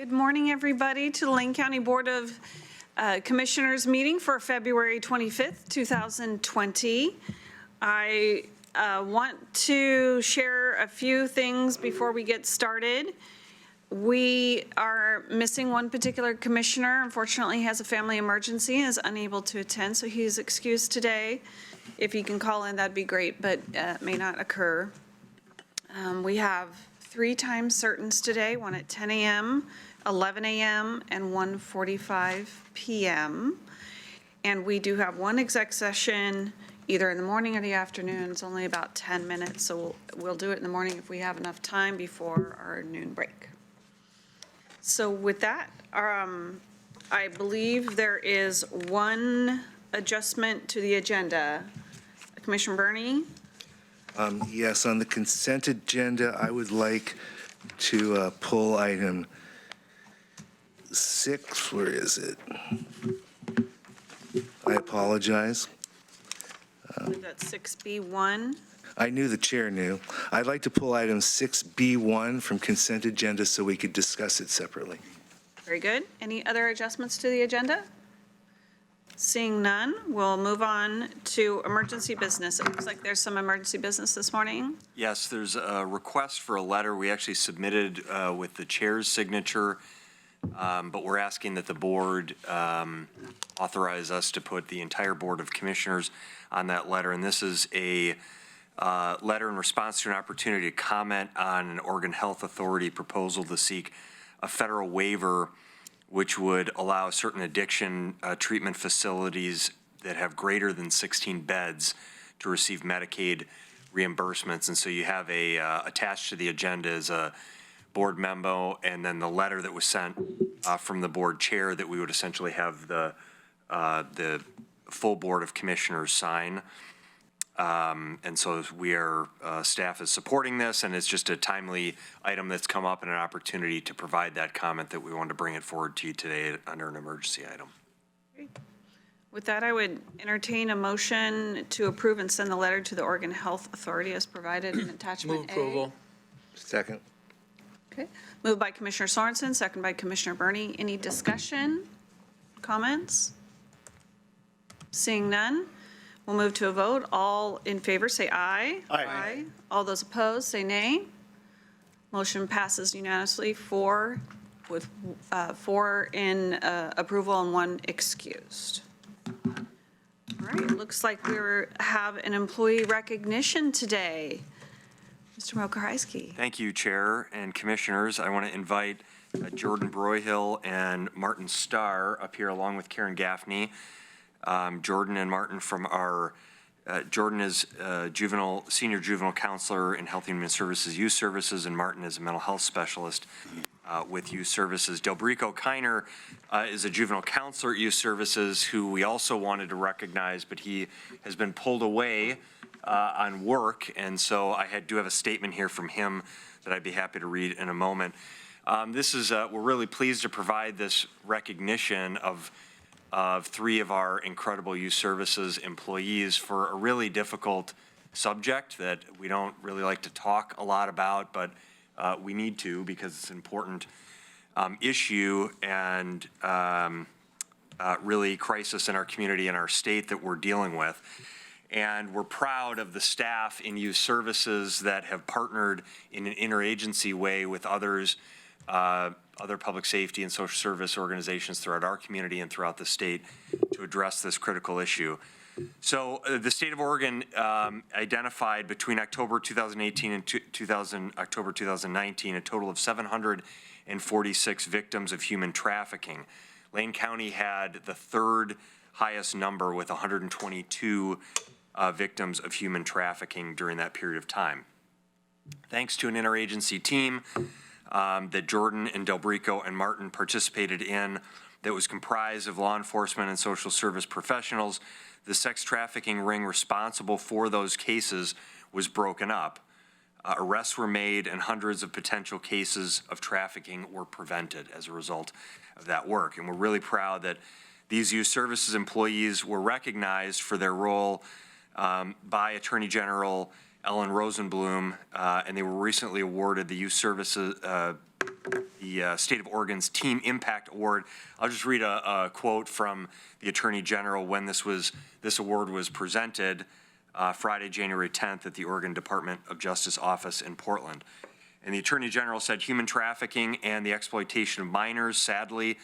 Good morning, everybody, to the Lane County Board of Commissioners meeting for February 25th, 2020. I want to share a few things before we get started. We are missing one particular commissioner. Unfortunately, he has a family emergency and is unable to attend, so he's excused today. If he can call in, that'd be great, but it may not occur. We have 3 time certains today, one at 10 a.m., 11 a.m., and 1:45 p.m. And we do have one exec session either in the morning or the afternoon. It's only about 10 minutes, so we'll do it in the morning if we have enough time before our noon break. So with that, I believe there is one adjustment to the agenda. Commissioner Burney? Yes, on the consent agenda, I would like to pull item 6. Where is it? I apologize. That's 6B1. I knew the chair knew. I'd like to pull item 6B1 from consent agenda so we could discuss it separately. Very good. Any other adjustments to the agenda? Seeing none, we'll move on to emergency business. It looks like there's some emergency business this morning. Yes, there's a request for a letter we actually submitted with the chair's signature, but we're asking that the board authorize us to put the entire Board of Commissioners on that letter. And this is a letter in response to an opportunity to comment on an Oregon Health Authority proposal to seek a federal waiver which would allow certain addiction treatment facilities that have greater than 16 beds to receive Medicaid reimbursements. And so you have attached to the agenda is a board memo and then the letter that was sent from the board chair that we would essentially have the full Board of Commissioners sign. And so we are, staff is supporting this, and it's just a timely item that's come up and an opportunity to provide that comment that we wanted to bring it forward to you today under an emergency item. Great. With that, I would entertain a motion to approve and send the letter to the Oregon Health Authority as provided in attachment Move approval. Second. Okay. Moved by Commissioner Sorensen, second by Commissioner Burney. Any discussion, comments? Seeing none. We'll move to a vote. All in favor say aye. Aye. All those opposed say nay. Motion passes unanimously, 4 in approval and 1 excused. All right, it looks like we have an employee recognition today. Mr. Mokarajski. Thank you, Chair and Commissioners. I want to invite Jordan Broyhill and Martin Starr up here along with Karen Gaffney. Jordan and Martin from our, Jordan is senior juvenile counselor in Health and Human Services Youth Services, and Martin is a mental health specialist with Youth Services. Delbrico Kiner is a juvenile counselor at Youth Services who we also wanted to recognize, but he has been pulled away on work, and so I do have a statement here from him that I'd be happy to read in a moment. This is, we're really pleased to provide this recognition of 3 of our incredible Youth Services employees for a really difficult subject that we don't really like to talk a lot about, but we need to because it's an important issue and really crisis in our community and our state that we're dealing with. And we're proud of the staff in Youth Services that have partnered in an interagency way with others, other public safety and social service organizations throughout our community and throughout the state to address this critical issue. So the state of Oregon identified between October 2018 and October 2019 a total of 746 victims of human trafficking. Lane County had the 3rd highest number with 122 victims of human trafficking during that period of time. Thanks to an interagency team that Jordan and Delbrico and Martin participated in that was comprised of law enforcement and social service professionals, the sex trafficking ring responsible for those cases was broken up. Arrests were made and hundreds of potential cases of trafficking were prevented as a result of that work. And we're really proud that these Youth Services employees were recognized for their role by Attorney General Ellen Rosenblum, and they were recently awarded the Youth Services, the State of Oregon's Team Impact Award. I'll just read a quote from the Attorney General when this award was presented Friday, January 10th at the Oregon Department of Justice office in Portland. And the Attorney General said, human trafficking and the exploitation of minors sadly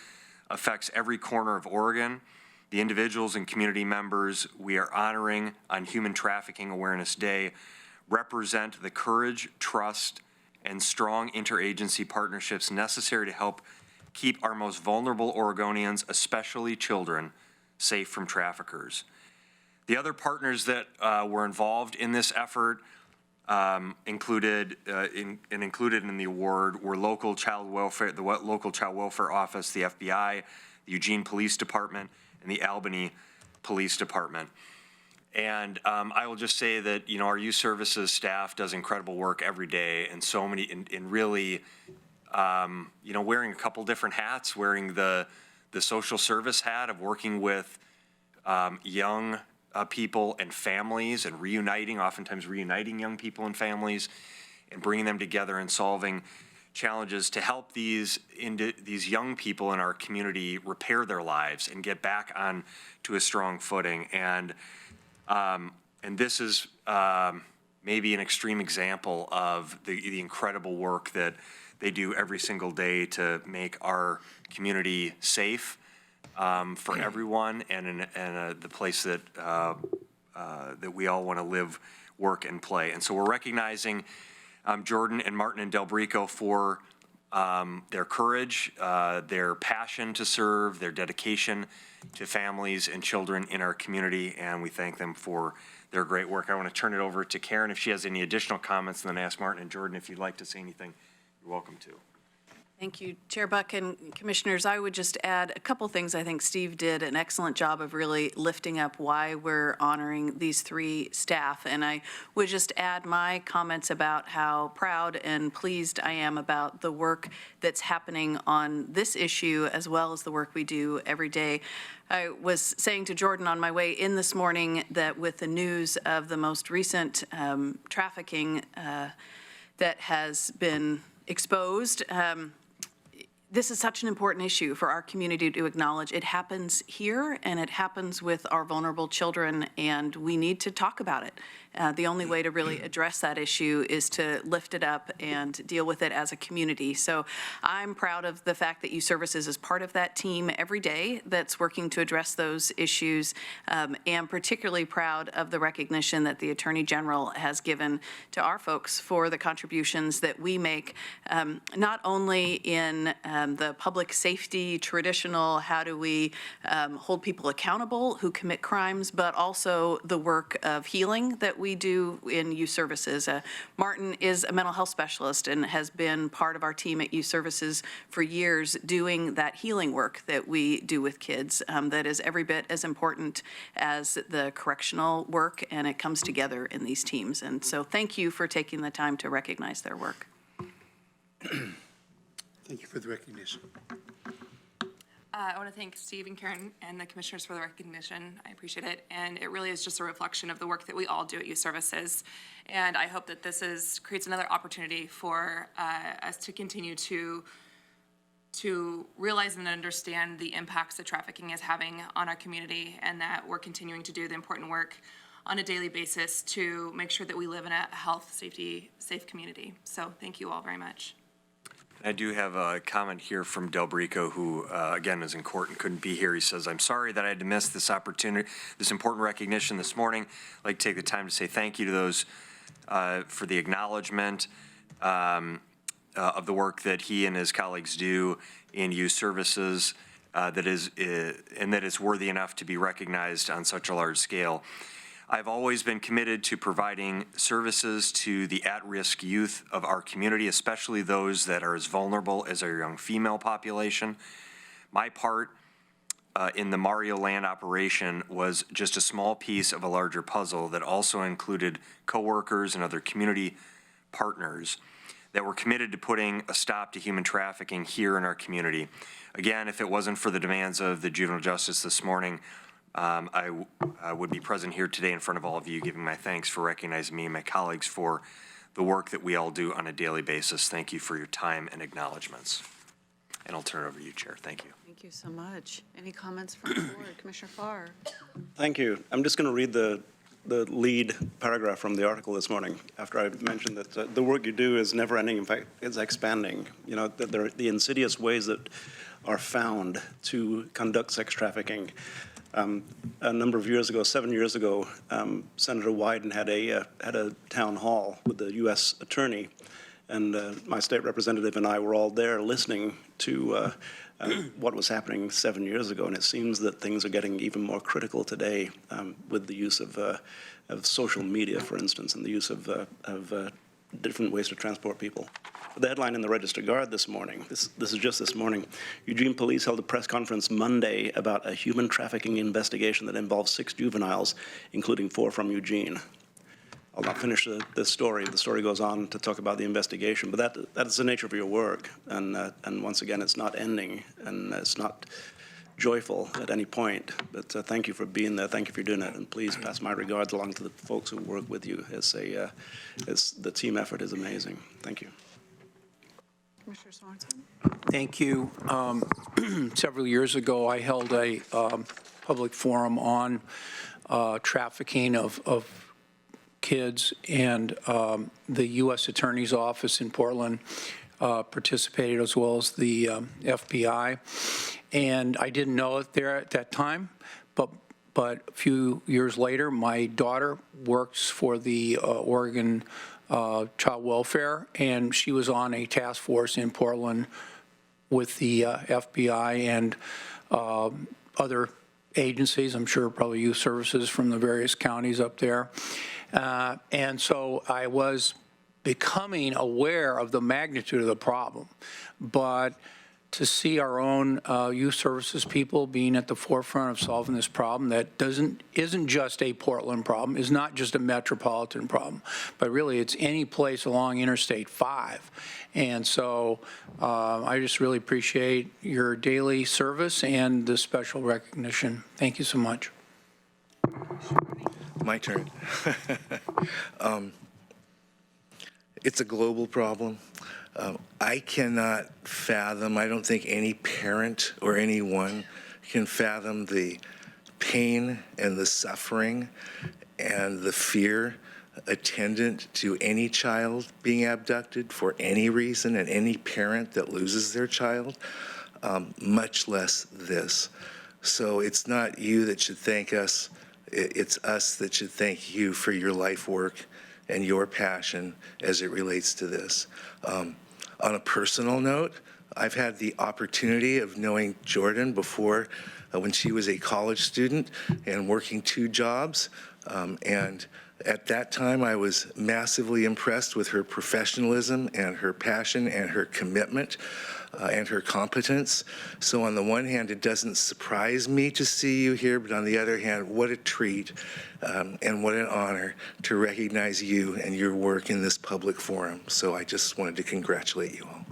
affects every corner of Oregon. The individuals and community members we are honoring on Human Trafficking Awareness Day represent the courage, trust, and strong interagency partnerships necessary to help keep our most vulnerable Oregonians, especially children, safe from traffickers. The other partners that were involved in this effort included in the award were local child welfare, the local child welfare office, the FBI, the Eugene Police Department, and the Albany Police Department. And I will just say that, you know, our youth services staff does incredible work every day, and so many, in really, you know, wearing a couple different hats, wearing the social service hat of working with young people and families and oftentimes reuniting young people and families and bringing them together and solving challenges to help these young people in our community repair their lives and get back on to a strong footing. And this is maybe an extreme example of the incredible work that they do every single day to make our community safe for everyone, and the place that that we all want to live, work, and play. And so we're recognizing Jordan and Martin and Del Brico for their courage, their passion to serve, their dedication to families and children in our community, and we thank them for their great work. I want to turn it over to Karen if she has any additional comments, and then ask Martin and Jordan if you'd like to say anything. You're welcome to. Thank you, Chair Buck and Commissioners. I would just add a couple things. I think Steve did an excellent job of really lifting up why we're honoring these three staff. And I would just add my comments about how proud and pleased I am about the work that's happening on this issue, as well as the work we do every day. I was saying to Jordan on my way in this morning that with the news of the most recent trafficking that has been exposed, this is such an important issue for our community to acknowledge. It happens here, and it happens with our vulnerable children, and we need to talk about it. The only way to really address that issue is to lift it up and deal with it as a community. So I'm proud of the fact that Youth Services is part of that team every day that's working to address those issues, and particularly proud of the recognition that the Attorney General has given to our folks for the contributions that we make, not only in the public safety, traditional, how do we hold people accountable who commit crimes, but also the work of healing that we do in Youth Services. Martin is a mental health specialist and has been part of our team at Youth Services for years, doing that healing work that we do with kids, that is every bit as important as the correctional work, and it comes together in these teams. And so thank you for taking the time to recognize their work. Thank you for the recognition. I want to thank Steve and Karen and the commissioners for the recognition. I appreciate it. And it really is just a reflection of the work that we all do at Youth Services. And I hope that this creates another opportunity for us to continue to realize and understand the impacts that trafficking is having on our community, and that we're continuing to do the important work on a daily basis to make sure that we live in a health, safety, safe community. So thank you all very much. I do have a comment here from Del Brico, who, again, is in court and couldn't be here. He says, I'm sorry that I had to miss this opportunity, this important recognition this morning. I'd like to take the time to say thank you to those for the acknowledgement of the work that he and his colleagues do in Youth Services, that is worthy enough to be recognized on such a large scale. I've always been committed to providing services to the at-risk youth of our community, especially those that are as vulnerable as our young female population. My part in the Mario Land operation was just a small piece of a larger puzzle that also included coworkers and other community partners that were committed to putting a stop to human trafficking here in our community. Again, if it wasn't for the demands of the juvenile justice this morning, I would be present here today in front of all of you, giving my thanks for recognizing me and my colleagues for the work that we all do on a daily basis. Thank you for your time and acknowledgements. And I'll turn it over to you, Chair. Thank you. Thank you so much. Any comments from the board? Commissioner Farr? Thank you. I'm just going to read the lead paragraph from the article this morning after I mentioned that the work you do is never ending. In fact, it's expanding. You know, there are the insidious ways that are found to conduct sex trafficking. A number of years ago, 7 years ago, Senator Wyden had a town hall with the U.S. attorney, and my state representative and I were all there listening to what was happening 7 years ago, and it seems that things are getting even more critical today with the use of social media, for instance, and the use of different ways to transport people. The headline in the Register Guard this morning, this is just this morning, Eugene police held a press conference Monday about a human trafficking investigation that involves 6 juveniles, including 4 from Eugene. I'll not finish the story. The story goes on to talk about the investigation, but that is the nature of your work. And once again, it's not ending, and it's not joyful at any point. But thank you for being there. Thank you for doing it. And please pass my regards along to the folks who work with you. The team effort is amazing. Thank you. Commissioner Sorensen? Thank you. Several years ago, I held a public forum on trafficking of kids, and the U.S. Attorney's Office in Portland participated, as well as the FBI. And I didn't know it there at that time, but a few years later, my daughter works for the Oregon Child Welfare, and she was on a task force in Portland with the FBI and other agencies, I'm sure probably youth services from the various counties up there. And so I was becoming aware of the magnitude of the problem. But to see our own youth services people being at the forefront of solving this problem that isn't just a Portland problem, is not just a metropolitan problem, but really it's any place along Interstate 5. And so I just really appreciate your daily service and the special recognition. Thank you so much. My turn. It's a global problem. I cannot fathom, I don't think any parent or anyone can fathom the pain and the suffering and the fear attendant to any child being abducted for any reason, and any parent that loses their child, much less this. So it's not you that should thank us, it's us that should thank you for your life work and your passion as it relates to this. On a personal note, I've had the opportunity of knowing Jordan before when she was a college student and working 2 jobs. And at that time, I was massively impressed with her professionalism and her passion and her commitment and her competence. So on the one hand, it doesn't surprise me to see you here, but on the other hand, what a treat and what an honor to recognize you and your work in this public forum. So I just wanted to congratulate you all.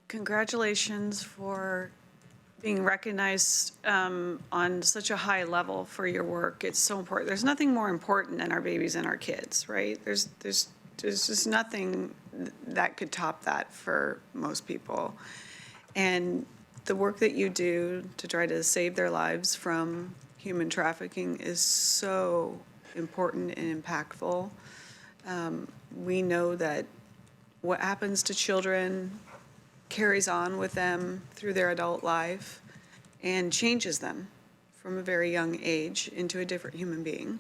Congratulations for being recognized on such a high level for your work. It's so important. There's nothing more important than our babies and our kids, right? There's just nothing that could top that for most people. And the work that you do to try to save their lives from human trafficking is so important and impactful. We know that what happens to children carries on with them through their adult life and changes them from a very young age into a different human being.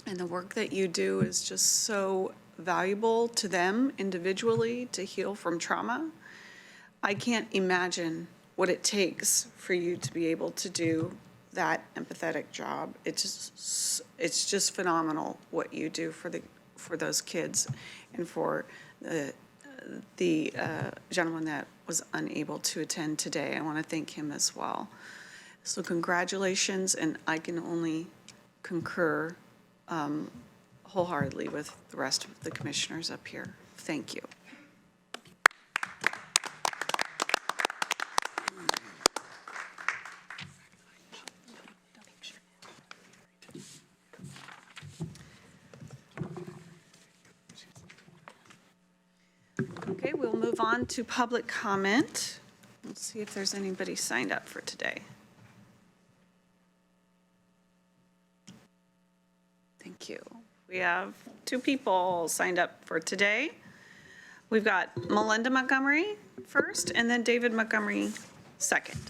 And the work that you do is just so valuable to them individually to heal from trauma. I can't imagine what it takes for you to be able to do that empathetic job. It's just phenomenal what you do for those kids and for the gentleman that was unable to attend today. I want to thank him as well. So congratulations, and I can only concur wholeheartedly with the rest of the commissioners up here. Thank you. Okay, we'll move on to public comment. Let's see if there's anybody signed up for today. Thank you. We have 2 people signed up for today. We've got Melinda Montgomery first, and then David Montgomery second.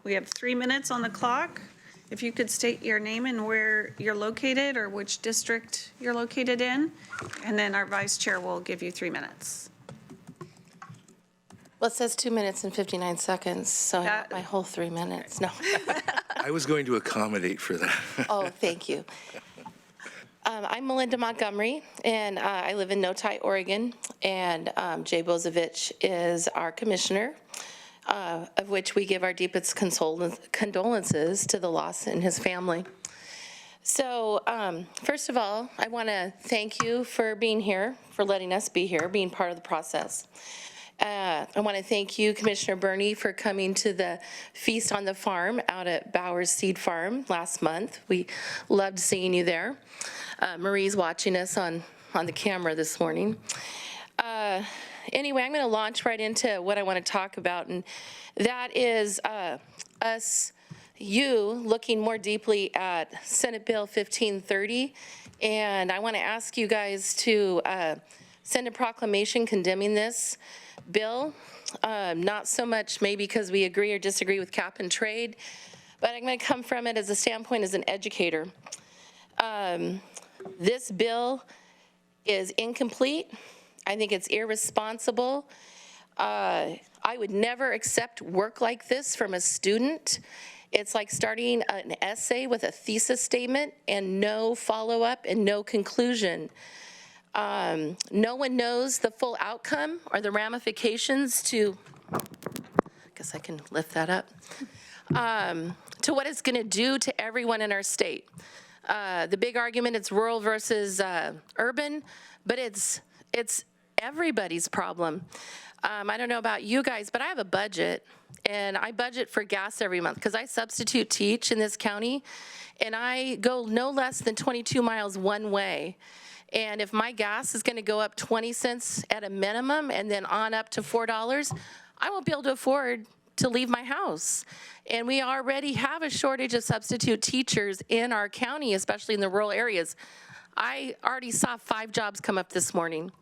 We have 3 minutes on the clock. If you could state your name and where you're located or which district you're located in, and then our vice chair will give you 3 minutes. Well, it says 2 minutes and 59 seconds, so I got my whole 3 minutes. No. I was going to accommodate for that. Oh, thank you. I'm Melinda Montgomery, and I live in Notai, Oregon, and Jay Bozovich is our commissioner, of which we give our deepest condolences to the loss in his family. So first of all, I want to thank you for being here, for letting us be here, being part of the process. I want to thank you, Commissioner Burney, for coming to the Feast on the Farm out at Bowers Seed Farm last month. We loved seeing you there. Marie's watching us on the camera this morning. Anyway, I'm going to launch right into what I want to talk about, and that is you looking more deeply at Senate Bill 1530, and I want to ask you guys to send a proclamation condemning this bill, not so much maybe because we agree or disagree with cap and trade, but I'm going to come from it as a standpoint as an educator. This bill is incomplete. I think it's irresponsible. I would never accept work like this from a student. It's like starting an essay with a thesis statement and no follow-up and no conclusion. No one knows the full outcome or the ramifications to, I guess I can lift that up, to what it's going to do to everyone in our state. The big argument, it's rural versus urban, but it's everybody's problem. I don't know about you guys, but I have a budget, and I budget for gas every month because I substitute teach in this county, and I go no less than 22 miles one way. And if my gas is going to go up 20 cents at a minimum and then on up to $4, I won't be able to afford to leave my house. And we already have a shortage of substitute teachers in our county, especially in the rural areas. I already saw 5 jobs come up this morning.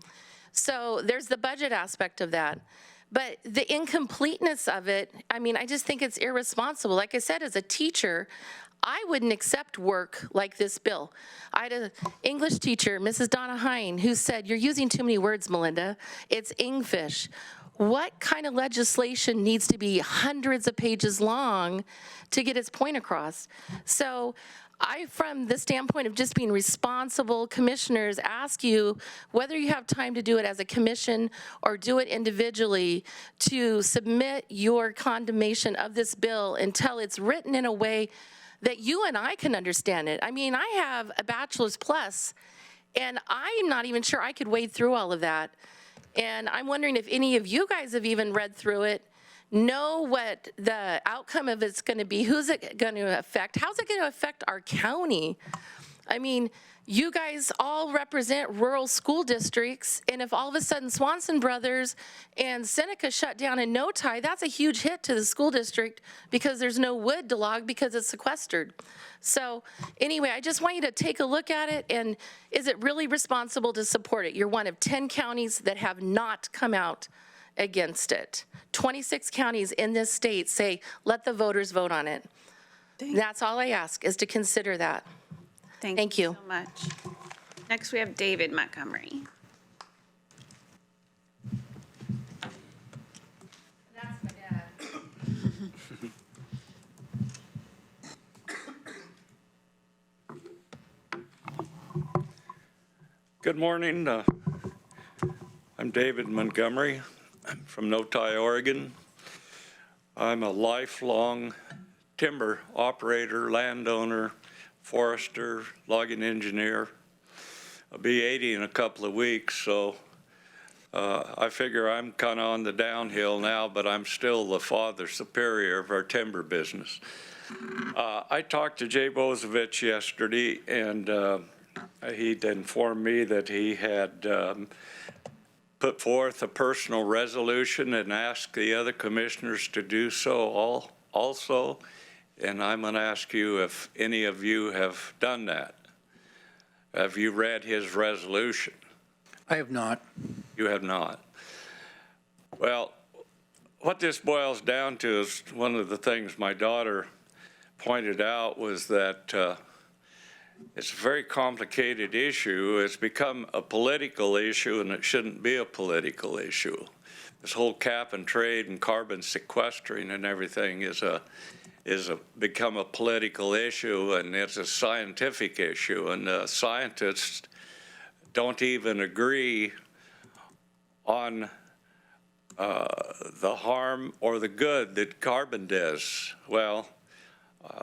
So there's the budget aspect of that. But the incompleteness of it, I mean, I just think it's irresponsible. Like I said, as a teacher, I wouldn't accept work like this bill. I had an English teacher, Mrs. Donna Hine, who said, "You're using too many words, Melinda. It's English." What kind of legislation needs to be hundreds of pages long to get its point across? So I, from the standpoint of just being responsible commissioners, ask you whether you have time to do it as a commission or do it individually to submit your condemnation of this bill until it's written in a way that you and I can understand it. I mean, I have a bachelor's plus, and I'm not even sure I could wade through all of that. And I'm wondering if any of you guys have even read through it, know what the outcome of it's going to be, who's it going to affect, how's it going to affect our county? I mean, you guys all represent rural school districts, and if all of a sudden Swanson Brothers and Seneca shut down in Notai, that's a huge hit to the school district because there's no wood to log because it's sequestered. So anyway, I just want you to take a look at it, and is it really responsible to support it? You're one of 10 counties that have not come out against it. 26 counties in this state say, let the voters vote on it. That's all I ask, is to consider that. Thank you so much. Next, we have David Montgomery. That's my dad. Good morning. I'm David Montgomery. I'm from Notai, Oregon. I'm a lifelong timber operator, landowner, forester, logging engineer. I'll be 80 in a couple of weeks, so I figure I'm kind of on the downhill now, but I'm still the father superior of our timber business. I talked to Jay Bozovich yesterday, and he'd informed me that he had put forth a personal resolution and ask the other commissioners to do so also. And I'm going to ask you if any of you have done that. Have you read his resolution? I have not. You have not. Well, what this boils down to is one of the things my daughter pointed out was that it's a very complicated issue. It's become a political issue, and it shouldn't be a political issue. This whole cap and trade and carbon sequestering and everything is become a political issue, and it's a scientific issue, and scientists don't even agree on the harm or the good that carbon does. Well,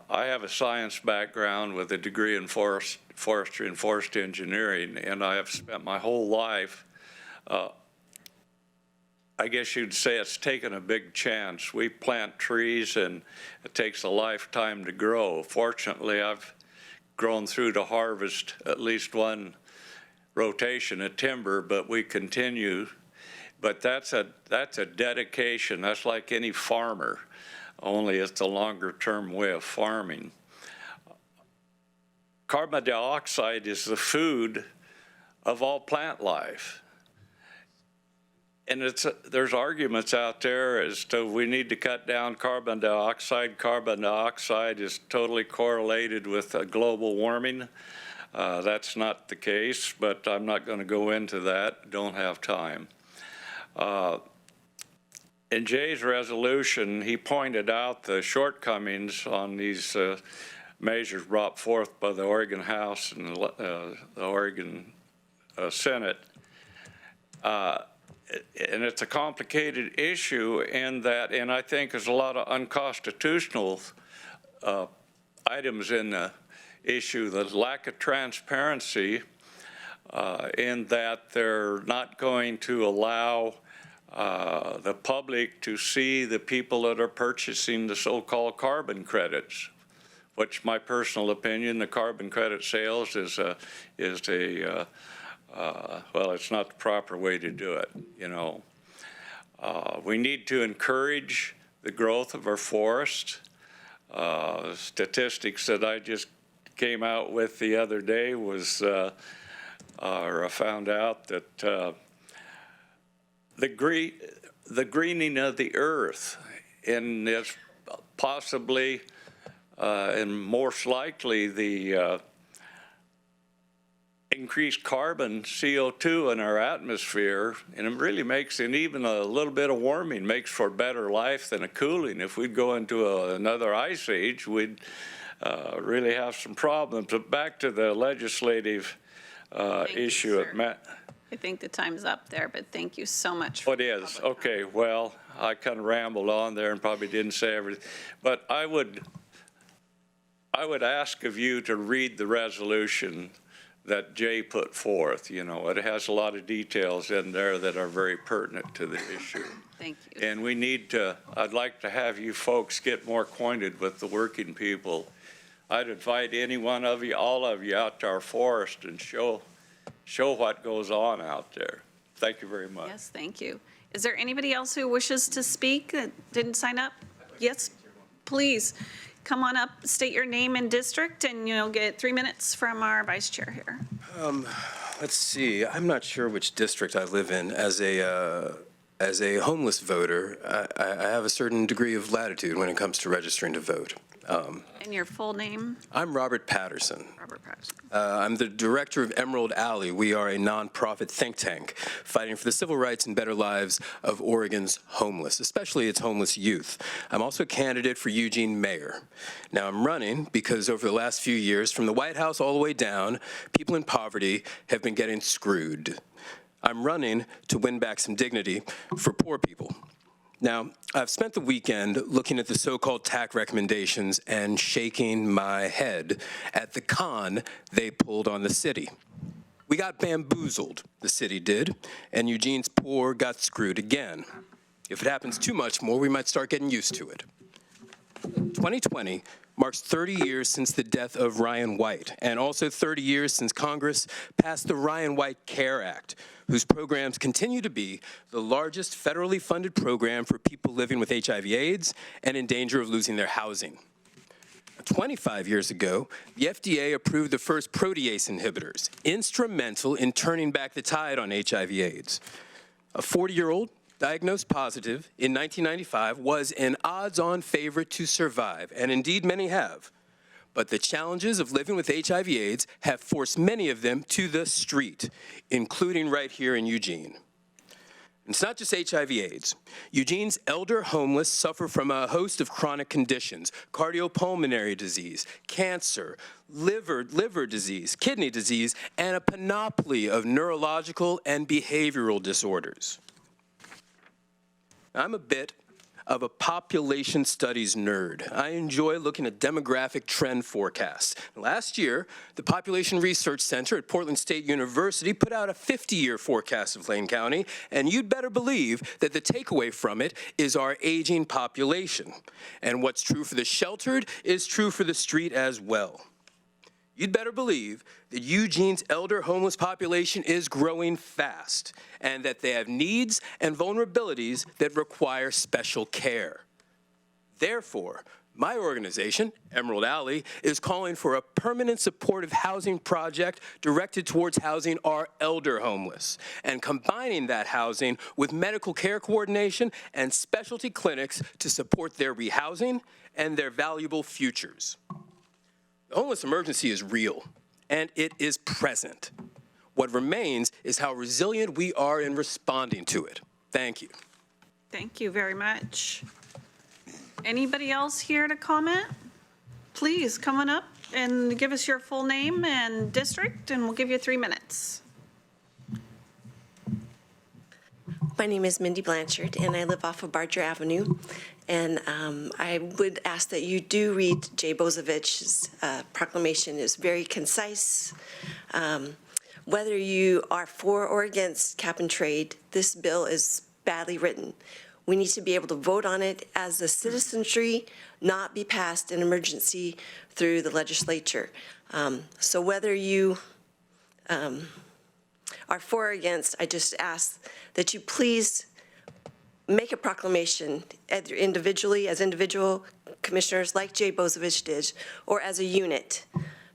I have a science background with a degree in forestry and forest engineering, and I have spent my whole life, I guess you'd say it's taken a big chance. We plant trees and it takes a lifetime to grow. Fortunately, I've grown through to harvest at least one rotation of timber, but we continue. But that's a dedication. That's like any farmer, only it's a longer term way of farming. Carbon dioxide is the food of all plant life. And there's arguments out there as to we need to cut down carbon dioxide. Carbon dioxide is totally correlated with global warming. That's not the case, but I'm not going to go into that. Don't have time. In Jay's resolution, he pointed out the shortcomings on these measures brought forth by the Oregon House and the Oregon Senate. And it's a complicated issue in that, and I think there's a lot of unconstitutional items in the issue. The lack of transparency in that they're not going to allow the public to see the people that are purchasing the so-called carbon credits, which my personal opinion, the carbon credit sales is well, it's not the proper way to do it, you know. We need to encourage the growth of our forest. Statistics that I just came out with the other day was, or I found out that the greening of the earth, and it's possibly and most likely the increased carbon, CO2 in our atmosphere, and it really makes, and even a little bit of warming makes for better life than a cooling. If we'd go into another ice age, we'd really have some problems. But back to the legislative issue at Matt. I think the time's up there, but thank you so much. It is. Okay, well, I kind of rambled on there and probably didn't say everything. But I would ask of you to read the resolution that Jay put forth. You know, it has a lot of details in there that are very pertinent to the issue. Thank you. And we need to, I'd like to have you folks get more acquainted with the working people. I'd invite any one of you, all of you, out to our forest and show what goes on out there. Thank you very much. Yes, thank you. Is there anybody else who wishes to speak that didn't sign up? Yes, please. Come on up, state your name and district, and you'll get 3 minutes from our vice chair here. Let's see. I'm not sure which district I live in. As a homeless voter, I have a certain degree of latitude when it comes to registering to vote. And your full name? I'm Robert Patterson. Robert Patterson. I'm the director of Emerald Alley. We are a nonprofit think tank fighting for the civil rights and better lives of Oregon's homeless, especially its homeless youth. I'm also a candidate for Eugene mayor. Now, I'm running because over the last few years, from the White House all the way down, people in poverty have been getting screwed. I'm running to win back some dignity for poor people. Now, I've spent the weekend looking at the so-called TAC recommendations and shaking my head at the con they pulled on the city. We got bamboozled, the city did, and Eugene's poor got screwed again. If it happens too much more, we might start getting used to it. 2020 marks 30 years since the death of Ryan White, and also 30 years since Congress passed the Ryan White Care Act, whose programs continue to be the largest federally funded program for people living with HIV/AIDS and in danger of losing their housing. 25 years ago, the FDA approved the first protease inhibitors, instrumental in turning back the tide on HIV/AIDS. A 40-year-old diagnosed positive in 1995 was an odds-on favorite to survive, and indeed many have. But the challenges of living with HIV/AIDS have forced many of them to the street, including right here in Eugene. It's not just HIV/AIDS. Eugene's elder homeless suffer from a host of chronic conditions: cardiopulmonary disease, cancer, liver disease, kidney disease, and a panoply of neurological and behavioral disorders. I'm a bit of a population studies nerd. I enjoy looking at demographic trend forecasts. Last year, the Population Research Center at Portland State University put out a 50-year forecast of Lane County, and you'd better believe that the takeaway from it is our aging population. And what's true for the sheltered is true for the street as well. You'd better believe that Eugene's elder homeless population is growing fast and that they have needs and vulnerabilities that require special care. Therefore, my organization, Emerald Alley, is calling for a permanent supportive housing project directed towards housing our elder homeless and combining that housing with medical care coordination and specialty clinics to support their rehousing and their valuable futures. The homeless emergency is real, and it is present. What remains is how resilient we are in responding to it. Thank you. Thank you very much. Anybody else here to comment? Please come on up and give us your full name and district, and we'll give you 3 minutes. My name is Mindy Blanchard, and I live off of Barger Avenue. And I would ask that you do read Jay Bozovich's proclamation. It's very concise. Whether you are for or against cap and trade, this bill is badly written. We need to be able to vote on it as a citizenry, not be passed in emergency through the legislature. So whether you are for or against, I just ask that you please make a proclamation either individually, as individual commissioners like Jay Bozovich did, or as a unit,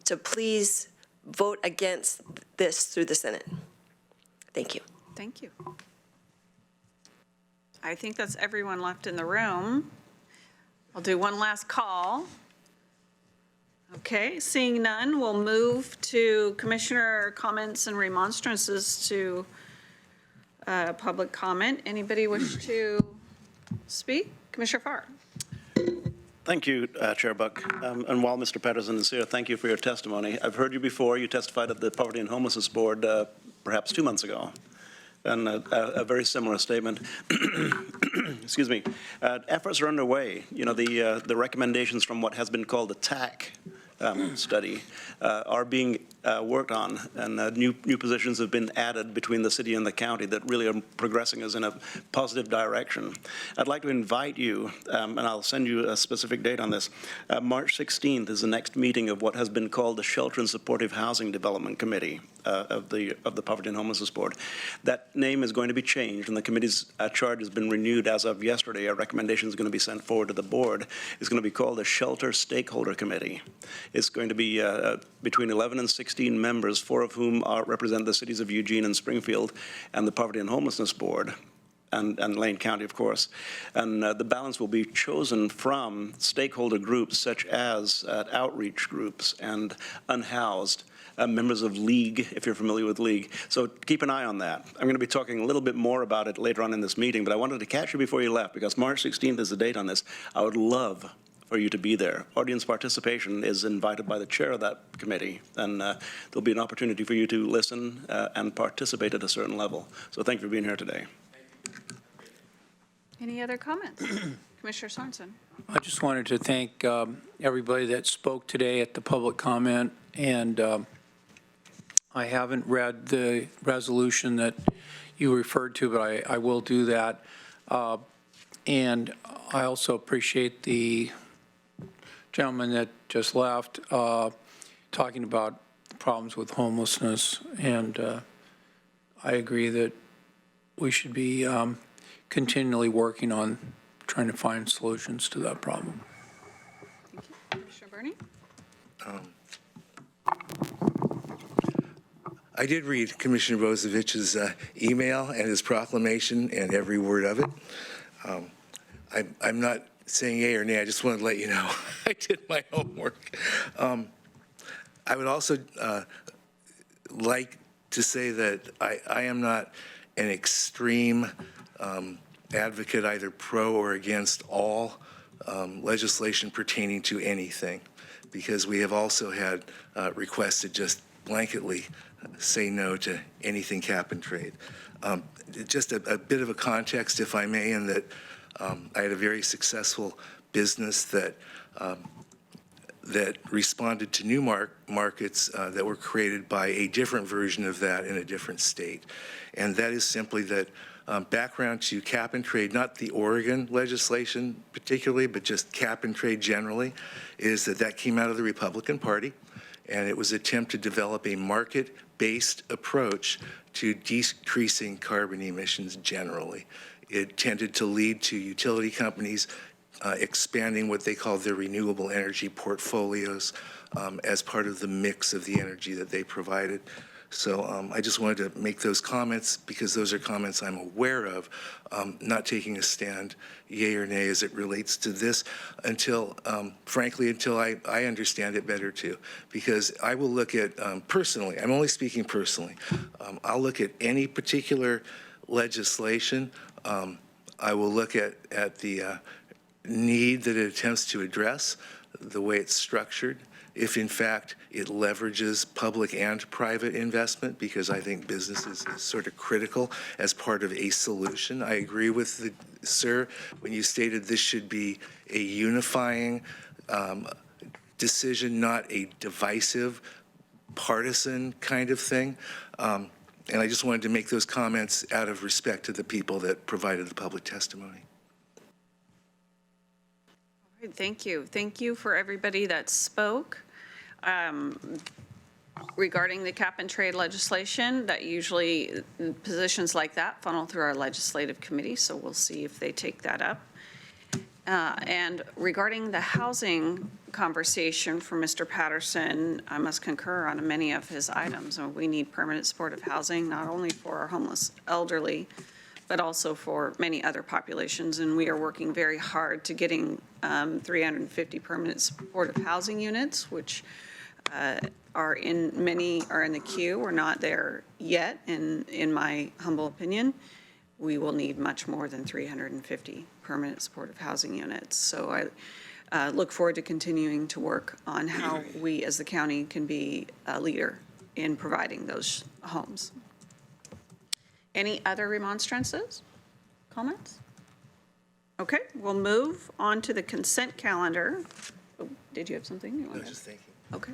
to please vote against this through the Senate. Thank you. Thank you. I think that's everyone left in the room. I'll do one last call. Okay, seeing none, we'll move to commissioner comments and remonstrances to public comment. Anybody wish to speak? Commissioner Farr. Thank you, Chair Buck. And while Mr. Patterson is here, thank you for your testimony. I've heard you before. You testified at the Poverty and Homelessness Board perhaps 2 months ago. And a very similar statement. Excuse me. Efforts are underway. You know, the recommendations from what has been called the TAC study are being worked on, and new positions have been added between the city and the county that really are progressing us in a positive direction. I'd like to invite you, and I'll send you a specific date on this. March 16th is the next meeting of what has been called the Shelter and Supportive Housing Development Committee of the Poverty and Homelessness Board. That name is going to be changed, and the committee's charge has been renewed as of yesterday. A recommendation is going to be sent forward to the board. It's going to be called the Shelter Stakeholder Committee. It's going to be between 11 and 16 members, 4 of whom represent the cities of Eugene and Springfield and the Poverty and Homelessness Board, and Lane County, of course. And the balance will be chosen from stakeholder groups such as outreach groups and unhoused, members of League, if you're familiar with League. So keep an eye on that. I'm going to be talking a little bit more about it later on in this meeting, but I wanted to catch you before you left because March 16th is the date on this. I would love for you to be there. Audience participation is invited by the chair of that committee, and there'll be an opportunity for you to listen and participate at a certain level. So thank you for being here today. Any other comments? Commissioner Sorensen. I just wanted to thank everybody that spoke today at the public comment, and I haven't read the resolution that you referred to, but I will do that. And I also appreciate the gentleman that just left, talking about problems with homelessness, and I agree that we should be continually working on trying to find solutions to that problem. Thank you. Commissioner Burney? I did read Commissioner Bozovich's email and his proclamation and every word of it. I'm not saying yay or nay. I just wanted to let you know I did my homework. I would also like to say that I am not an extreme advocate, either pro or against all legislation pertaining to anything, because we have also had requests to just blanketly say no to anything cap and trade. Just a bit of a context, if I may, in that I had a very successful business that responded to new markets that were created by a different version of that in a different state. And that is simply that background to cap and trade, not the Oregon legislation particularly, but just cap and trade generally, is that came out of the Republican Party, and it was an attempt to develop a market-based approach to decreasing carbon emissions generally. It tended to lead to utility companies expanding what they call their renewable energy portfolios as part of the mix of the energy that they provided. So I just wanted to make those comments because those are comments I'm aware of, not taking a stand, yay or nay, as it relates to this until, frankly, until I understand it better too. Because I will look at, personally, I'm only speaking personally, I'll look at any particular legislation. I will look at the need that it attempts to address, the way it's structured, if in fact it leverages public and private investment, because I think business is sort of critical as part of a solution. I agree with the sir when you stated this should be a unifying decision, not a divisive, partisan kind of thing. And I just wanted to make those comments out of respect to the people that provided the public testimony. All right, thank you. Thank you for everybody that spoke. Regarding the cap and trade legislation, that usually positions like that funnel through our legislative committee, so we'll see if they take that up. And regarding the housing conversation for Mr. Patterson, I must concur on many of his items. We need permanent supportive housing, not only for our homeless elderly, but also for many other populations. And we are working very hard to getting 350 permanent supportive housing units, which many are in the queue. We're not there yet, in my humble opinion. We will need much more than 350 permanent supportive housing units. So I look forward to continuing to work on how we as the county can be a leader in providing those homes. Any other remonstrances, comments? Okay, we'll move on to the consent calendar. Oh, did you have something you I wanted? was just thinking. Okay.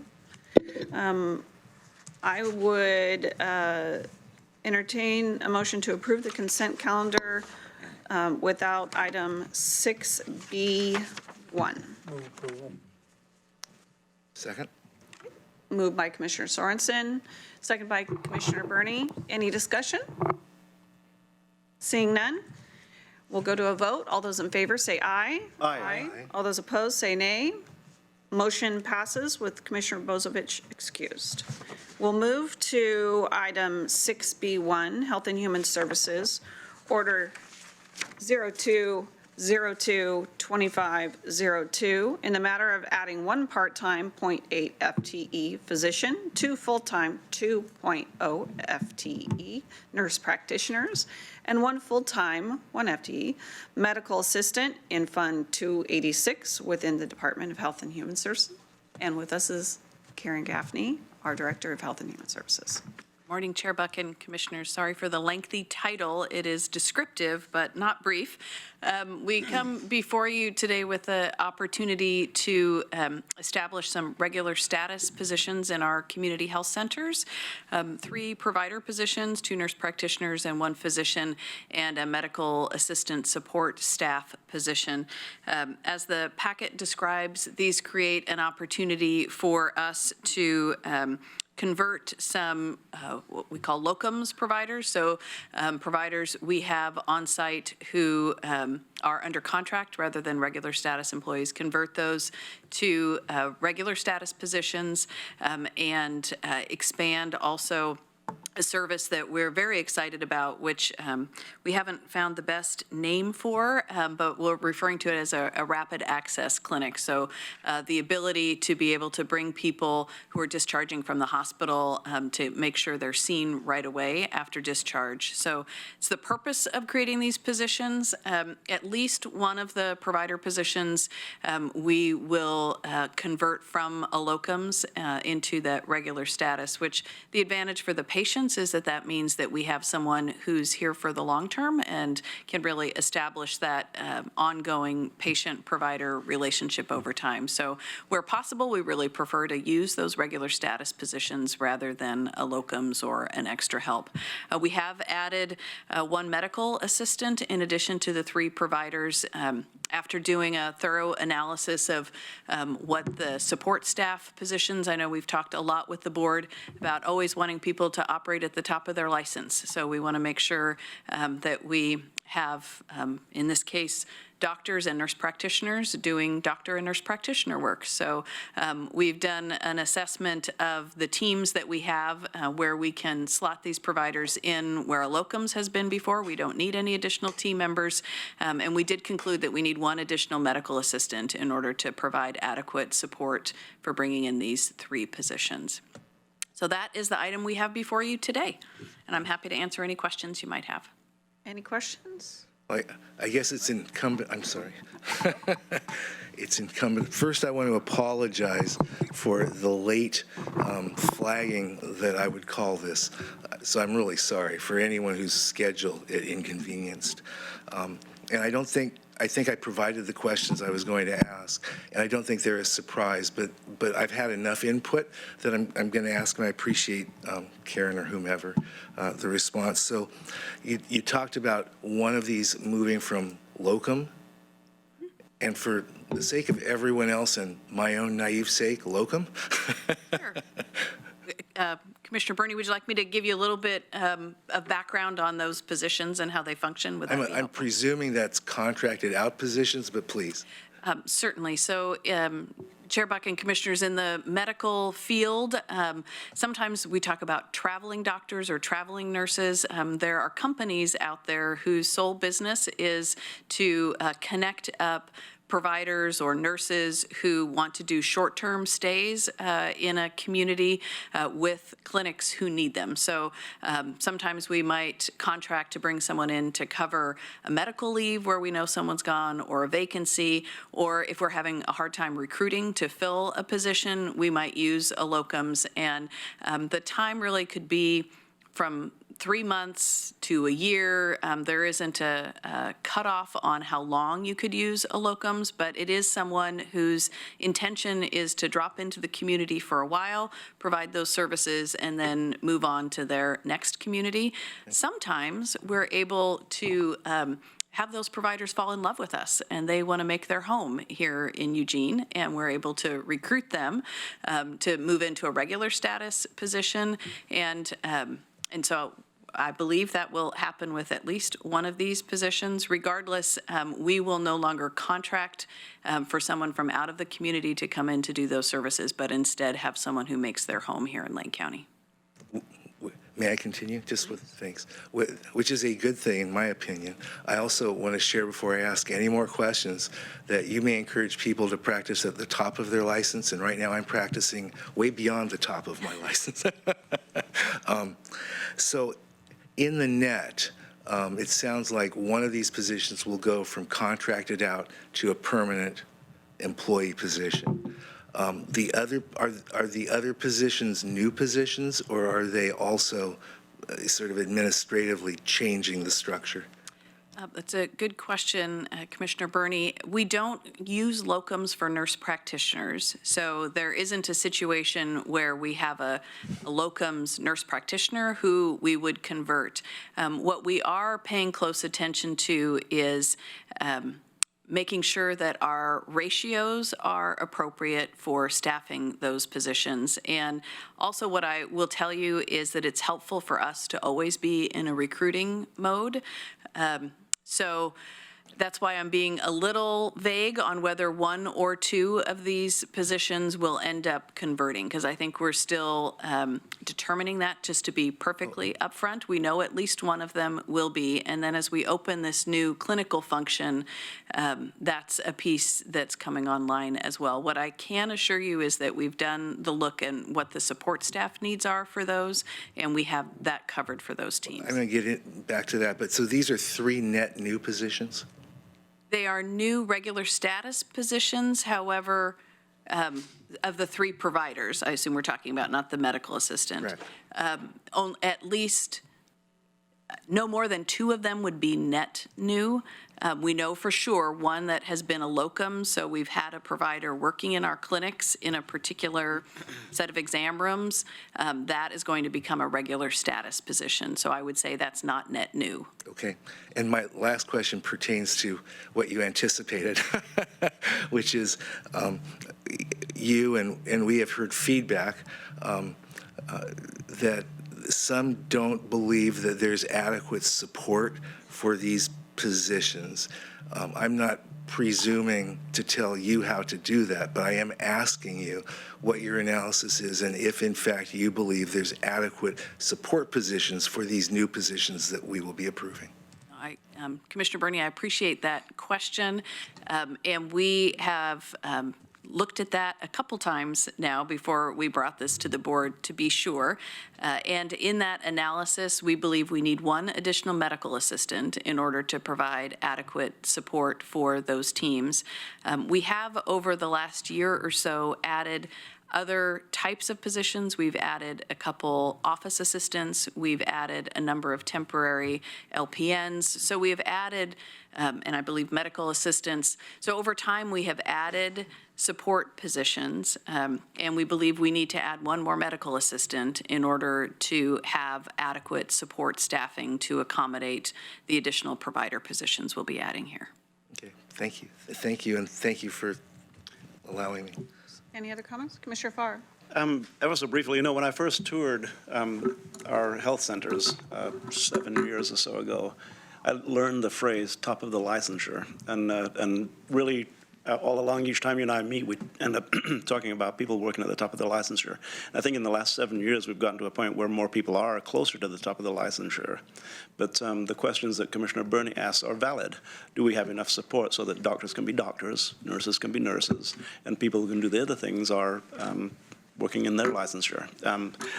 I would entertain a motion to approve the consent calendar without item 6B1. Second? Moved by Commissioner Sorensen, second by Commissioner Burney. Any discussion? Seeing none, we'll go to a vote. All those in favor say aye. Aye. All those opposed say nay. Motion passes with Commissioner Bozovich excused. We'll move to item 6B1, Health and Human Services, Order 02022502, in the matter of adding one part-time .8 FTE physician, two full-time 2.0 FTE nurse practitioners, and one full-time 1 FTE medical assistant in Fund 286 within the Department of Health and Human Services. And with us is Karen Gaffney, our Director of Health and Human Services. Morning, Chair Buck and Commissioners. Sorry for the lengthy title. It is descriptive, but not brief. We come before you today with the opportunity to establish some regular status positions in our community health centers. 3 provider positions, 2 nurse practitioners and 1 physician, and a medical assistant support staff position. As the packet describes, these create an opportunity for us to convert some what we call locums providers. So providers we have on site who are under contract rather than regular status employees, convert those to regular status positions and expand also a service that we're very excited about, which we haven't found the best name for, but we're referring to it as a rapid access clinic. So the ability to be able to bring people who are discharging from the hospital to make sure they're seen right away after discharge. So it's the purpose of creating these positions. At least one of the provider positions we will convert from a locums into that regular status, which the advantage for the patients is that means that we have someone who's here for the long term and can really establish that ongoing patient-provider relationship over time. So where possible, we really prefer to use those regular status positions rather than a locums or an extra help. We have added 1 medical assistant in addition to the 3 providers. After doing a thorough analysis of what the support staff positions, I know we've talked a lot with the board about always wanting people to operate at the top of their license. So we want to make sure that we have, in this case, doctors and nurse practitioners doing doctor and nurse practitioner work. So we've done an assessment of the teams that we have where we can slot these providers in where a locums has been before. We don't need any additional team members. And we did conclude that we need 1 additional medical assistant in order to provide adequate support for bringing in these 3 positions. So that is the item we have before you today. And I'm happy to answer any questions you might have. Any questions? I guess it's incumbent, I'm sorry. It's incumbent. First, I want to apologize for the late flagging that I would call this. So I'm really sorry for anyone whose schedule it inconvenienced. And I think I provided the questions I was going to ask, and I don't think they're a surprise, but I've had enough input that I'm going to ask, and I appreciate Karen or whomever the response. So you talked about one of these moving from locum, and for the sake of everyone else and my own naive sake, locum? Sure. Commissioner Burney, would you like me to give you a little bit of background on those positions and how they function? Would that be I'm helpful? presuming that's contracted out positions, but please. Certainly. So, Chair Buck and Commissioners, in the medical field, sometimes we talk about traveling doctors or traveling nurses. There are companies out there whose sole business is to connect up providers or nurses who want to do short-term stays in a community with clinics who need them. So sometimes we might contract to bring someone in to cover a medical leave where we know someone's gone, or a vacancy, or if we're having a hard time recruiting to fill a position, we might use a locums. And the time really could be from 3 months to a year. There isn't a cutoff on how long you could use a locums, but it is someone whose intention is to drop into the community for a while, provide those services, and then move on to their next community. Sometimes we're able to have those providers fall in love with us and they want to make their home here in Eugene, and we're able to recruit them to move into a regular status position. And so I believe that will happen with at least one of these positions. Regardless, we will no longer contract for someone from out of the community to come in to do those services, but instead have someone who makes their home here in Lane County. May I continue? Just with thanks, which is a good thing in my opinion. I also want to share before I ask any more questions that you may encourage people to practice at the top of their license, and right now I'm practicing way beyond the top of my license. So in the net, it sounds like one of these positions will go from contracted out to a permanent employee position. Are the other positions new positions, or are they also sort of administratively changing the structure? That's a good question, Commissioner Burney. We don't use locums for nurse practitioners, so there isn't a situation where we have a locums nurse practitioner who we would convert. What we are paying close attention to is making sure that our ratios are appropriate for staffing those positions. And also what I will tell you is that it's helpful for us to always be in a recruiting mode. So that's why I'm being a little vague on whether one or two of these positions will end up converting, because I think we're still determining that, just to be perfectly upfront. We know at least one of them will be, and then as we open this new clinical function, that's a piece that's coming online as well. What I can assure you is that we've done the look and what the support staff needs are for those, and we have that covered for those teams. I'm going to get back to that, but so these are 3 net new positions? They are new regular status positions, however, of the 3 providers, I assume we're talking about, not the medical assistant. At least no more than 2 of them would be net new. We know for sure one that has been a locum, so we've had a provider working in our clinics in a particular set of exam rooms. That is going to become a regular status position, so I would say that's not net new. Okay. And my last question pertains to what you anticipated, which is you and we have heard feedback that some don't believe that there's adequate support for these positions. I'm not presuming to tell you how to do that, but I am asking you what your analysis is and if, in fact, you believe there's adequate support positions for these new positions that we will be approving. Commissioner Burney, I appreciate that question, and we have looked at that a couple times now before we brought this to the board to be sure. And in that analysis, we believe we need 1 additional medical assistant in order to provide adequate support for those teams. We have, over the last year or so, added other types of positions. We've added a couple office assistants. We've added a number of temporary LPNs. So we have added, and I believe medical assistants. So over time, we have added support positions, and we believe we need to add 1 more medical assistant in order to have adequate support staffing to accommodate the additional provider positions we'll be adding here. Okay, thank you. Thank you, and thank you for allowing me. Any other comments? Commissioner Farr. Ever so briefly, when I first toured our health centers 7 years or so ago, I learned the phrase "top of the licensure," and really all along, each time you and I meet, we end up talking about people working at the top of the licensure. And I think in the last 7 years, we've gotten to a point where more people are closer to the top of the licensure. But the questions that Commissioner Burney asks are valid. Do we have enough support so that doctors can be doctors, nurses can be nurses, and people who can do the other things are working in their licensure?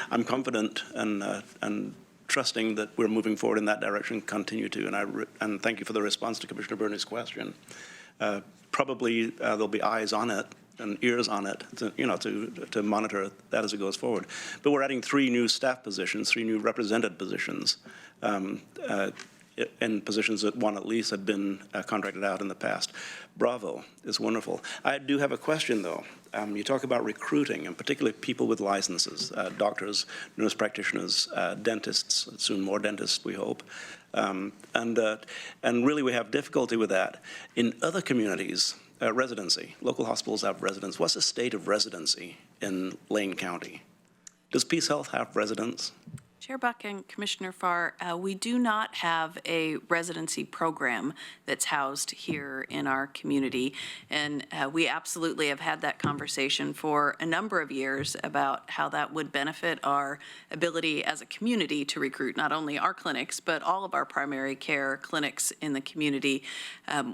I'm confident and trusting that we're moving forward in that direction, continue to, and thank you for the response to Commissioner Burney's question. Probably there'll be eyes on it and ears on it to monitor that as it goes forward. But we're adding 3 new staff positions, 3 new represented positions, and positions that 1 at least had been contracted out in the past. Bravo, it's wonderful. I do have a question, though. You talk about recruiting, and particularly people with licenses, doctors, nurse practitioners, dentists, soon more dentists, we hope. And really we have difficulty with that. In other communities, residency, local hospitals have residents. What's the state of residency in Lane County? Does Peace Health have residents? Chair Buck and Commissioner Farr, we do not have a residency program that's housed here in our community, and we absolutely have had that conversation for a number of years about how that would benefit our ability as a community to recruit not only our clinics, but all of our primary care clinics in the community.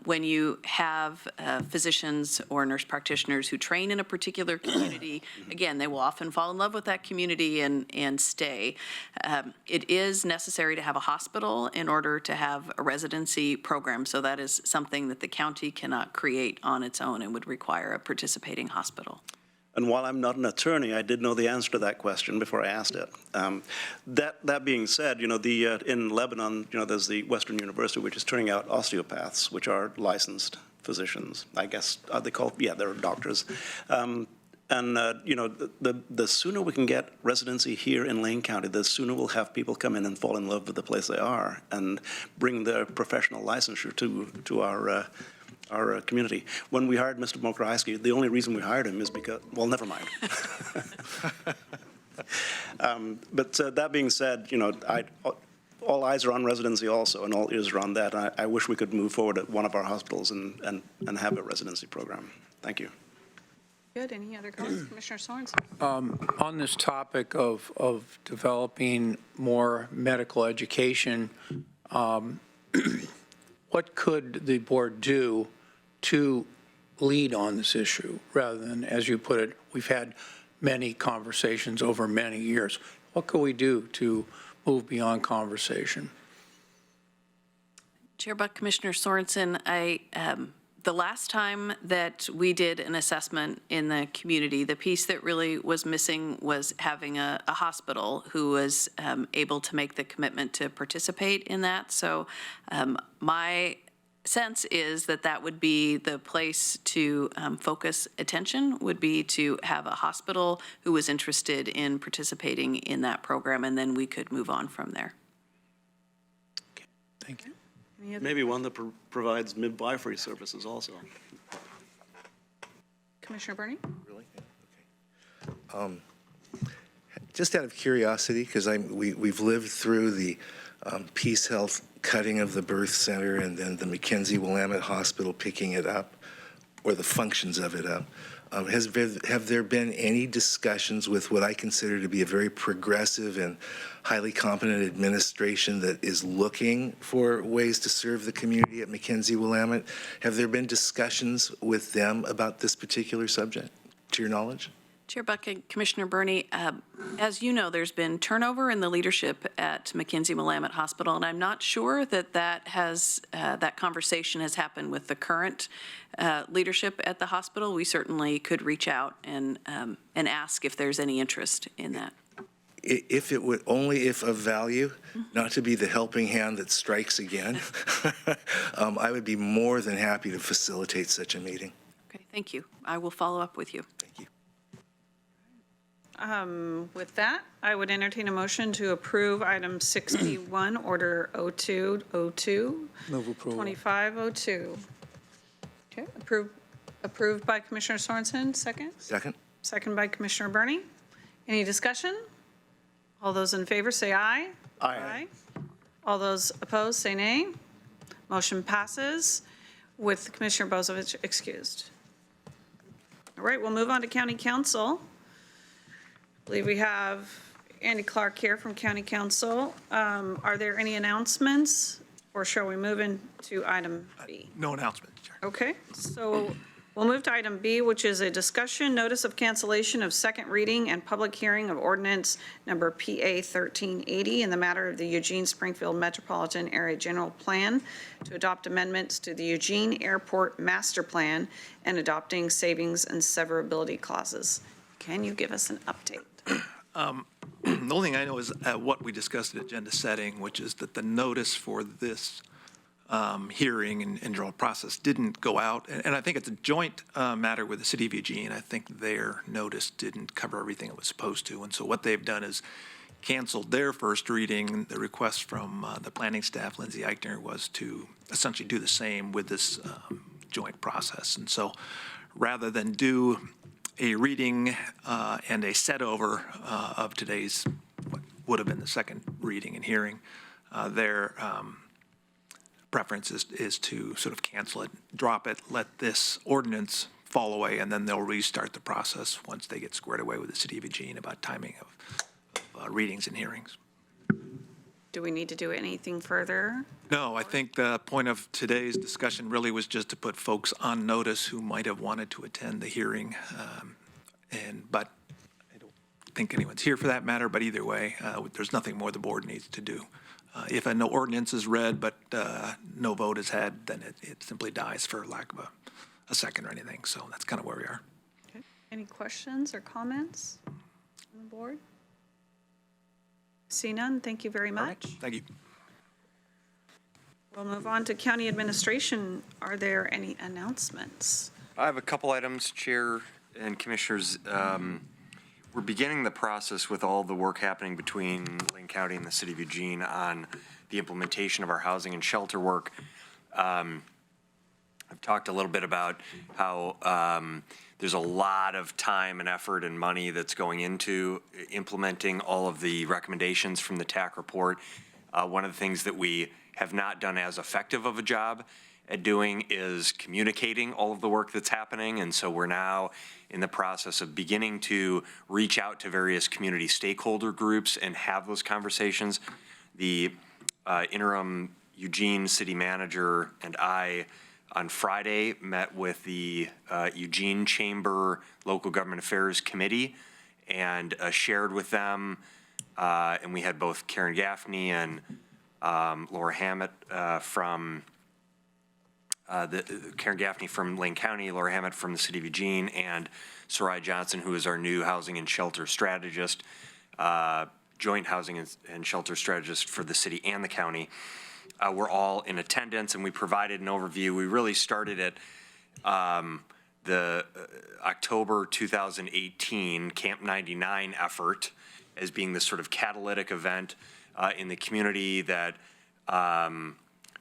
When you have physicians or nurse practitioners who train in a particular community, again, they will often fall in love with that community and stay. It is necessary to have a hospital in order to have a residency program, so that is something that the county cannot create on its own and would require a participating hospital. And while I'm not an attorney, I did know the answer to that question before I asked it. That being said, in Lebanon, there's the Western University, which is turning out osteopaths, which are licensed physicians. I guess they're doctors. The sooner we can get residency here in Lane County, the sooner we'll have people come in and fall in love with the place they are and bring their professional licensure to our community. When we hired Mr. Mokrajski, the only reason we hired him is because, well, never mind. But that being said, all eyes are on residency also, and all ears are on that. I wish we could move forward at one of our hospitals and have a residency program. Thank you. Good. Any other comments? Commissioner Sorensen? On this topic of developing more medical education, what could the board do to lead on this issue rather than, as you put it, we've had many conversations over many years. What could we do to move beyond conversation? Chair Buck, Commissioner Sorensen, the last time that we did an assessment in the community, the piece that really was missing was having a hospital who was able to make the commitment to participate in that. So my sense is that would be the place to focus attention, would be to have a hospital who was interested in participating in that program, and then we could move on from there. Okay. Thank you. Maybe one that provides midwifery services also. Commissioner Burney? Really? Okay. Just out of curiosity, because we've lived through the Peace Health cutting of the birth center and then the McKenzie-Willamette Hospital picking it up, or the functions of it up. Have there been any discussions with what I consider to be a very progressive and highly competent administration that is looking for ways to serve the community at McKenzie-Willamette? Have there been discussions with them about this particular subject, to your knowledge? Chair Buck and Commissioner Burney, as you know, there's been turnover in the leadership at McKenzie-Willamette Hospital, and I'm not sure that conversation has happened with the current leadership at the hospital. We certainly could reach out and ask if there's any interest in that. If it would, only if of value, not to be the helping hand that strikes again, I would be more than happy to facilitate such a meeting. Okay, thank you. I will follow up with you. Thank you. With that, I would entertain a motion to approve item 61, order 0202. Move approval. 2502. Okay, approved by Commissioner Sorensen, second? Second? Second by Commissioner Burney. Any discussion? All those in favor say aye. Aye. All those opposed say nay. Motion passes with Commissioner Bozovich excused. All right, we'll move on to County Council. I believe we have Andy Clark here from County Council. Are there any announcements, or shall we move into item B? No announcement, Chair. Okay, so we'll move to item B, which is a discussion notice of cancellation of second reading and public hearing of ordinance number PA 1380 in the matter of the Eugene Springfield Metropolitan Area General Plan to adopt amendments to the Eugene Airport Master Plan and adopting savings and severability clauses. Can you give us an update? The only thing I know is what we discussed at agenda setting, which is that the notice for this hearing and general process didn't go out. And I think it's a joint matter with the city of Eugene. I think their notice didn't cover everything it was supposed to. And so what they've done is canceled their first reading. The request from the planning staff, Lindsay Eichner, was to essentially do the same with this joint process. And so rather than do a reading and a set over of today's, what would have been the second reading and hearing, their preference is to sort of cancel it, drop it, let this ordinance fall away, and then they'll restart the process once they get squared away with the city of Eugene about timing of readings and hearings. Do we need to do anything further? No, I think the point of today's discussion really was just to put folks on notice who might have wanted to attend the hearing. But I don't think anyone's here for that matter, but either way, there's nothing more the board needs to do. If no ordinance is read but no vote is had, then it simply dies for lack of a second or anything. So that's kind of where we are. Okay. Any questions or comments on the board? See none, thank you very much. Thank you. We'll move on to county administration. Are there any announcements? I have a couple items, Chair and Commissioners. We're beginning the process with all the work happening between Lane County and the City of Eugene on the implementation of our housing and shelter work. I've talked a little bit about how there's a lot of time and effort and money that's going into implementing all of the recommendations from the TAC report. One of the things that we have not done as effective of a job at doing is communicating all of the work that's happening. And so we're now in the process of beginning to reach out to various community stakeholder groups and have those conversations. The interim Eugene city manager and I on Friday met with the Eugene Chamber Local Government Affairs Committee and shared with them, and we had both Karen Gaffney and Laura Hammett from Karen Gaffney from Lane County, Laura Hammett from the City of Eugene, and Sarai Johnson, who is our new housing and shelter strategist, joint housing and shelter strategist for the city and the county. We're all in attendance, and we provided an overview. We really started at the October 2018 Camp 99 effort as being this sort of catalytic event in the community that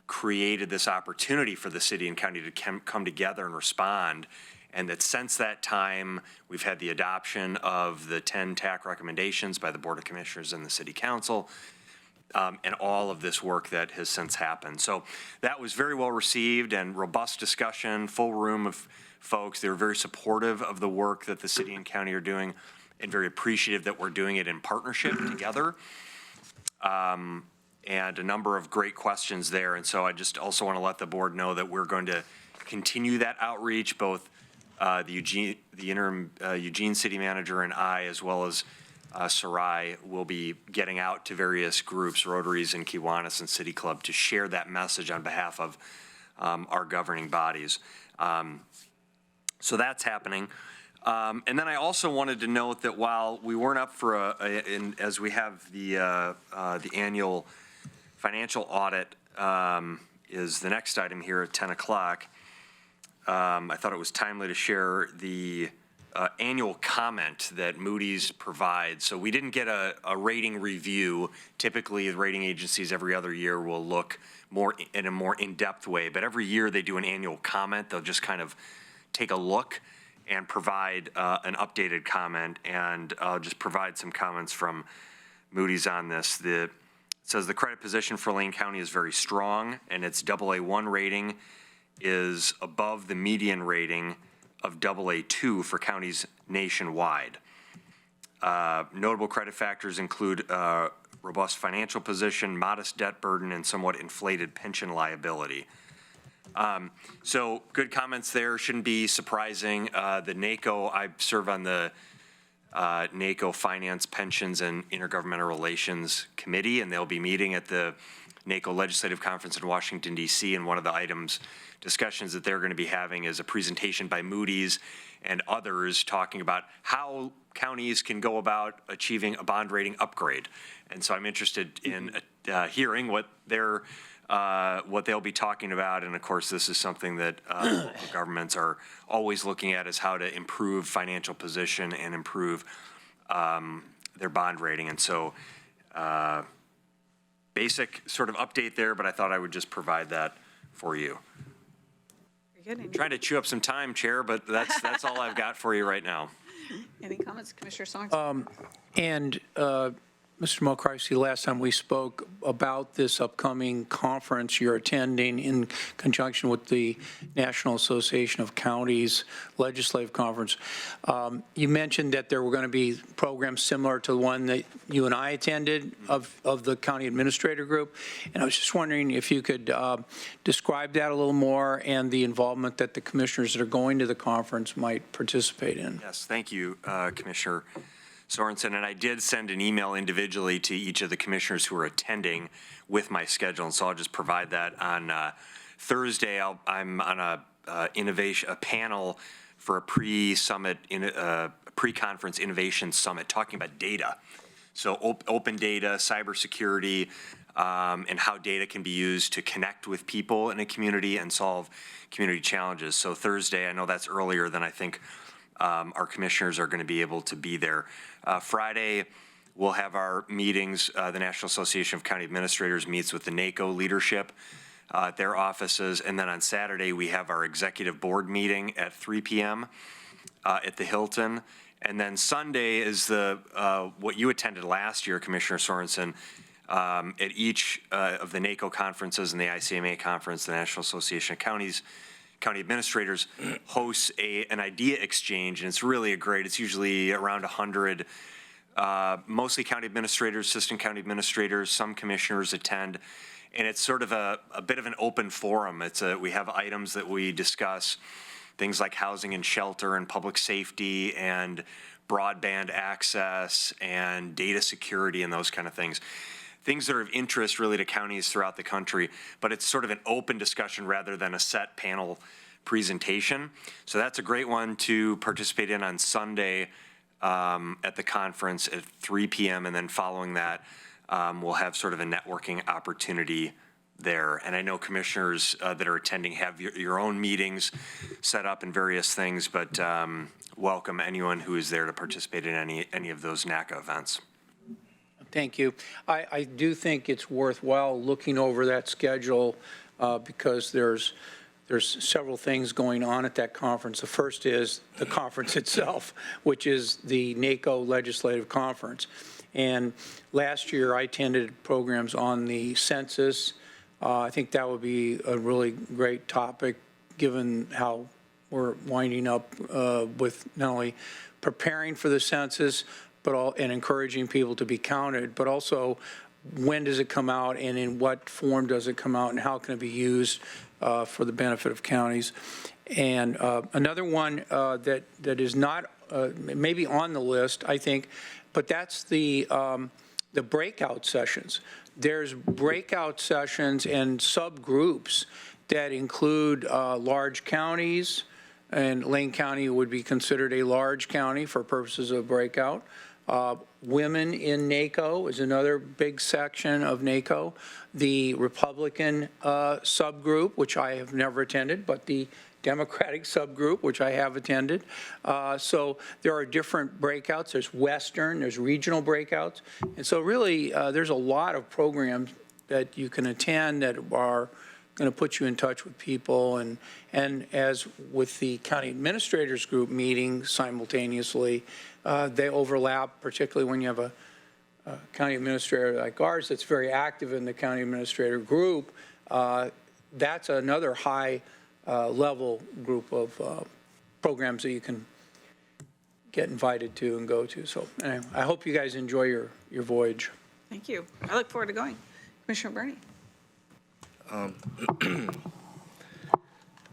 created this opportunity for the city and county to come together and respond. And that since that time, we've had the adoption of the 10 TAC recommendations by the Board of Commissioners and the City Council, and all of this work that has since happened. So that was very well received and robust discussion, full room of folks. They were very supportive of the work that the city and county are doing and very appreciative that we're doing it in partnership together. And a number of great questions there. And so I just also want to let the board know that we're going to continue that outreach, both the interim Eugene city manager and I, as well as Sarai, will be getting out to various groups, Rotaries and Kiwanis and City Club, to share that message on behalf of our governing bodies. So that's happening. And then I also wanted to note that while we weren't up for as we have the annual financial audit is the next item here at 10 o'clock, I thought it was timely to share the annual comment that Moody's provides. So we didn't get a rating review. Typically, the rating agencies every other year will look more in a more in-depth way, but every year they do an annual comment. They'll just kind of take a look and provide an updated comment, and I'll just provide some comments from Moody's on this. It says the credit position for Lane County is very strong, and its AA1 rating is above the median rating of AA2 for counties nationwide. Notable credit factors include robust financial position, modest debt burden, and somewhat inflated pension liability. So good comments there, shouldn't be surprising. The NACO, I serve on the NACO Finance, Pensions, and Intergovernmental Relations Committee, and they'll be meeting at the NACO Legislative Conference in Washington, D.C., and one of the discussions that they're going to be having is a presentation by Moody's and others talking about how counties can go about achieving a bond rating upgrade. And so I'm interested in hearing what they'll be talking about. And of course, this is something that local governments are always looking at, is how to improve financial position and improve their bond rating. And so basic sort of update there, but I thought I would just provide that for you. Very good. Trying to chew up some time, Chair, but that's all I've got for you right now. Any comments, Commissioner Sorensen? And Mr. Mulcahy, last time we spoke about this upcoming conference you're attending in conjunction with the National Association of Counties Legislative Conference. You mentioned that there were going to be programs similar to the one that you and I attended of the county administrator group. And I was just wondering if you could describe that a little more and the involvement that the commissioners that are going to the conference might participate in. Yes, thank you, Commissioner Sorensen, and I did send an email individually to each of the commissioners who are attending with my schedule, and so I'll just provide that on Thursday. I'm on a panel for a pre-summit, pre-conference innovation summit, talking about data. So open data, cybersecurity, and how data can be used to connect with people in a community and solve community challenges. So Thursday, I know that's earlier than I think our commissioners are going to be able to be there. Friday, we'll have our meetings. The National Association of County Administrators meets with the NACO leadership at their offices. And then on Saturday, we have our executive board meeting at 3 p.m. At the Hilton. And then Sunday is what you attended last year, Commissioner Sorensen. At each of the NACO conferences and the ICMA conference, the National Association of County Administrators hosts an idea exchange, and it's really it's usually around 100, mostly county administrators, assistant county administrators, some commissioners attend, and it's sort of a bit of an open forum. We have items that we discuss, things like housing and shelter and public safety and broadband access and data security and those kind of things. Things that are of interest really to counties throughout the country, but it's sort of an open discussion rather than a set panel presentation. So that's a great one to participate in on Sunday at the conference at 3 p.m. And then following that, we'll have sort of a networking opportunity there. And I know commissioners that are attending have your own meetings set up and various things, but welcome anyone who is there to participate in any of those NACA events. Thank you. I do think it's worthwhile looking over that schedule because there's several things going on at that conference. The first is the conference itself, which is the NACO Legislative Conference. And last year I attended programs on the census. I think that would be a really great topic given how we're winding up with not only preparing for the census, and encouraging people to be counted, but also when does it come out and in what form does it come out and how can it be used for the benefit of counties. And another one that is not maybe on the list, I think, but that's the breakout sessions. There's breakout sessions and subgroups that include large counties, and Lane County would be considered a large county for purposes of breakout. Women in NACO is another big section of NACO. The Republican subgroup, which I have never attended, but the Democratic subgroup, which I have attended. So there are different breakouts. There's Western, there's regional breakouts. And so really, there's a lot of programs that you can attend that are going to put you in touch with people. And as with the county administrators group meeting simultaneously, they overlap, particularly when you have a county administrator like ours that's very active in the county administrator group. That's another high level group of programs that you can get invited to and go to. So anyway, I hope you guys enjoy your voyage. Thank you. I look forward to going. Commissioner Bernie.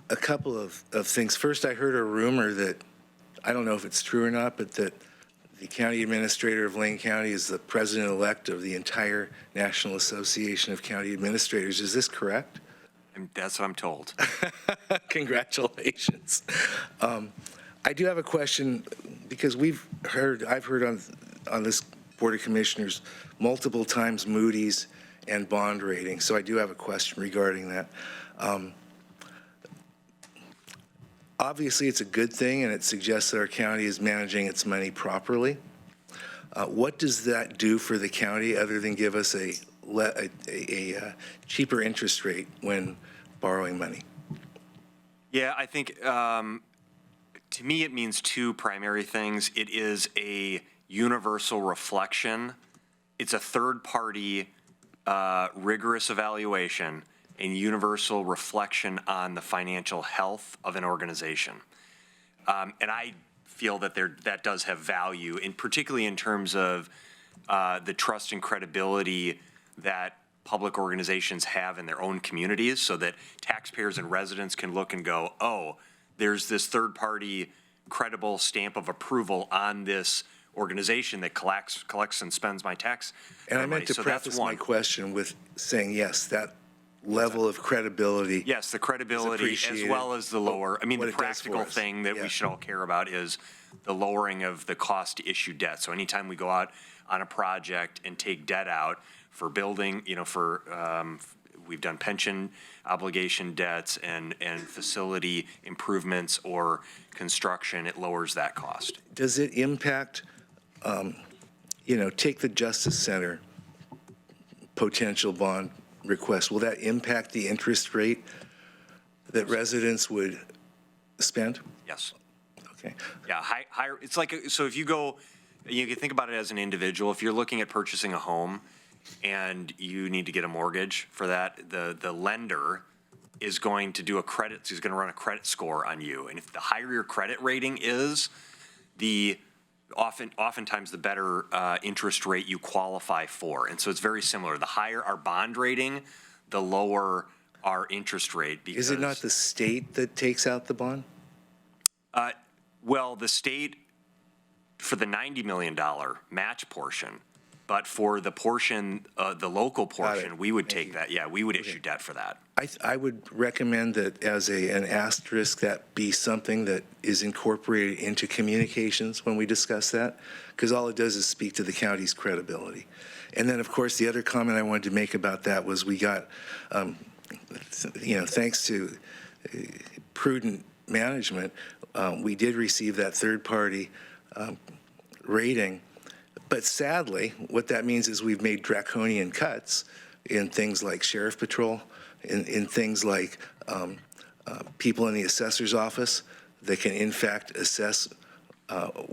A couple of things. First, I heard a rumor that, I don't know if it's true or not, but that the county administrator of Lane County is the president-elect of the entire National Association of County Administrators. Is this correct? That's what I'm told. Congratulations. I do have a question because I've heard on this Board of Commissioners multiple times Moody's and bond rating. So I do have a question regarding that. Obviously, it's a good thing, and it suggests that our county is managing its money properly. What does that do for the county other than give us a cheaper interest rate when borrowing money? Yeah, I think to me it means two primary things. It is a universal reflection. It's a third-party rigorous evaluation and universal reflection on the financial health of an organization. And I feel that that does have value, and particularly in terms of the trust and credibility that public organizations have in their own communities, so that taxpayers and residents can look and go, oh, there's this third-party credible stamp of approval on this organization that collects and spends my tax. And I meant to preface my question with saying, yes, that level of credibility. Yes, the credibility as appreciated. well as the lower, I mean, What the it does for practical us. thing that Yeah. we should all care about is the lowering of the cost to issue debt. So anytime we go out on a project and take debt out for building, we've done pension obligation debts and facility improvements or construction, it lowers that cost. Does it impact, take the Justice Center potential bond request? Will that impact the interest rate that residents would spend? Yes. Okay. Yeah, higher, it's like, so if you go, you can think about it as an individual, if you're looking at purchasing a home and you need to get a mortgage for that, the lender is going to do is going to run a credit score on you. And if the higher your credit rating is, oftentimes the better interest rate you qualify for. And so it's very similar. The higher our bond rating, the lower our interest rate. Because Is it not the state that takes out the bond? Well, the state, for the $90 million match portion, but for the portion, the local portion, we would take that, we would issue debt for that. I would recommend that as an asterisk, that be something that is incorporated into communications when we discuss that, because all it does is speak to the county's credibility. And then, of course, the other comment I wanted to make about that was we got, thanks to prudent management, we did receive that third-party rating. But sadly, what that means is we've made draconian cuts in things like Sheriff Patrol, in things like people in the assessor's office that can, in fact, assess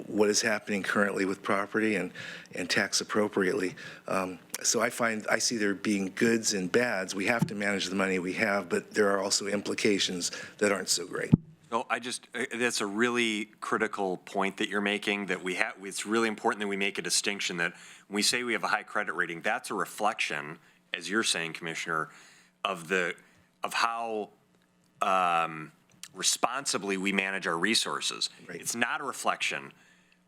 what is happening currently with property and tax appropriately. So I see there being goods and bads. We have to manage the money we have, but there are also implications that aren't so great. No, that's a really critical point that you're making, that it's really important that we make a distinction that when we say we have a high credit rating, that's a reflection, as you're saying, Commissioner, of how responsibly we manage our resources. Right. It's not a reflection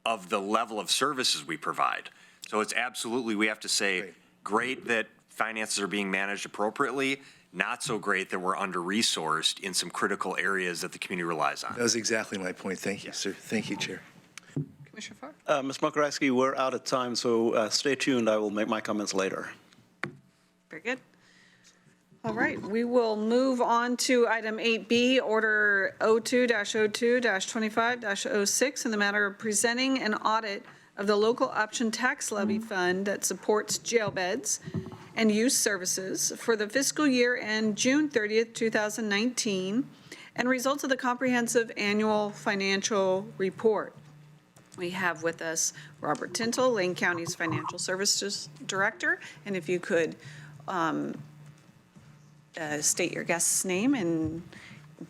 of the level of services we provide. So it's absolutely, we have to say, great that finances are being managed appropriately, not so great that we're under-resourced in some critical areas that the community relies on. That was exactly my point. Thank you, sir. Thank you, Chair. Commissioner Farr? Ms. Mokrowski, we're out of time, so stay tuned. I will make my comments later. Very good. All right, we will move on to item 8B, Order 02-02-25-06, in the matter of presenting an audit of the local option tax levy fund that supports jail beds and youth services for the fiscal year end June 30th, 2019, and results of the comprehensive annual financial report. We have with us Robert Tintle, Lane County's Financial Services Director, and if you could state your guest's name and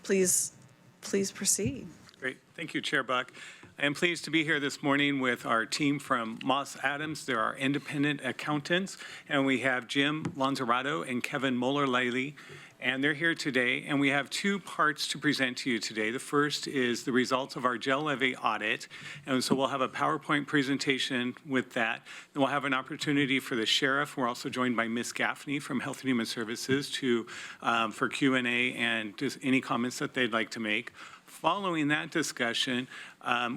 please proceed. Great. Thank you, Chair Buck. I am pleased to be here this morning with our team from Moss Adams. They're our independent accountants, and we have Jim Lanzarato and Kevin Moeller-Laley, and they're here today. And we have two parts to present to you today. The first is the results of our jail levy audit, and so we'll have a PowerPoint presentation with that. Then we'll have an opportunity for the sheriff. We're also joined by Ms. Gaffney from Health and Human Services for Q&A and just any comments that they'd like to make. Following that discussion,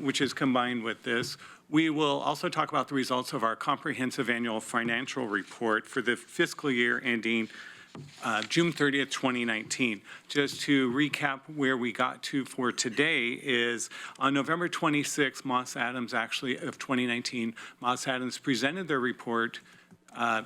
which is combined with this, we will also talk about the results of our comprehensive annual financial report for the fiscal year ending June 30th, 2019. Just to recap where we got to for today is on November 26th, Moss Adams actually of 2019, Moss Adams presented their report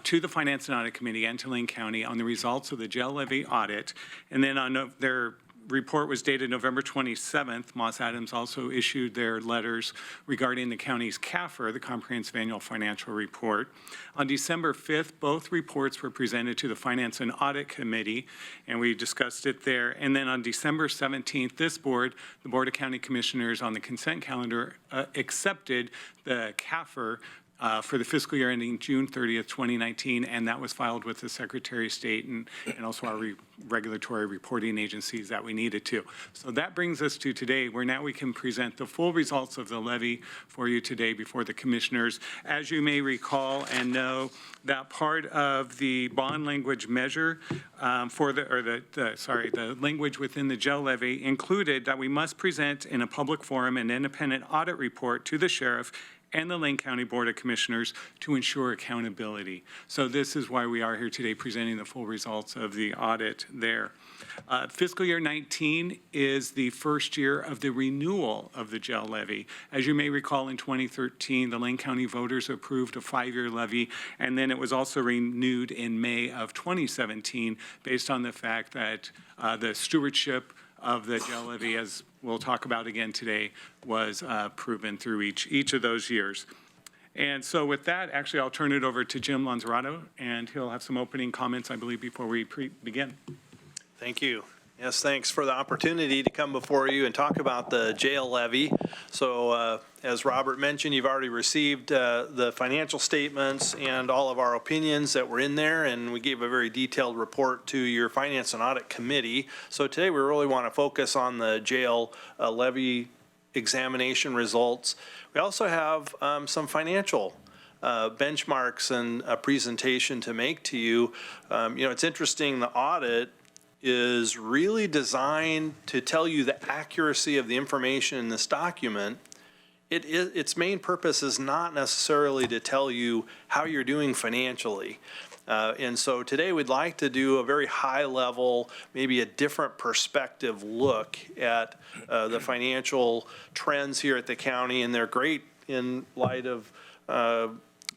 to the Finance and Audit Committee and to Lane County on the results of the jail levy audit. And then on their report was dated November 27th. Moss Adams also issued their letters regarding the county's CAFR, the Comprehensive Annual Financial Report. On December 5th, both reports were presented to the Finance and Audit Committee, and we discussed it there. And then on December 17th, this board, the Board of County Commissioners on the consent calendar, accepted the CAFR for the fiscal year ending June 30th, 2019, and that was filed with the Secretary of State and also our regulatory reporting agencies that we needed to. So that brings us to today, where now we can present the full results of the levy for you today before the commissioners. As you may recall and know, that part of the bond language measure the language within the jail levy included that we must present in a public forum an independent audit report to the sheriff and the Lane County Board of Commissioners to ensure accountability. So this is why we are here today presenting the full results of the audit there. Fiscal year 19 is the first year of the renewal of the jail levy. As you may recall, in 2013, the Lane County voters approved a 5-year levy, and then it was also renewed in May of 2017 based on the fact that the stewardship of the jail levy, as we'll talk about again today, was proven through each of those years. And so with that, actually, I'll turn it over to Jim Lanzarato, and he'll have some opening comments, I believe, before we begin. Thank you. Yes, thanks for the opportunity to come before you and talk about the jail levy. So as Robert mentioned, you've already received the financial statements and all of our opinions that were in there, and we gave a very detailed report to your Finance and Audit Committee. So today we really want to focus on the jail levy examination results. We also have some financial benchmarks and a presentation to make to you. It's interesting, the audit is really designed to tell you the accuracy of the information in this document. Its main purpose is not necessarily to tell you how you're doing financially. And so today we'd like to do a very high level, maybe a different perspective look at the financial trends here at the county, and they're great in light of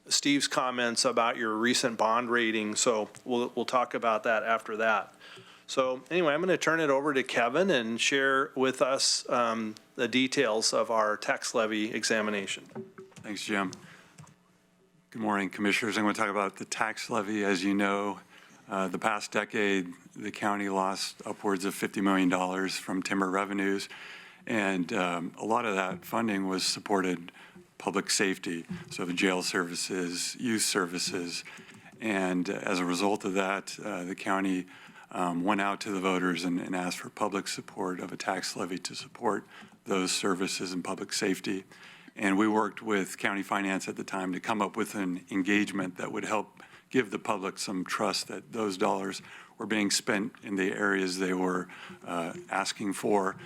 Steve's comments about your recent bond rating. So we'll talk about that after that. So anyway, I'm going to turn it over to Kevin and share with us the details of our tax levy examination. Thanks, Jim. Good morning, Commissioners. I'm going to talk about the tax levy. As you know, the past decade, the county lost upwards of $50 million from timber revenues, and a lot of that funding was supported public safety, so the jail services, youth services, and as a result of that, the county went out to the voters and asked for public support of a tax levy to support those services and public safety. And we worked with county finance at the time to come up with an engagement that would help give the public some trust that those dollars were being spent in the areas they were asking for.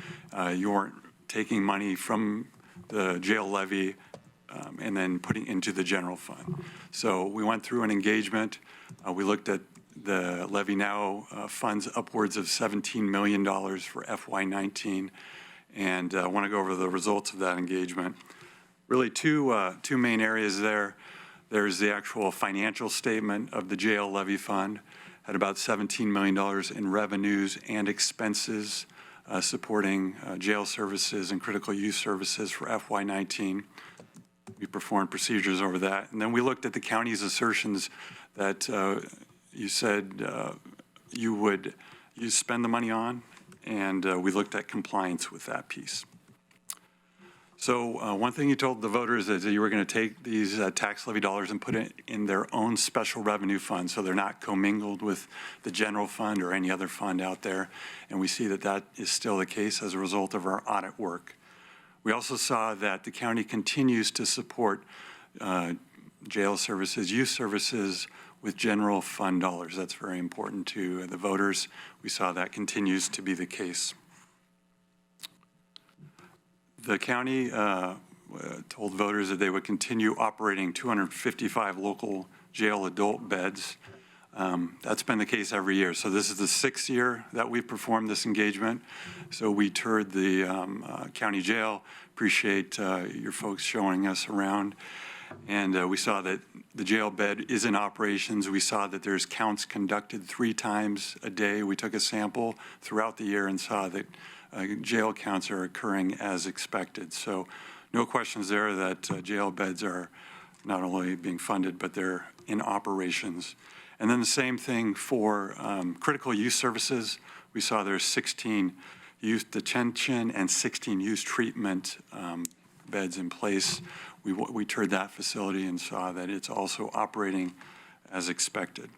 You weren't taking money from the jail levy and then putting into the general fund. So we went through an engagement. We looked at the levy now funds upwards of $17 million for FY19, and I want to go over the results of that engagement. Really two main areas there. There's the actual financial statement of the jail levy fund, had about $17 million in revenues and expenses supporting jail services and critical use services for FY19. We performed procedures over that. And then we looked at the county's assertions that you said you spend the money on, and we looked at compliance with that piece. So one thing you told the voters is that you were going to take these tax levy dollars and put it in their own special revenue fund, so they're not commingled with the general fund or any other fund out there. And we see that that is still the case as a result of our audit work. We also saw that the county continues to support jail services, youth services with general fund dollars. That's very important to the voters. We saw that continues to be the case. The county told voters that they would continue operating 255 local jail adult beds. That's been the case every year. So this is the 6th year that we've performed this engagement. So we toured the county jail. Appreciate your folks showing us around. And we saw that the jail bed is in operations. We saw that there's counts conducted 3 times a day. We took a sample throughout the year and saw that jail counts are occurring as expected. So no questions there that jail beds are not only being funded, but they're in operations. And then the same thing for critical youth services. We saw there's 16 youth detention and 16 youth treatment beds in place. we toured that facility and saw that it's also operating as expected.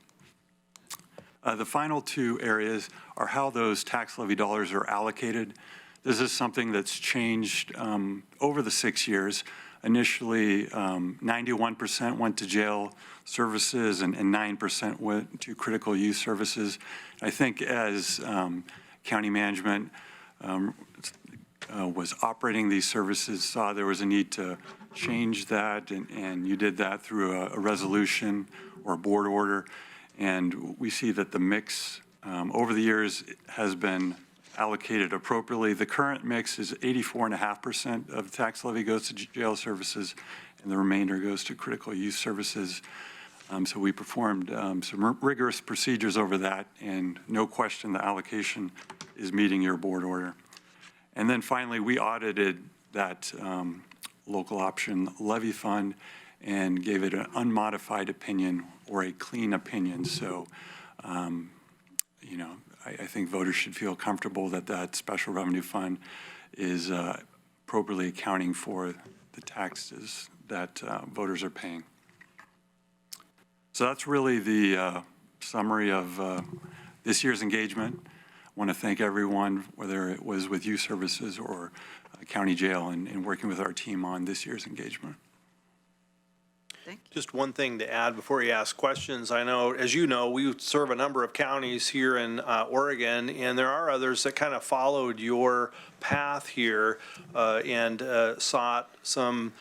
The final two areas are how those tax levy dollars are allocated. This is something that's changed over the 6 years. Initially, 91% went to jail services and 9% went to critical use services. I think as county management was operating these services, saw there was a need to change that, and you did that through a resolution or a board order. And we see that the mix over the years has been allocated appropriately. The current mix is 84.5% of tax levy goes to jail services, and the remainder goes to critical use services. So we performed some rigorous procedures over that, and no question the allocation is meeting your board order. And then finally, we audited that local option levy fund and gave it an unmodified opinion or a clean opinion. So, you know, I think voters should feel comfortable that that special revenue fund is appropriately accounting for the taxes that voters are paying. So that's really the summary of this year's engagement. I want to thank everyone, whether it was with youth services or county jail, and working with our team on this year's engagement. Just one thing to add before you ask questions. I know, as you know, we serve a number of counties here in Oregon, and there are others that kind of followed your path here and sought some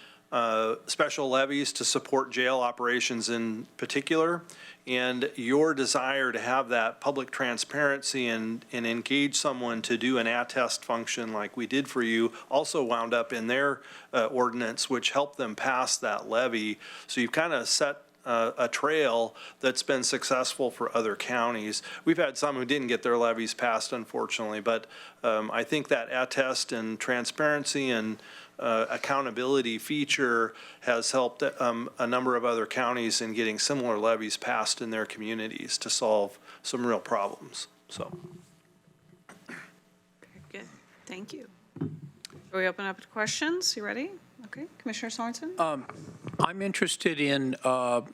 special levies to support jail operations in particular. And your desire to have that public transparency and engage someone to do an attest function like we did for you also wound up in their ordinance, which helped them pass that levy. So you've kind of set a trail that's been successful for other counties. We've had some who didn't get their levies passed, unfortunately, but I think that attest and transparency and accountability feature has helped a number of other counties in getting similar levies passed in their communities to solve some real problems. So. Good, thank you. Shall we open up to questions? You ready? Okay, Commissioner Sorensen? I'm interested in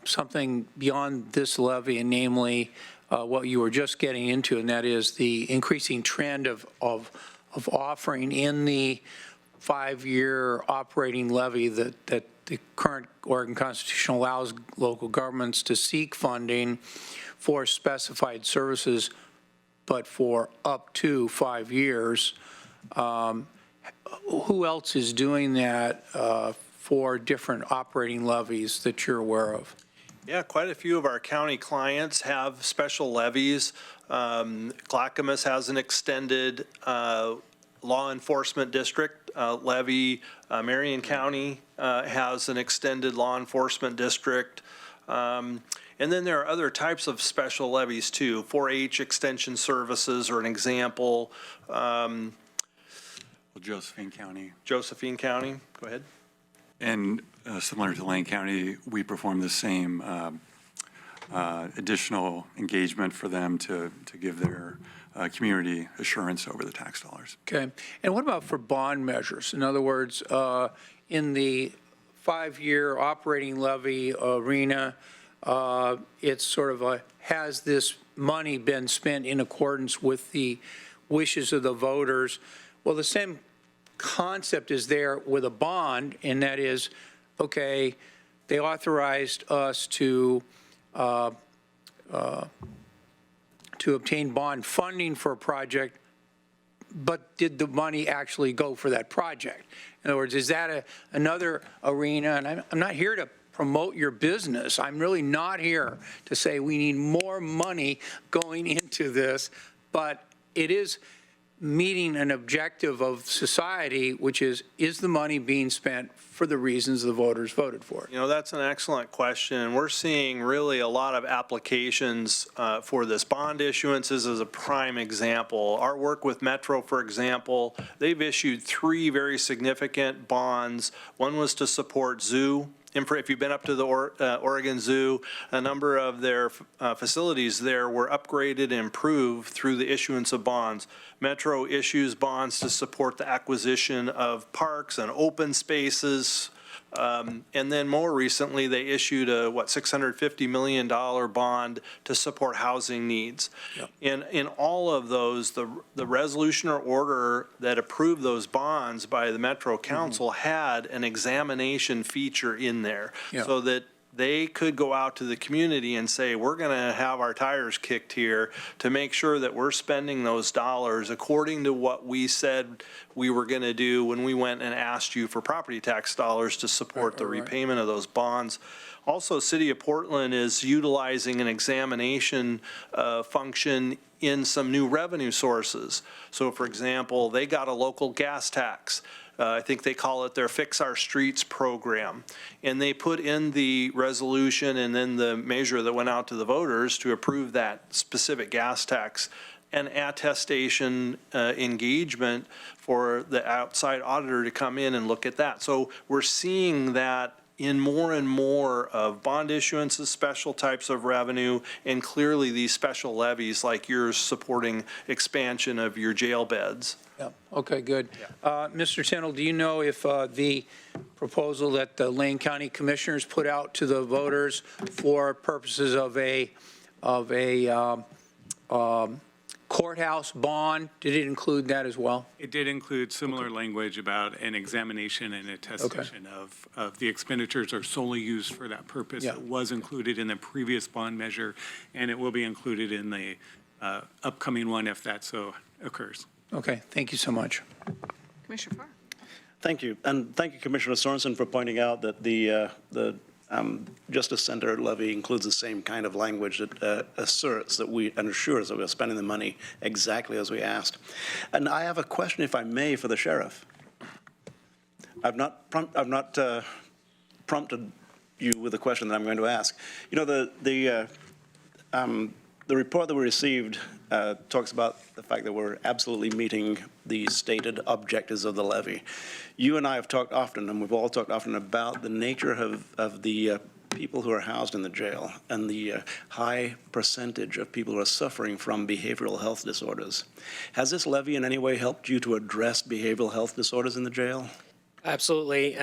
something beyond this levy, and namely what you were just getting into, and that is the increasing trend of offering in the 5-year operating levy that the current Oregon Constitution allows local governments to seek funding for specified services, but for up to 5 years. Who else is doing that for different operating levies that you're aware of? Yeah, quite a few of our county clients have special levies. Clackamas has an extended law enforcement district levy. Marion County has an extended law enforcement district. And then there are other types of special levies too. 4-H extension services are an example. Well, Josephine County. Josephine County, go ahead. And similar to Lane County, we perform the same additional engagement for them to give their community assurance over the tax dollars. Okay. And what about for bond measures? In other words, in the 5-year operating levy arena, it's sort of has this money been spent in accordance with the wishes of the voters? Well, the same concept is there with a bond, and that is, okay, they authorized us to obtain bond funding for a project, but did the money actually go for that project? In other words, is that another arena? And I'm not here to promote your business. I'm really not here to say we need more money going into this, but it is meeting an objective of society, which is the money being spent for the reasons the voters voted for? You know, that's an excellent question. We're seeing really a lot of applications for this. Bond issuances is a prime example. Our work with Metro, for example, they've issued 3 very significant bonds. One was to support zoo. If you've been up to the Oregon Zoo, a number of their facilities there were upgraded and improved through the issuance of bonds. Metro issues bonds to support the acquisition of parks and open spaces And then more recently, they issued a, $650 million bond to support housing needs. In all of those, the resolution or order that approved those bonds by the Metro Council had an examination feature in there so that they could go out to the community and say, we're going to have our tires kicked here to make sure that we're spending those dollars according to what we said we were going to do when we went and asked you for property tax dollars to support the repayment of those bonds. Also, City of Portland is utilizing an examination function in some new revenue sources. So, for example, they got a local gas tax. I think they call it their Fix Our Streets program. And they put in the resolution and then the measure that went out to the voters to approve that specific gas tax, an attestation engagement for the outside auditor to come in and look at that. So we're seeing that in more and more of bond issuances, special types of revenue, and clearly these special levies like yours supporting expansion of your jail beds. Yeah, okay, good. Mr. Tindall, do you know if the proposal that the Lane County Commissioners put out to the voters for purposes of a courthouse bond, did it include that as well? It did include similar language about an examination and attestation of the expenditures are solely used for that purpose. Yeah. It was included in the previous bond measure, and it will be included in the upcoming one if that so occurs. Okay, thank you so much. Commissioner Farr. Thank you. And thank you, Commissioner Sorensen, for pointing out that the Justice Center levy includes the same kind of language that asserts that and assures that we're spending the money exactly as we asked. And I have a question, if I may, for the sheriff. I've not prompted you with the question that I'm going to ask. You know, the report that we received talks about the fact that we're absolutely meeting the stated objectives of the levy. You and I have talked often, and we've all talked often about the nature of the people who are housed in the jail and the high percentage of people who are suffering from behavioral health disorders. Has this levy in any way helped you to address behavioral health disorders in the jail? Absolutely.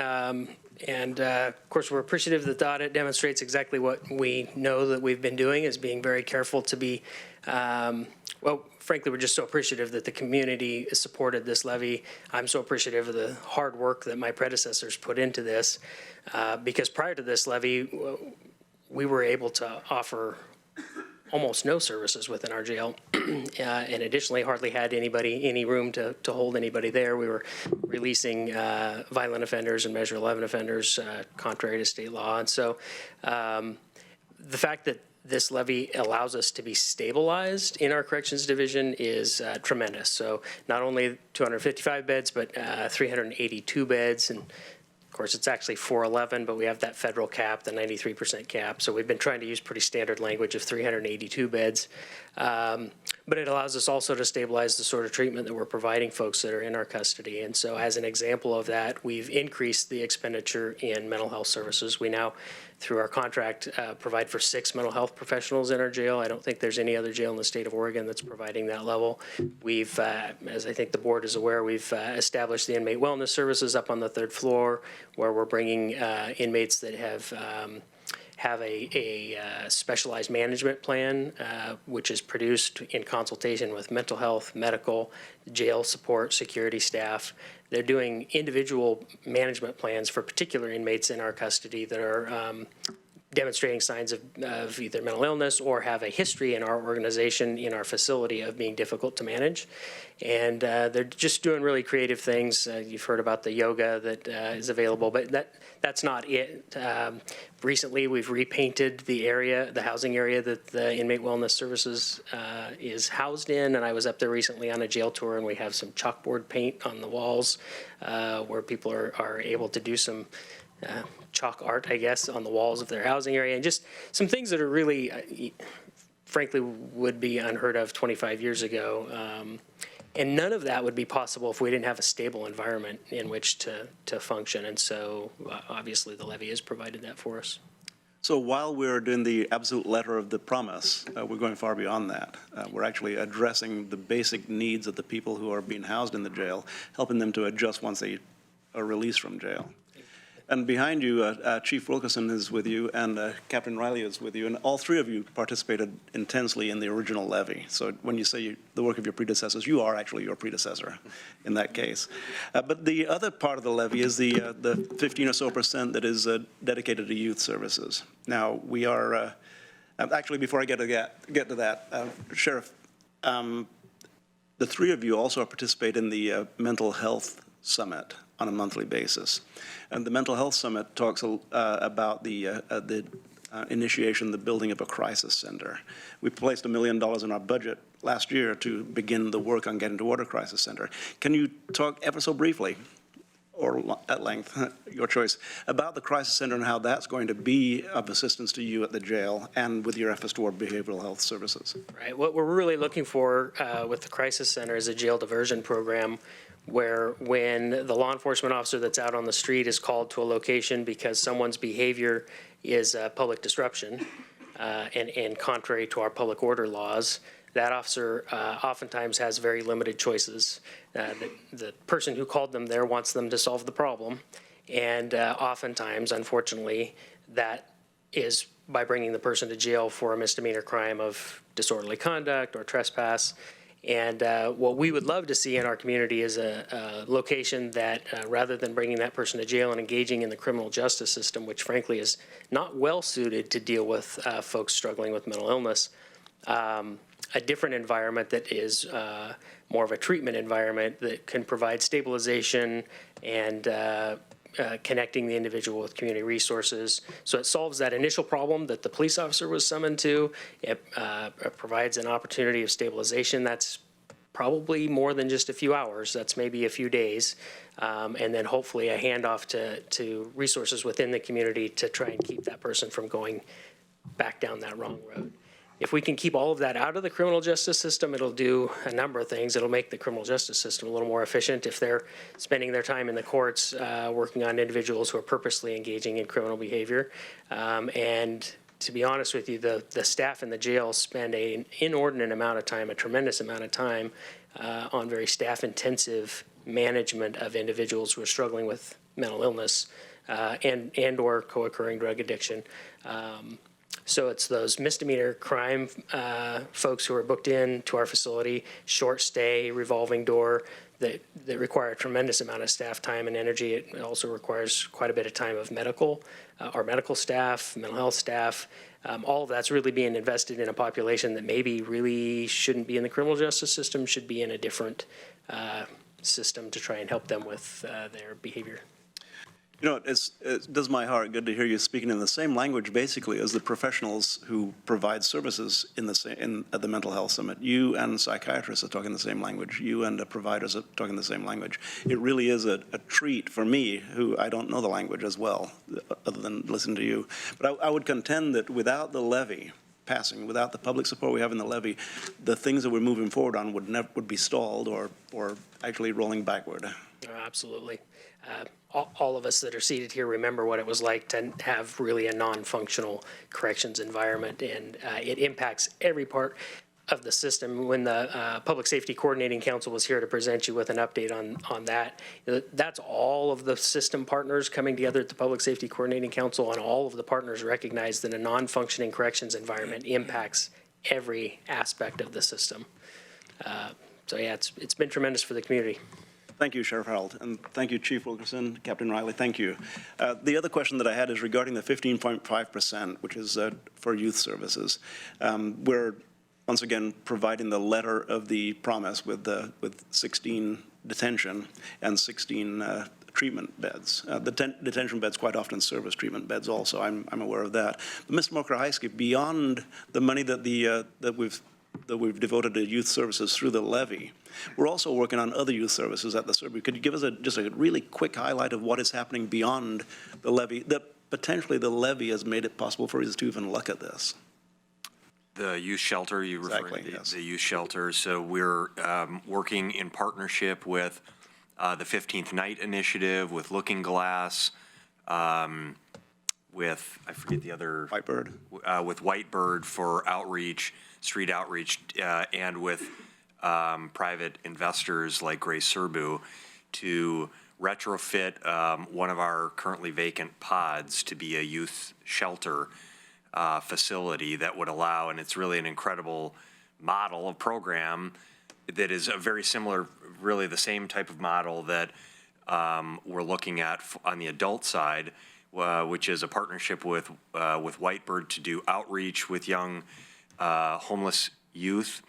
And of course, we're appreciative that the audit demonstrates exactly what we know that we've been doing, is being very careful to be, well, frankly, we're just so appreciative that the community supported this levy. I'm so appreciative of the hard work that my predecessors put into this, because prior to this levy, we were able to offer almost no services within our jail, and additionally hardly had any room to hold anybody there. We were releasing violent offenders and Measure 11 offenders contrary to state law. And so the fact that this levy allows us to be stabilized in our corrections division is tremendous. So not only 255 beds, but 382 beds. And of course, it's actually 411, but we have that federal cap, the 93% cap. So we've been trying to use pretty standard language of 382 beds. But it allows us also to stabilize the sort of treatment that we're providing folks that are in our custody. And so as an example of that, we've increased the expenditure in mental health services. We now, through our contract, provide for 6 mental health professionals in our jail. I don't think there's any other jail in the state of Oregon that's providing that level. We've, as I think the board is aware, we've established the inmate wellness services up on the 3rd floor, where we're bringing inmates that have a specialized management plan, which is produced in consultation with mental health, medical, jail support, security staff. They're doing individual management plans for particular inmates in our custody that are demonstrating signs of either mental illness or have a history in our organization, in our facility, of being difficult to manage. And they're just doing really creative things. You've heard about the yoga that is available, but that's not it. Recently, we've repainted the housing area that the Inmate Wellness Services is housed in, and I was up there recently on a jail tour, and we have some chalkboard paint on the walls where people are able to do some chalk art, I guess, on the walls of their housing area, and just some things that are really, frankly, would be unheard of 25 years ago. And none of that would be possible if we didn't have a stable environment in which to function. And so, obviously, the levy has provided that for us. So while we're doing the absolute letter of the promise, we're going far beyond that. We're actually addressing the basic needs of the people who are being housed in the jail, helping them to adjust once they are released from jail. And behind you, Chief Wilkerson is with you, and Captain Riley is with you, and all three of you participated intensely in the original levy. So when you say the work of your predecessors, you are actually your predecessor in that case. But the other part of the levy is the 15 or so % that is dedicated to youth services. Now, we are, actually, before I get to that, Sheriff, the three of you also participate in the Mental Health Summit on a monthly basis. And the Mental Health Summit talks about the initiation, the building of a crisis center. We placed $1 million in our budget last year to begin the work on getting toward a crisis center. Can you talk ever so briefly, or at length, your choice, about the crisis center and how that's going to be of assistance to you at the jail and with your efforts toward behavioral health services? Right. What we're really looking for with the crisis center is a jail diversion program where when the law enforcement officer that's out on the street is called to a location because someone's behavior is public disruption and contrary to our public order laws, that officer oftentimes has very limited choices. The person who called them there wants them to solve the problem, and oftentimes, unfortunately, that is by bringing the person to jail for a misdemeanor crime of disorderly conduct or trespass. And what we would love to see in our community is a location that, rather than bringing that person to jail and engaging in the criminal justice system, which frankly is not well suited to deal with folks struggling with mental illness, a different environment that is more of a treatment environment that can provide stabilization and connecting the individual with community resources. So it solves that initial problem that the police officer was summoned to. It provides an opportunity of stabilization that's probably more than just a few hours. That's maybe a few days. And then hopefully a handoff to resources within the community to try and keep that person from going back down that wrong road. If we can keep all of that out of the criminal justice system, it'll do a number of things. It'll make the criminal justice system a little more efficient if they're spending their time in the courts working on individuals who are purposely engaging in criminal behavior. And to be honest with you, the staff in the jail spend an inordinate amount of time, a tremendous amount of time on very staff-intensive management of individuals who are struggling with mental illness and or co-occurring drug addiction. So it's those misdemeanor crime folks who are booked in to our facility, short stay, revolving door, that require a tremendous amount of staff time and energy. It also requires quite a bit of time of our medical staff, mental health staff. All of that's really being invested in a population that maybe really shouldn't be in the criminal justice system, should be in a different system to try and help them with their behavior. You know, it does my heart good to hear you speaking in the same language, basically, as the professionals who provide services at the Mental Health Summit. You and psychiatrists are talking the same language. You and the providers are talking the same language. It really is a treat for me, who I don't know the language as well, other than listen to you. But I would contend that without the levy passing, without the public support we have in the levy, the things that we're moving forward on would be stalled or actually rolling backward. Absolutely. All of us that are seated here remember what it was like to have really a non-functional corrections environment, and it impacts every part of the system. When the Public Safety Coordinating Council was here to present you with an update on that, that's all of the system partners coming together at the Public Safety Coordinating Council, and all of the partners recognize that a non-functioning corrections environment impacts every aspect of the system. So yeah, it's been tremendous for the community. Thank you, Sheriff Harold, and thank you, Chief Wilkerson, Captain Riley, thank you. The other question that I had is regarding the 15.5%, which is for youth services. We're, once again, providing the letter of the promise with 16 detention and 16 treatment beds. The detention beds quite often serve as treatment beds also, I'm aware of that. But Mr. Mokrahayski, beyond the money that we've devoted to youth services through the levy, we're also working on other youth services at the Survey. Could you give us just a really quick highlight of what is happening beyond the levy, that potentially the levy has made it possible for us to even look at this? The youth shelter, you referred to the youth shelter. So we're working in partnership with the 15th Night Initiative, with Looking Glass, with, I forget the other. Whitebird. With Whitebird for outreach, street outreach, and with private investors like Grace Serbu to retrofit one of our currently vacant pods to be a youth shelter facility that would allow, and it's really an incredible model of program that is a very similar, really the same type of model that we're looking at on the adult side, which is a partnership with Whitebird to do outreach with young homeless youth,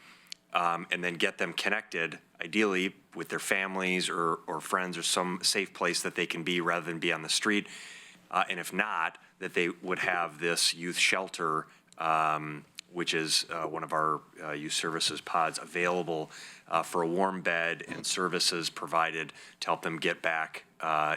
and then get them connected, ideally with their families or friends or some safe place that they can be rather than be on the street. And if not, that they would have this youth shelter, which is one of our youth services pods, available for a warm bed and services provided to help them get back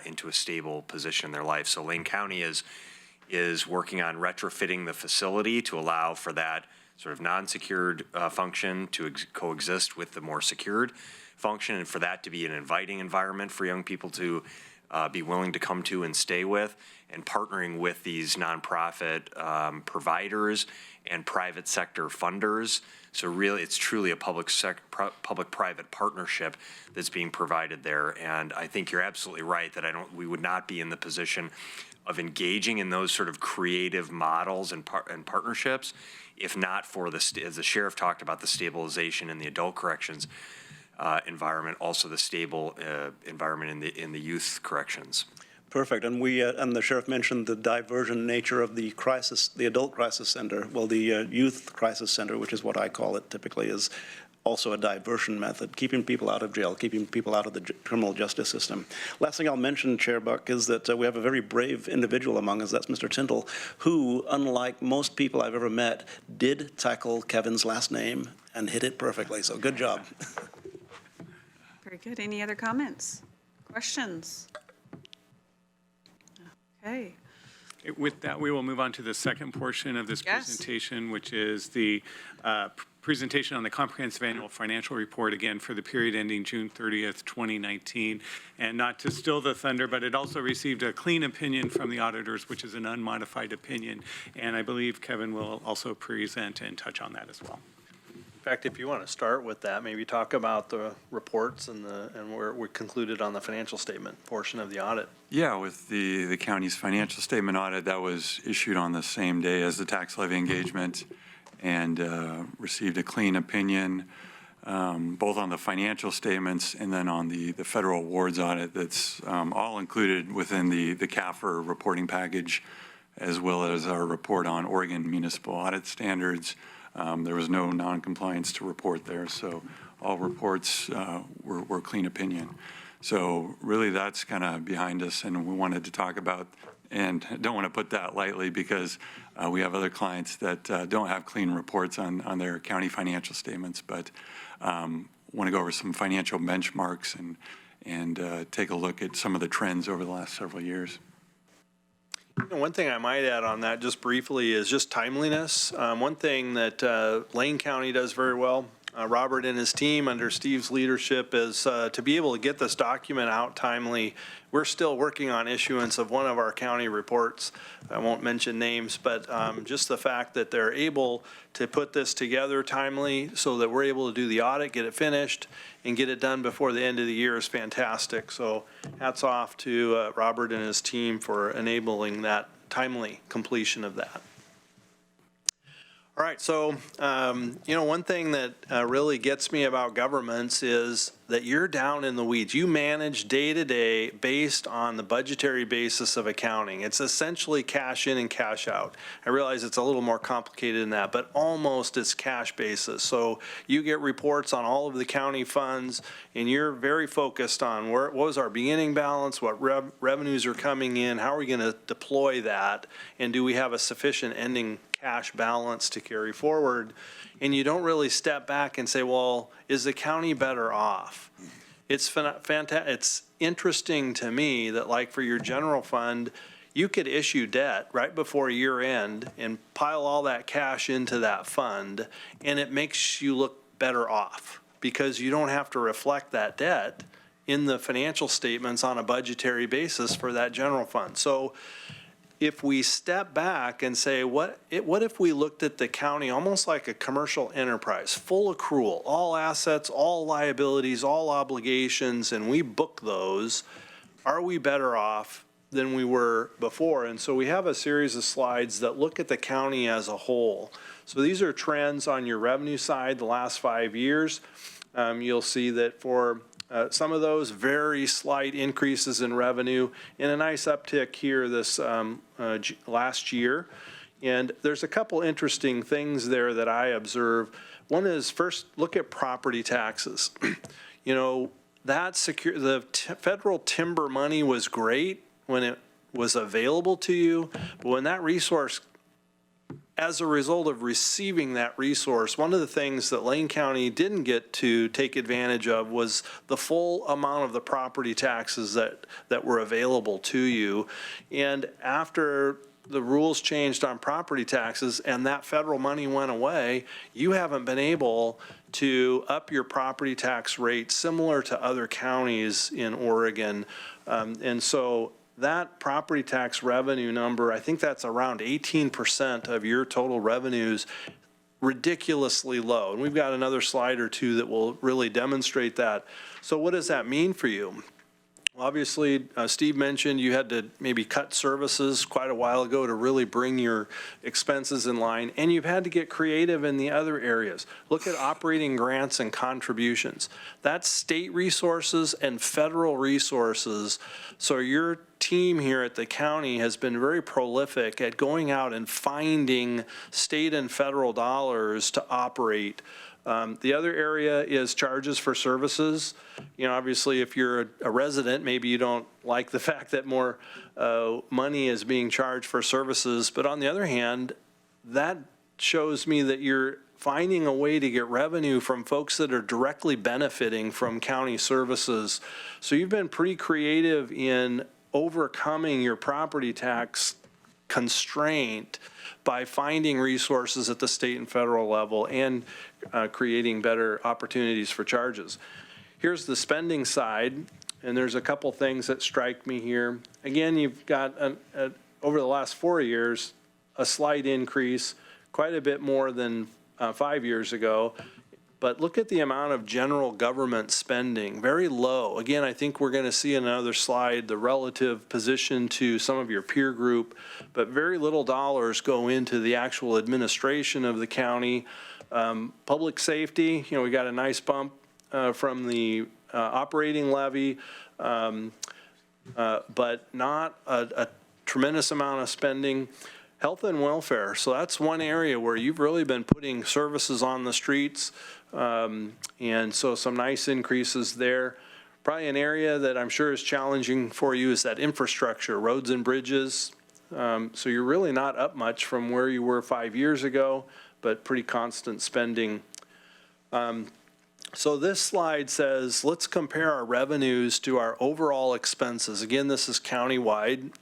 into a stable position in their life. So Lane County is working on retrofitting the facility to allow for that sort of non-secured function to coexist with the more secured function, and for that to be an inviting environment for young people to be willing to come to and stay with, and partnering with these nonprofit providers and private sector funders. So really, it's truly a public-private partnership that's being provided there. And I think you're absolutely right that we would not be in the position of engaging in those sort of creative models and partnerships if not for as the sheriff talked about, the stabilization in the adult corrections environment, also the stable environment in the youth corrections. Perfect. And and the sheriff mentioned the diversion nature of the crisis, the adult crisis center. Well, the youth crisis center, which is what I call it typically, is also a diversion method, keeping people out of jail, keeping people out of the criminal justice system. Last thing I'll mention, Chair Buck, is that we have a very brave individual among us, that's Mr. Tyndall, who, unlike most people I've ever met, did tackle Kevin's last name and hit it perfectly. So good job. Very good. Any other comments? Questions? Okay. With that, we will move on to the second portion of this presentation, which is the presentation on the comprehensive annual financial report, again, for the period ending June 30th, 2019. And not to steal the thunder, but it also received a clean opinion from the auditors, which is an unmodified opinion. And I believe Kevin will also present and touch on that as well. In fact, if you want to start with that, maybe talk about the reports and where we concluded on the financial statement portion of the audit. Yeah, with the county's financial statement audit, that was issued on the same day as the tax levy engagement, and received a clean opinion, both on the financial statements and then on the federal awards audit that's all included within the CAFR reporting package, as well as our report on Oregon municipal audit standards. There was no non-compliance to report there, so all reports were clean opinion. So really that's kind of behind us, and we wanted to talk about, and don't want to put that lightly because we have other clients that don't have clean reports on their county financial statements, but want to go over some financial benchmarks and take a look at some of the trends over the last several years. One thing I might add on that just briefly is just timeliness. One thing that Lane County does very well, Robert and his team under Steve's leadership, is to be able to get this document out timely. We're still working on issuance of one of our county reports. I won't mention names, but just the fact that they're able to put this together timely so that we're able to do the audit, get it finished, and get it done before the end of the year is fantastic. So hats off to Robert and his team for enabling that timely completion of that. All right, so, one thing that really gets me about governments is that you're down in the weeds. You manage day to day based on the budgetary basis of accounting. It's essentially cash in and cash out. I realize it's a little more complicated than that, but almost it's cash basis. So you get reports on all of the county funds, and you're very focused on what was our beginning balance, what revenues are coming in, how are we going to deploy that, and do we have a sufficient ending cash balance to carry forward. And you don't really step back and say, well, is the county better off? It's fantastic. It's interesting to me that, like, for your general fund, you could issue debt right before year end and pile all that cash into that fund, and it makes you look better off because you don't have to reflect that debt in the financial statements on a budgetary basis for that general fund. So if we step back and say, what if we looked at the county almost like a commercial enterprise, full accrual, all assets, all liabilities, all obligations, and we book those are we better off than we were before? And so we have a series of slides that look at the county as a whole. So these are trends on your revenue side the last 5 years. You'll see that for some of those very slight increases in revenue and a nice uptick here this last year. And there's a couple interesting things there that I observe. One is, first, look at property taxes. You know, the federal timber money was great when it was available to you, but when that resource, as a result of receiving that resource, one of the things that Lane County didn't get to take advantage of was the full amount of the property taxes that were available to you. And after the rules changed on property taxes and that federal money went away, you haven't been able to up your property tax rate similar to other counties in Oregon. And so that property tax revenue number, I think that's around 18% of your total revenues, ridiculously low. And we've got another slide or two that will really demonstrate that. So what does that mean for you? Obviously, Steve mentioned you had to maybe cut services quite a while ago to really bring your expenses in line, and you've had to get creative in the other areas. Look at operating grants and contributions. That's state resources and federal resources. So your team here at the county has been very prolific at going out and finding state and federal dollars to operate. The other area is charges for services. You know, obviously, if you're a resident, maybe you don't like the fact that more money is being charged for services. But on the other hand, that shows me that you're finding a way to get revenue from folks that are directly benefiting from county services. So you've been pretty creative in overcoming your property tax constraint by finding resources at the state and federal level and creating better opportunities for charges. Here's the spending side, and there's a couple things that strike me here. Again, you've got, over the last 4 years, a slight increase, quite a bit more than 5 years ago. But look at the amount of general government spending, very low. Again, I think we're going to see in another slide the relative position to some of your peer group, but very little dollars go into the actual administration of the county. Public safety, you know, we got a nice bump from the operating levy, but not a tremendous amount of spending. Health and welfare, so that's one area where you've really been putting services on the streets, and so some nice increases there. Probably an area that I'm sure is challenging for you is that infrastructure, roads and bridges. So you're really not up much from where you were 5 years ago, but pretty constant spending. So this slide says, let's compare our revenues to our overall expenses. Again, this is countywide.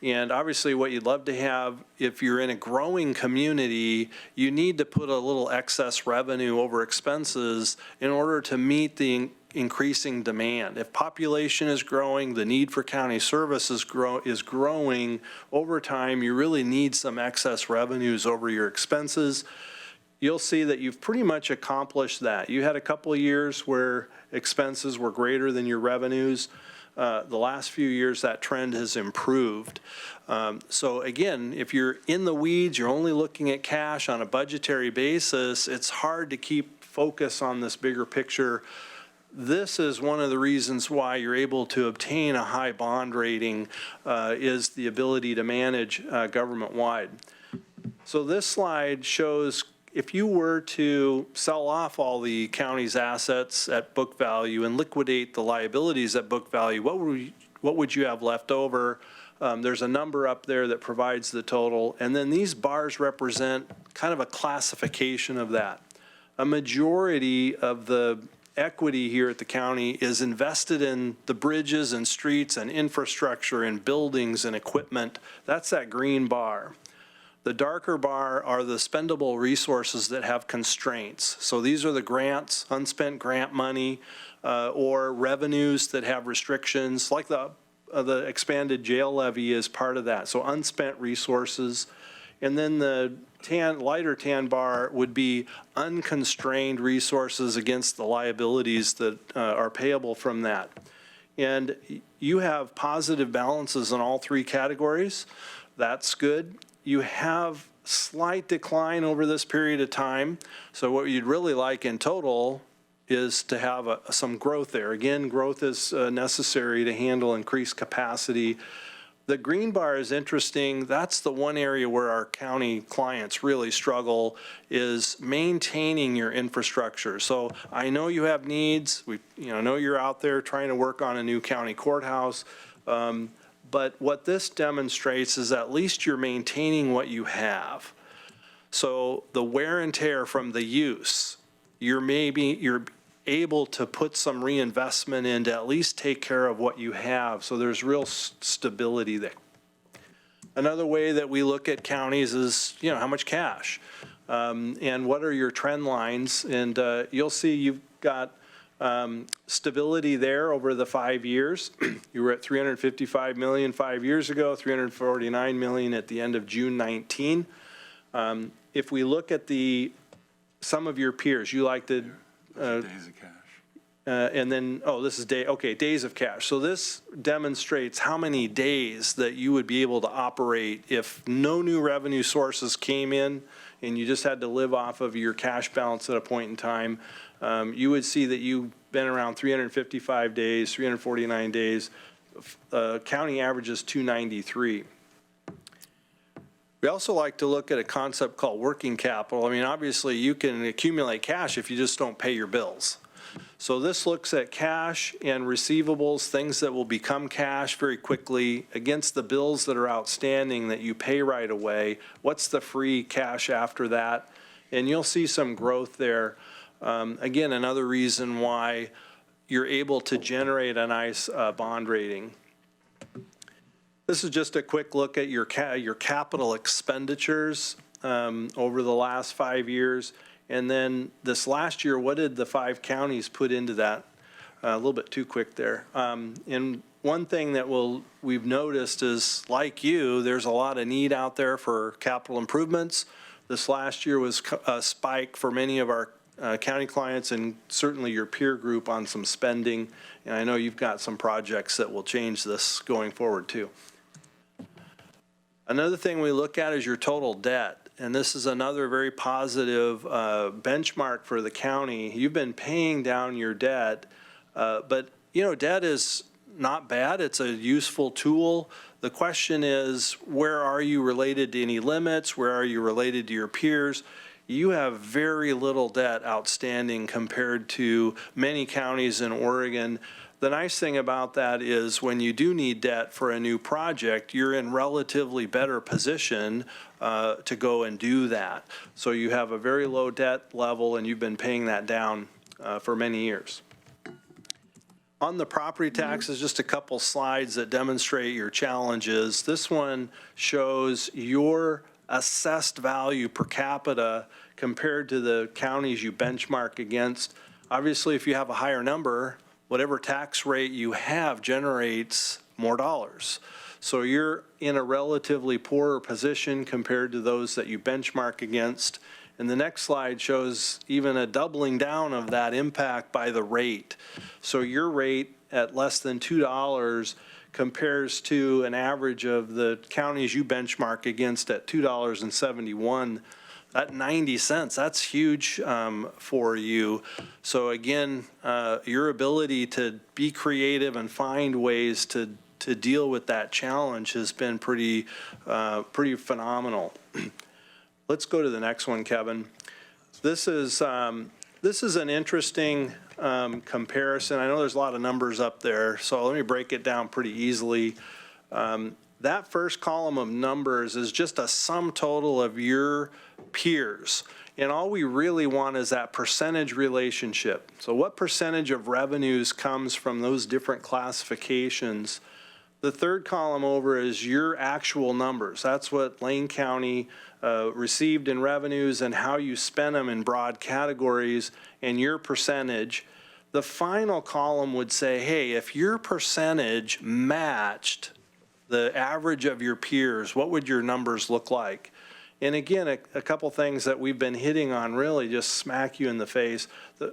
And obviously what you'd love to have, if you're in a growing community, you need to put a little excess revenue over expenses in order to meet the increasing demand. If population is growing, the need for county services is growing over time, you really need some excess revenues over your expenses. You'll see that you've pretty much accomplished that. You had a couple of years where expenses were greater than your revenues. The last few years, that trend has improved. So again, if you're in the weeds, you're only looking at cash on a budgetary basis, it's hard to keep focus on this bigger picture. This is one of the reasons why you're able to obtain a high bond rating, is the ability to manage government-wide. So this slide shows if you were to sell off all the county's assets at book value and liquidate the liabilities at book value, what would you have left over? There's a number up there that provides the total, and then these bars represent kind of a classification of that. A majority of the equity here at the county is invested in the bridges and streets and infrastructure and buildings and equipment. That's that green bar. The darker bar are the spendable resources that have constraints. So these are the grants, unspent grant money, or revenues that have restrictions, like the expanded jail levy is part of that. So unspent resources. And then the lighter tan bar would be unconstrained resources against the liabilities that are payable from that. And you have positive balances in all three categories. That's good. You have slight decline over this period of time. So what you'd really like in total is to have some growth there. Again, growth is necessary to handle increased capacity. The green bar is interesting. That's the one area where our county clients really struggle, is maintaining your infrastructure. So I know you have needs. I know you're out there trying to work on a new county courthouse. But what this demonstrates is at least you're maintaining what you have. So the wear and tear from the use, you're able to put some reinvestment in to at least take care of what you have. So there's real stability there. Another way that we look at counties is, how much cash and what are your trend lines. And you'll see you've got stability there over the 5 years. You were at $355 million 5 years ago, $349 million at the end of June 19. If we look at some of your peers, you like to Days of cash. and then, this is days of cash. So this demonstrates how many days that you would be able to operate if no new revenue sources came in and you just had to live off of your cash balance at a point in time. You would see that you've been around 355 days, 349 days. County average is 293. We also like to look at a concept called working capital. I mean, obviously, you can accumulate cash if you just don't pay your bills. So this looks at cash and receivables, things that will become cash very quickly, against the bills that are outstanding that you pay right away. What's the free cash after that? And you'll see some growth there. Again, another reason why you're able to generate a nice bond rating. This is just a quick look at your capital expenditures over the last 5 years. And then this last year, what did the 5 counties put into that? A little bit too quick there. And one thing that we've noticed is, like you, there's a lot of need out there for capital improvements. This last year was a spike for many of our county clients and certainly your peer group on some spending. And I know you've got some projects that will change this going forward too. Another thing we look at is your total debt. And this is another very positive benchmark for the county. You've been paying down your debt, but debt is not bad. It's a useful tool. The question is, where are you related to any limits? Where are you related to your peers? You have very little debt outstanding compared to many counties in Oregon. The nice thing about that is when you do need debt for a new project, you're in relatively better position to go and do that. So you have a very low debt level and you've been paying that down for many years. On the property taxes, just a couple slides that demonstrate your challenges. This one shows your assessed value per capita compared to the counties you benchmark against. Obviously, if you have a higher number, whatever tax rate you have generates more dollars. So you're in a relatively poorer position compared to those that you benchmark against. And the next slide shows even a doubling down of that impact by the rate. So your rate at less than $2 compares to an average of the counties you benchmark against at $2.71. That 90 cents, that's huge for you. So again, your ability to be creative and find ways to deal with that challenge has been pretty phenomenal. Let's go to the next one, Kevin. This is an interesting comparison. I know there's a lot of numbers up there, so let me break it down pretty easily. That first column of numbers is just a sum total of your peers. And all we really want is that percentage relationship. So what percentage of revenues comes from those different classifications? The third column over is your actual numbers. That's what Lane County received in revenues and how you spent them in broad categories and your percentage. The final column would say, hey, if your percentage matched the average of your peers, what would your numbers look like? And again, a couple things that we've been hitting on really just smack you in the face.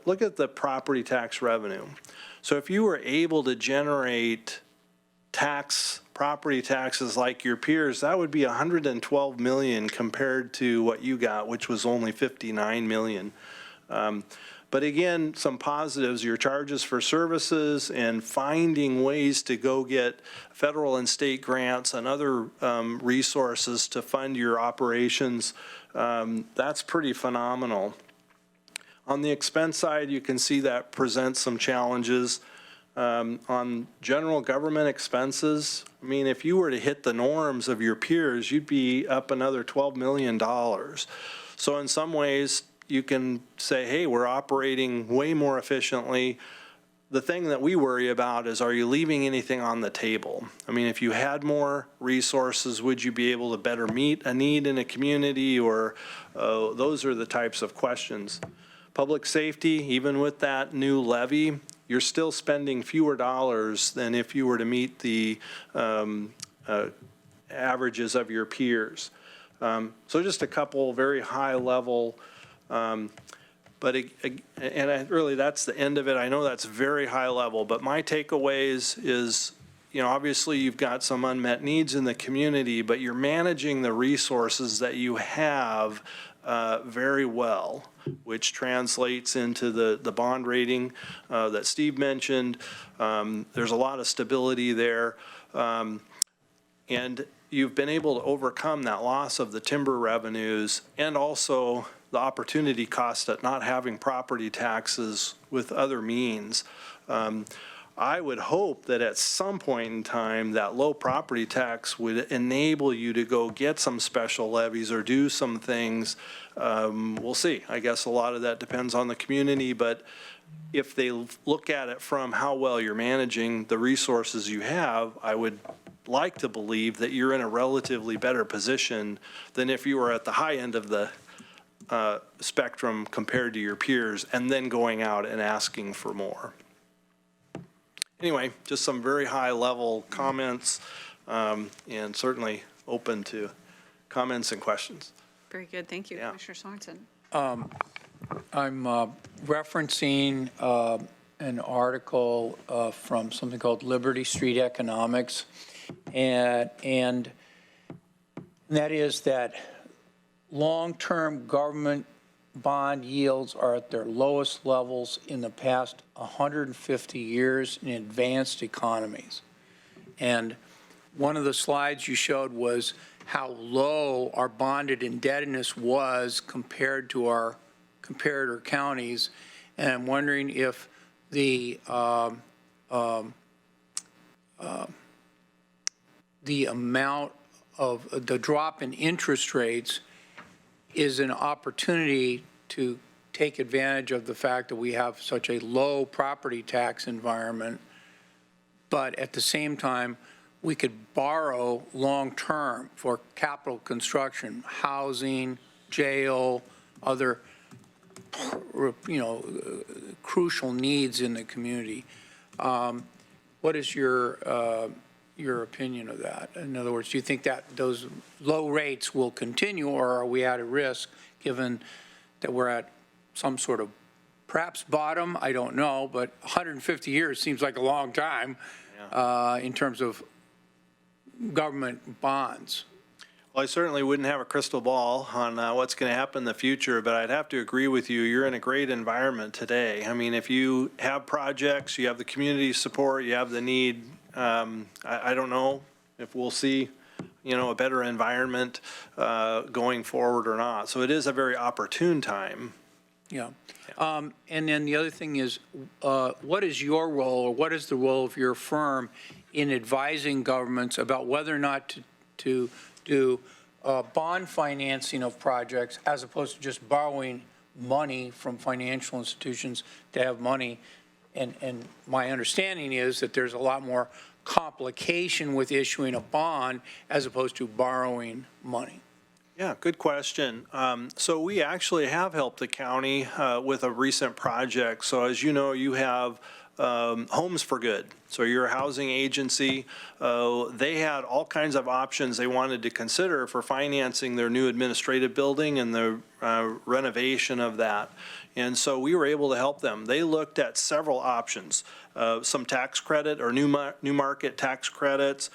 Look at the property tax revenue. So if you were able to generate property taxes like your peers, that would be 112 million compared to what you got, which was only 59 million. But again, some positives, your charges for services and finding ways to go get federal and state grants and other resources to fund your operations, that's pretty phenomenal. On the expense side, you can see that presents some challenges. On general government expenses, I mean, if you were to hit the norms of your peers, you'd be up another $12 million. So in some ways, you can say, hey, we're operating way more efficiently. The thing that we worry about is, are you leaving anything on the table? I mean, if you had more resources, would you be able to better meet a need in a community? Or those are the types of questions. Public safety, even with that new levy, you're still spending fewer dollars than if you were to meet the averages of your peers. So just a couple very high level, really that's the end of it. I know that's very high level, but my takeaways is, you know, obviously you've got some unmet needs in the community, but you're managing the resources that you have very well, which translates into the bond rating that Steve mentioned. There's a lot of stability there. And you've been able to overcome that loss of the timber revenues and also the opportunity cost at not having property taxes with other means. I would hope that at some point in time, that low property tax would enable you to go get some special levies or do some things. We'll see. I guess a lot of that depends on the community, but if they look at it from how well you're managing the resources you have, I would like to believe that you're in a relatively better position than if you were at the high end of the spectrum compared to your peers and then going out and asking for more. Anyway, just some very high level comments and certainly open to comments and questions. Very good. Thank you, Yeah. Commissioner Sorensen. I'm referencing an article from something called Liberty Street Economics, and that is that long-term government bond yields are at their lowest levels in the past 150 years in advanced economies. And one of the slides you showed was how low our bonded indebtedness was compared to our comparator counties. And I'm wondering if the amount of the drop in interest rates is an opportunity to take advantage of the fact that we have such a low property tax environment, but at the same time, we could borrow long-term for capital construction, housing, jail, other, crucial needs in the community. What is your opinion of that? In other words, do you think that those low rates will continue, or are we at a risk given that we're at some sort of perhaps bottom? I don't know, but 150 years seems like a long time in terms of government bonds. Well, I certainly wouldn't have a crystal ball on what's going to happen in the future, but I'd have to agree with you. You're in a great environment today. I mean, if you have projects, you have the community support, you have the need, I don't know if we'll see, a better environment going forward or not. So it is a very opportune time. Yeah. And then the other thing is, what is your role, or what is the role of your firm in advising governments about whether or not to do bond financing of projects as opposed to just borrowing money from financial institutions to have money? And my understanding is that there's a lot more complication with issuing a bond as opposed to borrowing money. Yeah, good question. So we actually have helped the county with a recent project. So as you know, you have Homes for Good. So you're a housing agency. They had all kinds of options they wanted to consider for financing their new administrative building and the renovation of that. And so we were able to help them. They looked at several options, some tax credit or new market tax credits,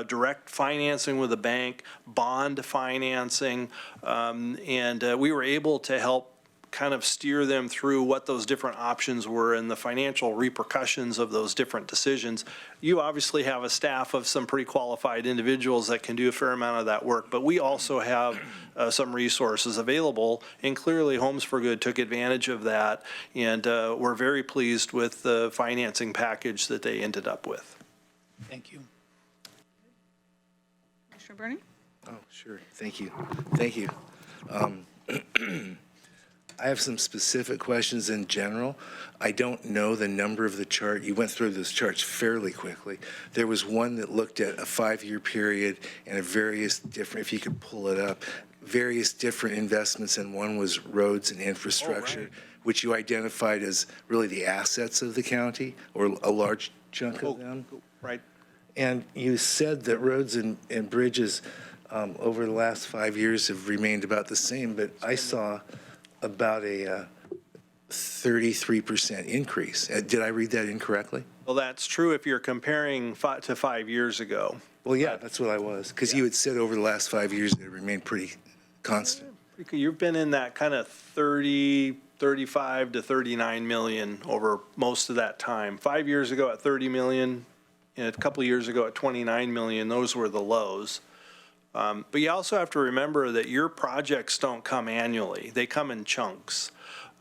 direct financing with a bank, bond financing, and we were able to help kind of steer them through what those different options were and the financial repercussions of those different decisions. You obviously have a staff of some pretty qualified individuals that can do a fair amount of that work, but we also have some resources available, and clearly Homes for Good took advantage of that, and we're very pleased with the financing package that they ended up with. Thank you. Commissioner Bernie? Oh, sure. Thank you. Thank you. I have some specific questions in general. I don't know the number of the chart. You went through those charts fairly quickly. There was one that looked at a 5-year period and a various different, if you could pull it up, various different investments, and one was roads and infrastructure, which you identified as really the assets of the county, or a large chunk of them. Right. And you said that roads and bridges over the last 5 years have remained about the same, but I saw about a 33% increase. Did I read that incorrectly? Well, that's true if you're comparing to 5 years ago. Well, yeah, that's what I was, because you had said over the last 5 years it remained pretty constant. You've been in that kind of 35 to 39 million over most of that time. 5 years ago at 30 million, and a couple of years ago at 29 million, those were the lows. But you also have to remember that your projects don't come annually. They come in chunks.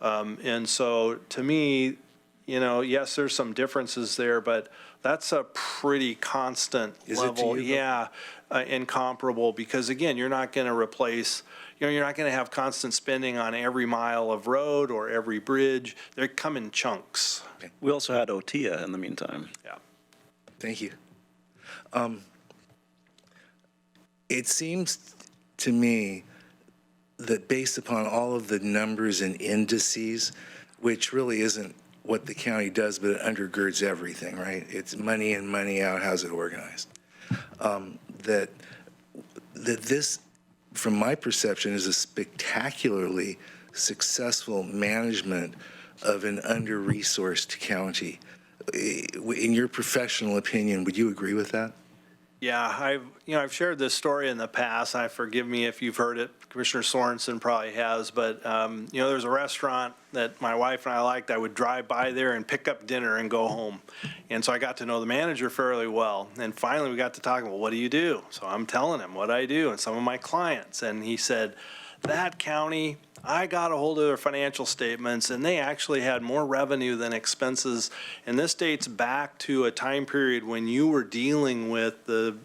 And so to me, yes, there's some differences there, but that's a pretty constant level. Yeah, and comparable, because again, you're not going to replace, you're not going to have constant spending on every mile of road or every bridge. They come in chunks. We also had OTIA in the meantime. Yeah. Thank you. It seems to me that based upon all of the numbers and indices, which really isn't what the county does, but it undergirds everything, right? It's money in, money out, how's it organized? That this, from my perception, is a spectacularly successful management of an under-resourced county. In your professional opinion, would you agree with that? Yeah, I've shared this story in the past. Forgive me if you've heard it. Commissioner Sorensen probably has, but there's a restaurant that my wife and I liked. I would drive by there and pick up dinner and go home. And so I got to know the manager fairly well. And finally we got to talking, well, what do you do? So I'm telling him what I do and some of my clients. And he said, that county, I got a hold of their financial statements, and they actually had more revenue than expenses. And this dates back to a time period when you were dealing with the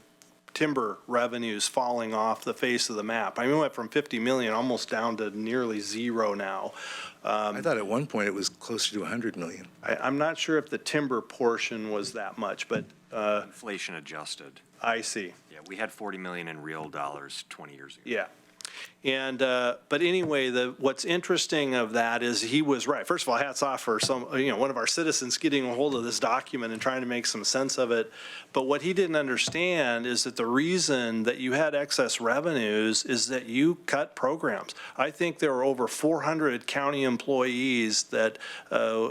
timber revenues falling off the face of the map. I mean, we went from 50 million almost down to nearly zero now. I thought at one point it was closer to 100 million. I'm not sure if the timber portion was that much, but Inflation adjusted. I see. Yeah, we had 40 million in real dollars 20 years ago. Yeah. And, but anyway, what's interesting of that is he was right. First of all, hats off for one of our citizens getting a hold of this document and trying to make some sense of it. But what he didn't understand is that the reason that you had excess revenues is that you cut programs. I think there were over 400 county employees that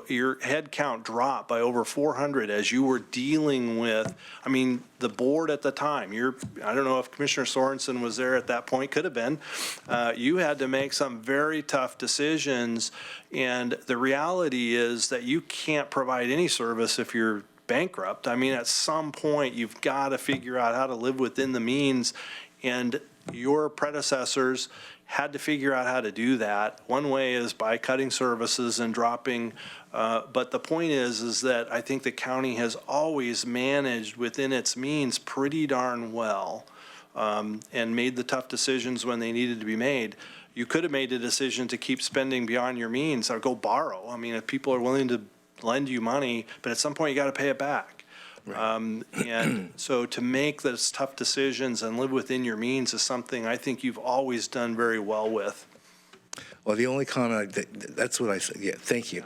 your head count dropped by over 400 as you were dealing with, the board at the time. I don't know if Commissioner Sorensen was there at that point, could have been. You had to make some very tough decisions, and the reality is that you can't provide any service if you're bankrupt. At some point, you've got to figure out how to live within the means, and your predecessors had to figure out how to do that. One way is by cutting services and dropping, but the point is that I think the county has always managed within its means pretty darn well. And made the tough decisions when they needed to be made. You could have made a decision to keep spending beyond your means or go borrow. If people are willing to lend you money, but at some point you got to pay it back. Right. And so to make those tough decisions and live within your means is something I think you've always done very well with. Well, the only comment, that's what I said, yeah, thank you.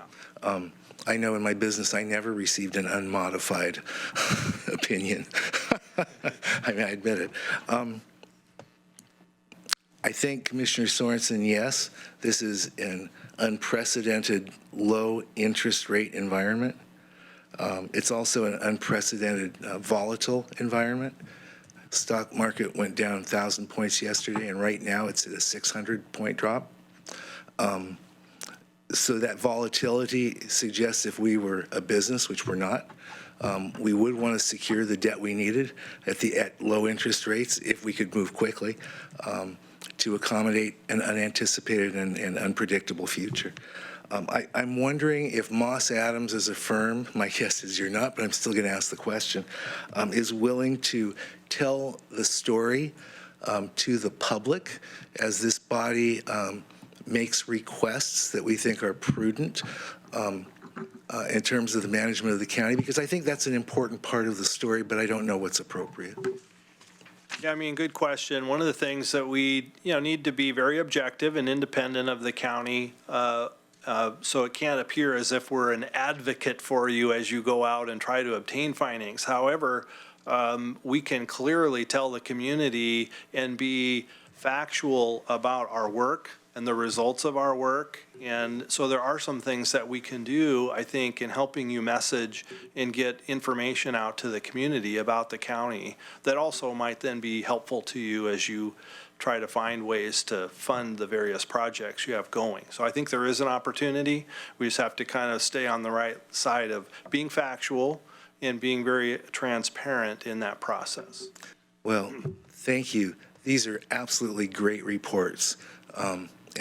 I know in my business, I never received an unmodified opinion. I mean, I admit it. I think Commissioner Sorensen, yes, this is an unprecedented low interest rate environment. It's also an unprecedented volatile environment. Stock market went down 1,000 points yesterday, and right now it's at a 600-point drop. So that volatility suggests if we were a business, which we're not, we would want to secure the debt we needed at low interest rates if we could move quickly to accommodate an unanticipated and unpredictable future. I'm wondering if Moss Adams as a firm, my guess is you're not, but I'm still going to ask the question, is willing to tell the story to the public as this body makes requests that we think are prudent in terms of the management of the county, because I think that's an important part of the story, but I don't know what's appropriate. Yeah, I mean, good question. One of the things that we, need to be very objective and independent of the county, so it can't appear as if we're an advocate for you as you go out and try to obtain finance. However, we can clearly tell the community and be factual about our work and the results of our work. And so there are some things that we can do, I think, in helping you message and get information out to the community about the county that also might then be helpful to you as you try to find ways to fund the various projects you have going. So I think there is an opportunity. We just have to kind of stay on the right side of being factual and being very transparent in that process. Well, thank you. These are absolutely great reports.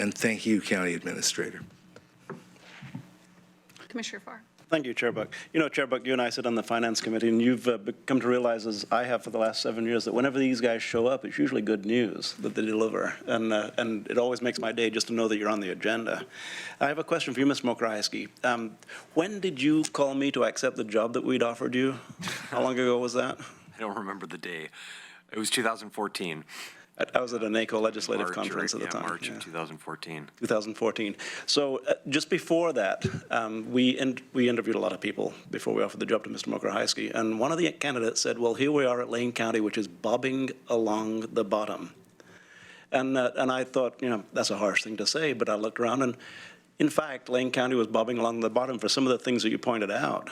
And thank you, County Administrator. Commissioner Farr. Thank you, Chair Buck. Chair Buck, you and I sit on the Finance Committee, and you've come to realize, as I have for the last 7 years, that whenever these guys show up, it's usually good news that they deliver. And it always makes my day just to know that you're on the agenda. I have a question for you, Ms. Mokrajewski. When did you call me to accept the job that we'd offered you? How long ago was that? I don't remember the day. It was 2014. I was at a NACO legislative conference at the time. March of 2014. 2014. So just before that, we interviewed a lot of people before we offered the job to Mr. Mokrajewski, and one of the candidates said, well, here we are at Lane County, which is bobbing along the bottom. And I thought, that's a harsh thing to say, but I looked around, and in fact, Lane County was bobbing along the bottom for some of the things that you pointed out.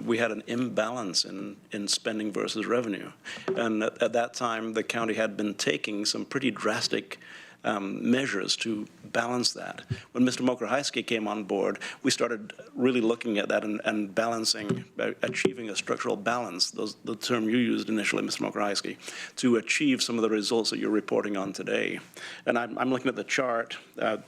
We had an imbalance in spending versus revenue. And at that time, the county had been taking some pretty drastic measures to balance that. When Mr. Mokrajewski came on board, we started really looking at that and balancing, achieving a structural balance, the term you used initially, Mr. Mokrajewski, to achieve some of the results that you're reporting on today. And I'm looking at the chart,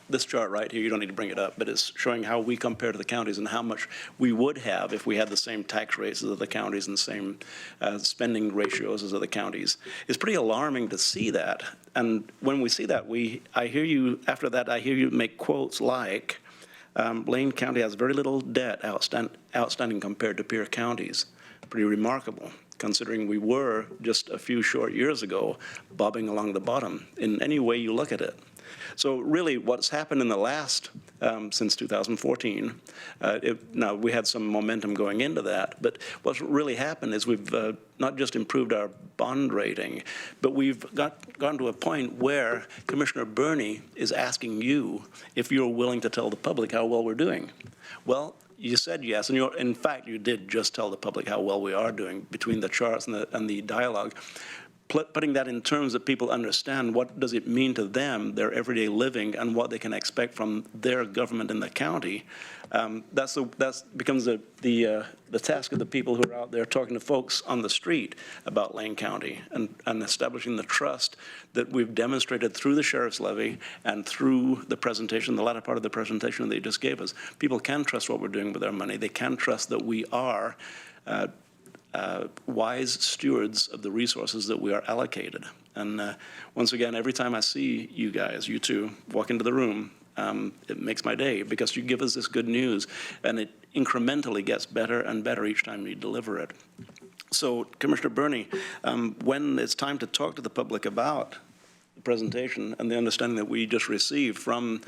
this chart right here, you don't need to bring it up, but it's showing how we compare to the counties and how much we would have if we had the same tax rates as the counties and the same spending ratios as the counties. It's pretty alarming to see that. And when we see that, I hear you, after that, I hear you make quotes like, Lane County has very little debt outstanding compared to peer counties. Pretty remarkable, considering we were just a few short years ago bobbing along the bottom in any way you look at it. So really what's happened in the last, since 2014, now we had some momentum going into that, but what's really happened is we've not just improved our bond rating, but we've gone to a point where Commissioner Burney is asking you if you're willing to tell the public how well we're doing. Well, you said yes, and in fact, you did just tell the public how well we are doing between the charts and the dialogue. Putting that in terms that people understand what does it mean to them, their everyday living, and what they can expect from their government in the county, that becomes the task of the people who are out there talking to folks on the street about Lane County and establishing the trust that we've demonstrated through the sheriff's levy and through the presentation, the latter part of the presentation they just gave us. People can trust what we're doing with our money. They can trust that we are wise stewards of the resources that we are allocated. And once again, every time I see you guys, you two, walk into the room, it makes my day because you give us this good news and it incrementally gets better and better each time you deliver it. So, Commissioner Burney, when it's time to talk to the public about presentation and the understanding that we just received from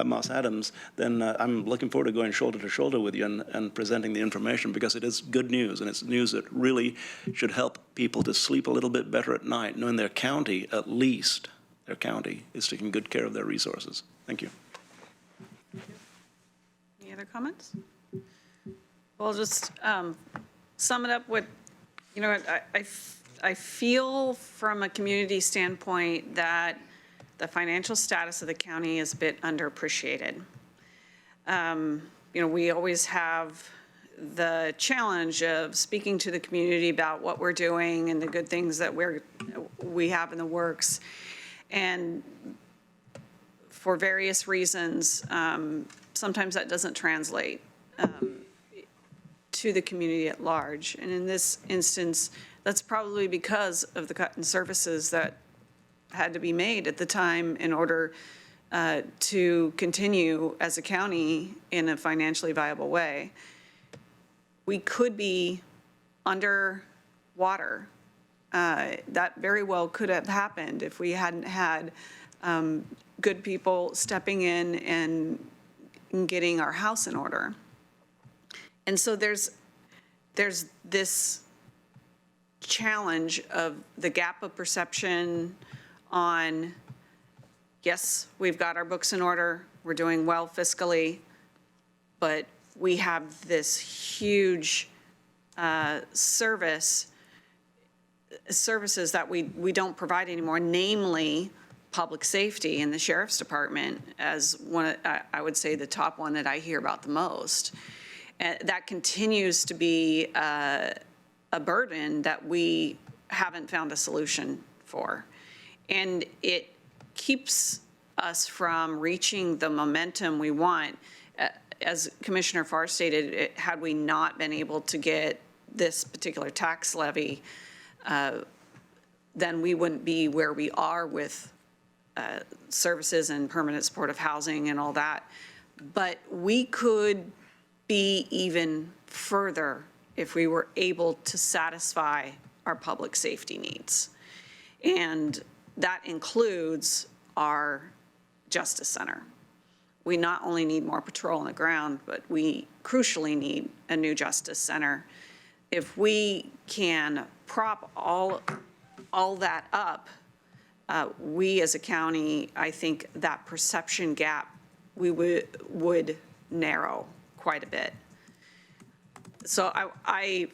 Moss Adams, then I'm looking forward to going shoulder to shoulder with you and presenting the information, because it is good news, and it's news that really should help people to sleep a little bit better at night, knowing their county, at least their county, is taking good care of their resources. Thank you. Any other comments? Well, just sum it up with, you know, I feel from a community standpoint that the financial status of the county is a bit underappreciated. You know, we always have the challenge of speaking to the community about what we're doing and the good things that we have in the works. And for various reasons, sometimes that doesn't translate to the community at large. And in this instance, that's probably because of the cut in services that had to be made at the time in order to continue as a county in a financially viable way. We could be underwater. That very well could have happened if we hadn't had good people stepping in and getting our house in order. And so there's this challenge of the gap of perception on, yes, we've got our books in order, we're doing well fiscally, but we have this huge services that we don't provide anymore, namely public safety and the sheriff's department as one, I would say the top one that I hear about the most. That continues to be a burden that we haven't found a solution for. And it keeps us from reaching the momentum we want. As Commissioner Farr stated, had we not been able to get this particular tax levy, then we wouldn't be where we are with services and permanent supportive housing and all that. But we could be even further if we were able to satisfy our public safety needs. And that includes our Justice Center. We not only need more patrol on the ground, but we crucially need a new Justice Center. If we can prop all that up, we as a county, I think that perception gap, we would narrow quite a bit. So I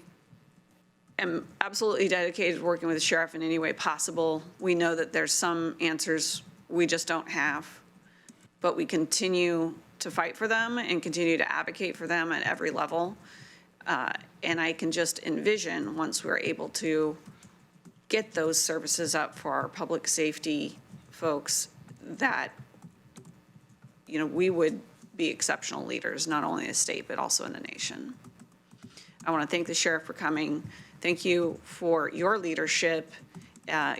am absolutely dedicated to working with the sheriff in any way possible. We know that there's some answers we just don't have, but we continue to fight for them and continue to advocate for them at every level. And I can just envision once we're able to get those services up for our public safety folks that, you know, we would be exceptional leaders, not only in the state, but also in the nation. I want to thank the sheriff for coming. Thank you for your leadership,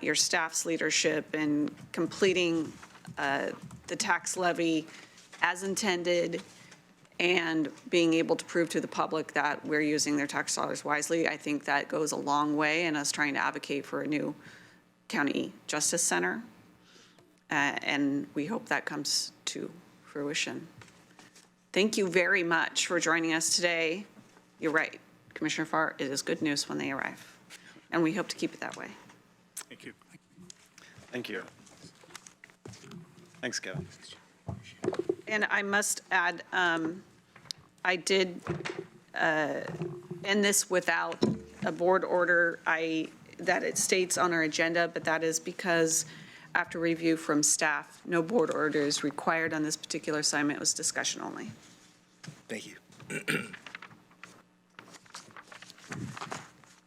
your staff's leadership in completing the tax levy as intended and being able to prove to the public that we're using their tax dollars wisely. I think that goes a long way in us trying to advocate for a new county justice center. And we hope that comes to fruition. Thank you very much for joining us today. You're right, Commissioner Farr, it is good news when they arrive. And we hope to keep it that way. Thank you. Thank you. Thanks, Kevin. And I must add, I did end this without a board order that it states on our agenda, but that is because after review from staff, no board order is required on this particular assignment. It was discussion only. Thank you.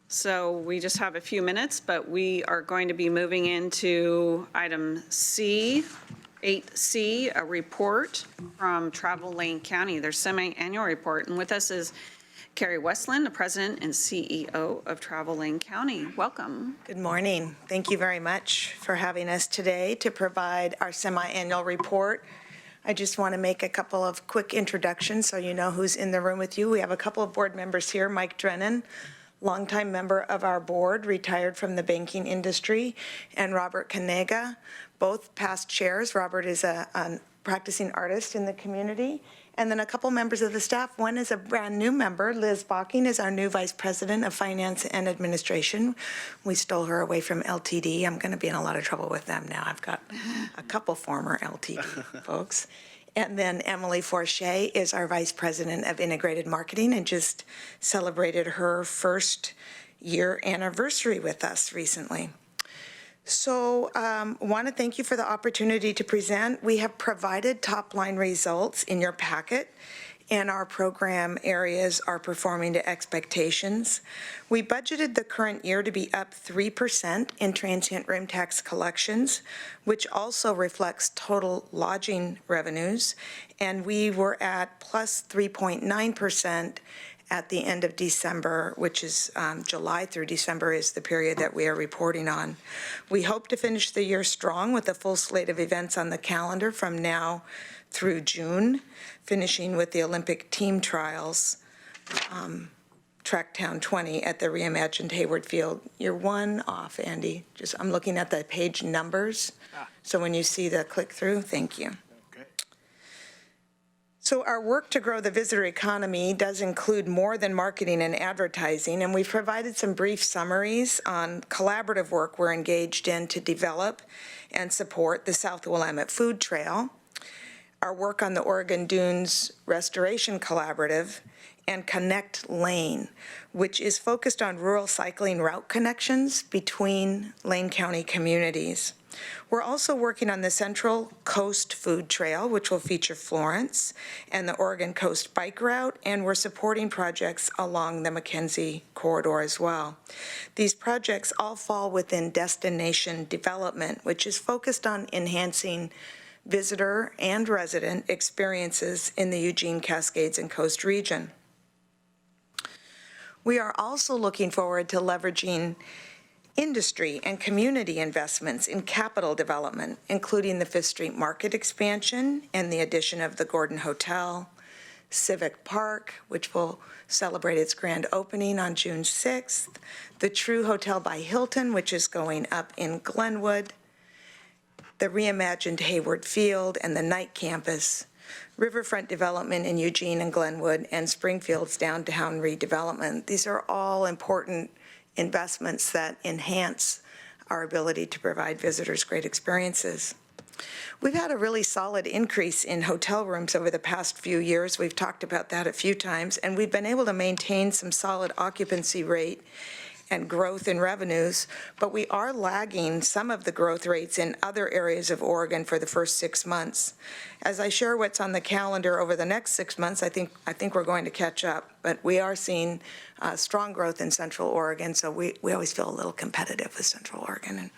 So we just have a few minutes, but we are going to be moving into item C, 8C, a report from Travel Lane County, their semi-annual report. And with us is Carrie Westland, the president and CEO of Travel Lane County. Welcome. Good morning. Thank you very much for having us today to provide our semi-annual report. I just want to make a couple of quick introductions so you know who's in the room with you. We have a couple of board members here, Mike Drennan, longtime member of our board, retired from the banking industry, and Robert Kanega, both past chairs. Robert is a practicing artist in the community. And then a couple members of the staff. One is a brand new member. Liz Bocking is our new Vice President of Finance and Administration. We stole her away from LTD. I'm going to be in a lot of trouble with them now. I've got a couple former LTD folks. And then Emily Forche is our Vice President of Integrated Marketing and just celebrated her first year anniversary with us recently. So want to thank you for the opportunity to present. We have provided top-line results in your packet, and our program areas are performing to expectations. We budgeted the current year to be up 3% in transient room tax collections, which also reflects total lodging revenues, and we were at plus 3.9% at the end of December, which is July through December is the period that we are reporting on. We hope to finish the year strong with a full slate of events on the calendar from now through June, finishing with the Olympic team trials, Tracktown 20 at the reimagined Hayward Field. You're one off, Andy. I'm looking at the page numbers. So when you see the click through, thank you. So our work to grow the visitor economy does include more than marketing and advertising, and we've provided some brief summaries on collaborative work we're engaged in to develop and support the South Willamette Food Trail, our work on the Oregon Dunes Restoration Collaborative, and Connect Lane, which is focused on rural cycling route connections between Lane County communities. We're also working on the Central Coast Food Trail, which will feature Florence, and the Oregon Coast Bike Route, and we're supporting projects along the Mackenzie corridor as well. These projects all fall within destination development, which is focused on enhancing visitor and resident experiences in the Eugene, Cascades, and Coast region. We are also looking forward to leveraging industry and community investments in capital development, including the Fifth Street Market expansion and the addition of the Gordon Hotel, Civic Park, which will celebrate its grand opening on June 6th, the True Hotel by Hilton, which is going up in Glenwood, the reimagined Hayward Field and the Night Campus, riverfront development in Eugene and Glenwood, and Springfield's downtown redevelopment. These are all important investments that enhance our ability to provide visitors great experiences. We've had a really solid increase in hotel rooms over the past few years. We've talked about that a few times, and we've been able to maintain some solid occupancy rate and growth in revenues, but we are lagging some of the growth rates in other areas of Oregon for the first 6 months. As I share what's on the calendar over the next 6 months, I think we're going to catch up, but we are seeing strong growth in Central Oregon, so we always feel a little competitive with Central Oregon. And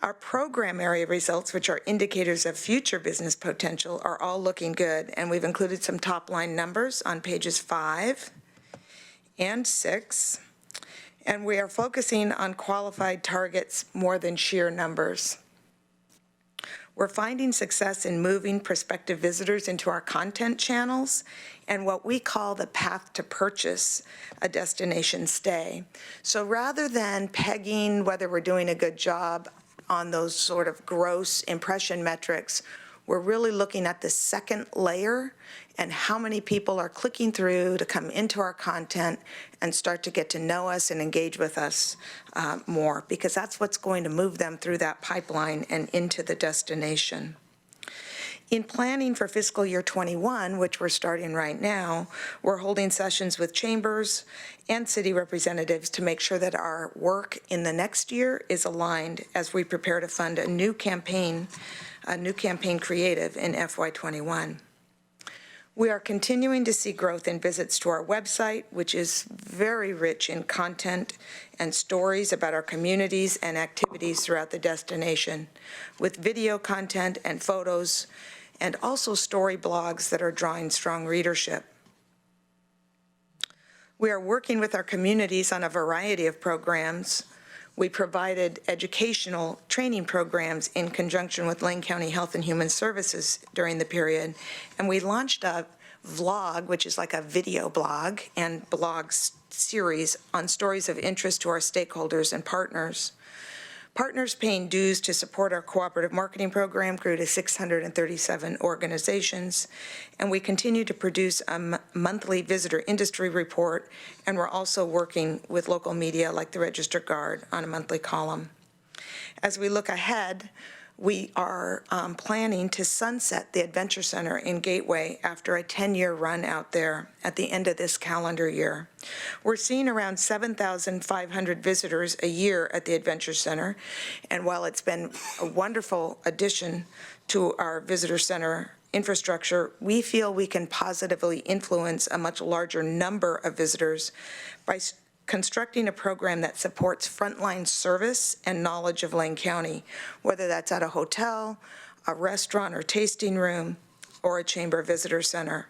our program area results, which are indicators of future business potential, are all looking good, and we've included some top-line numbers on pages 5 and 6, and we are focusing on qualified targets more than sheer numbers. We're finding success in moving prospective visitors into our content channels and what we call the path to purchase a destination stay. So rather than pegging whether we're doing a good job on those sort of gross impression metrics, we're really looking at the second layer and how many people are clicking through to come into our content and start to get to know us and engage with us more, because that's what's going to move them through that pipeline and into the destination. In planning for fiscal year 21, which we're starting right now, we're holding sessions with chambers and city representatives to make sure that our work in the next year is aligned as we prepare to fund a new campaign creative in FY21. We are continuing to see growth in visits to our website, which is very rich in content and stories about our communities and activities throughout the destination, with video content and photos, and also story blogs that are drawing strong readership. We are working with our communities on a variety of programs. We provided educational training programs in conjunction with Lane County Health and Human Services during the period, and we launched a vlog, which is like a video blog, and blog series on stories of interest to our stakeholders and partners. Partners paying dues to support our cooperative marketing program grew to 637 organizations, and we continue to produce a monthly visitor industry report, and we're also working with local media like the Register Guard on a monthly column. As we look ahead, we are planning to sunset the Adventure Center in Gateway after a 10-year run out there at the end of this calendar year. We're seeing around 7,500 visitors a year at the Adventure Center, and while it's been a wonderful addition to our visitor center infrastructure, we feel we can positively influence a much larger number of visitors by constructing a program that supports frontline service and knowledge of Lane County, whether that's at a hotel, a restaurant or tasting room, or a chamber visitor center.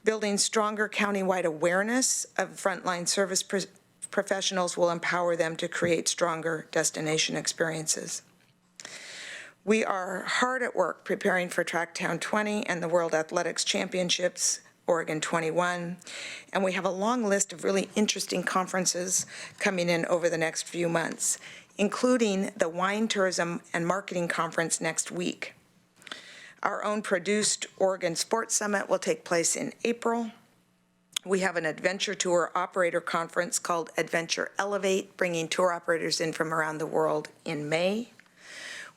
Building stronger countywide awareness of frontline service professionals will empower them to create stronger destination experiences. We are hard at work preparing for Tracktown 20 and the World Athletics Championships, Oregon 21, and we have a long list of really interesting conferences coming in over the next few months, including the Wine Tourism and Marketing Conference next week. Our own produced Oregon Sports Summit will take place in April. We have an adventure tour operator conference called Adventure Elevate, bringing tour operators in from around the world in May.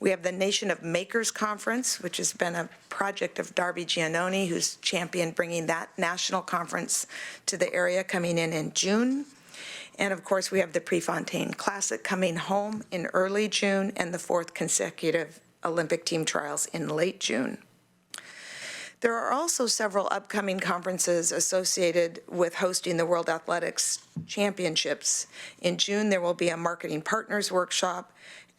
We have the Nation of Makers Conference, which has been a project of Darby Giannone, who's championed bringing that national conference to the area, coming in June. And of course, we have the Prefontaine Classic coming home in early June, and the 4th consecutive Olympic team trials in late June. There are also several upcoming conferences associated with hosting the World Athletics Championships. In June, there will be a Marketing Partners Workshop,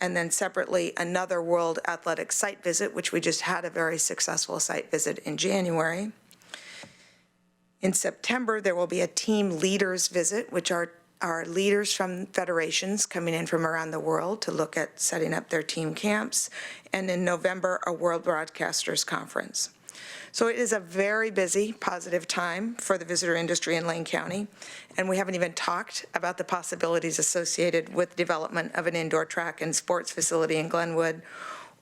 and then separately another World Athletics site visit, which we just had a very successful site visit in January. In September, there will be a team leaders visit, which are leaders from federations coming in from around the world to look at setting up their team camps. And in November, a World Broadcasters Conference. So it is a very busy, positive time for the visitor industry in Lane County, and we haven't even talked about the possibilities associated with development of an indoor track and sports facility in Glenwood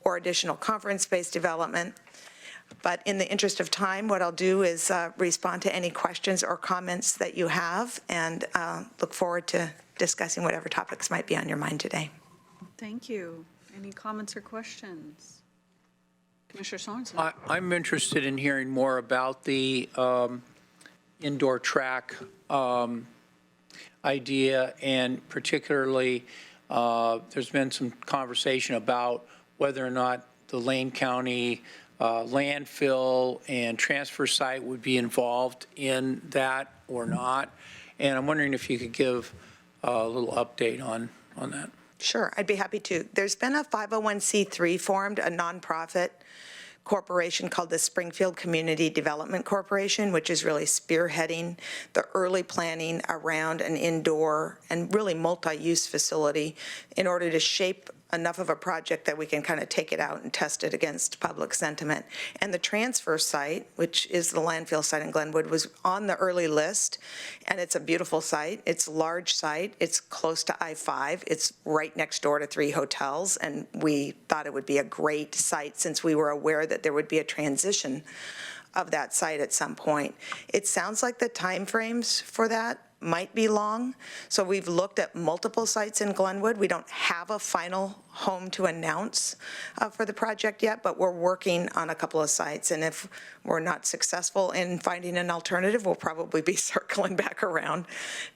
or additional conference-based development. But in the interest of time, what I'll do is respond to any questions or comments that you have, and look forward to discussing whatever topics might be on your mind today. Thank you. Any comments or questions? Commissioner Sorensen. I'm interested in hearing more about the indoor track idea, and particularly there's been some conversation about whether or not the Lane County landfill and transfer site would be involved in that or not. And I'm wondering if you could give a little update on that. Sure, I'd be happy to. There's been a 501c3 formed, a nonprofit corporation called the Springfield Community Development Corporation, which is really spearheading the early planning around an indoor and really multi-use facility in order to shape enough of a project that we can kind of take it out and test it against public sentiment. And the transfer site, which is the landfill site in Glenwood, was on the early list, and it's a beautiful site. It's a large site. It's close to I-5. It's right next door to 3 hotels, and we thought it would be a great site since we were aware that there would be a transition of that site at some point. It sounds like the timeframes for that might be long. So we've looked at multiple sites in Glenwood. We don't have a final home to announce for the project yet, but we're working on a couple of sites. And if we're not successful in finding an alternative, we'll probably be circling back around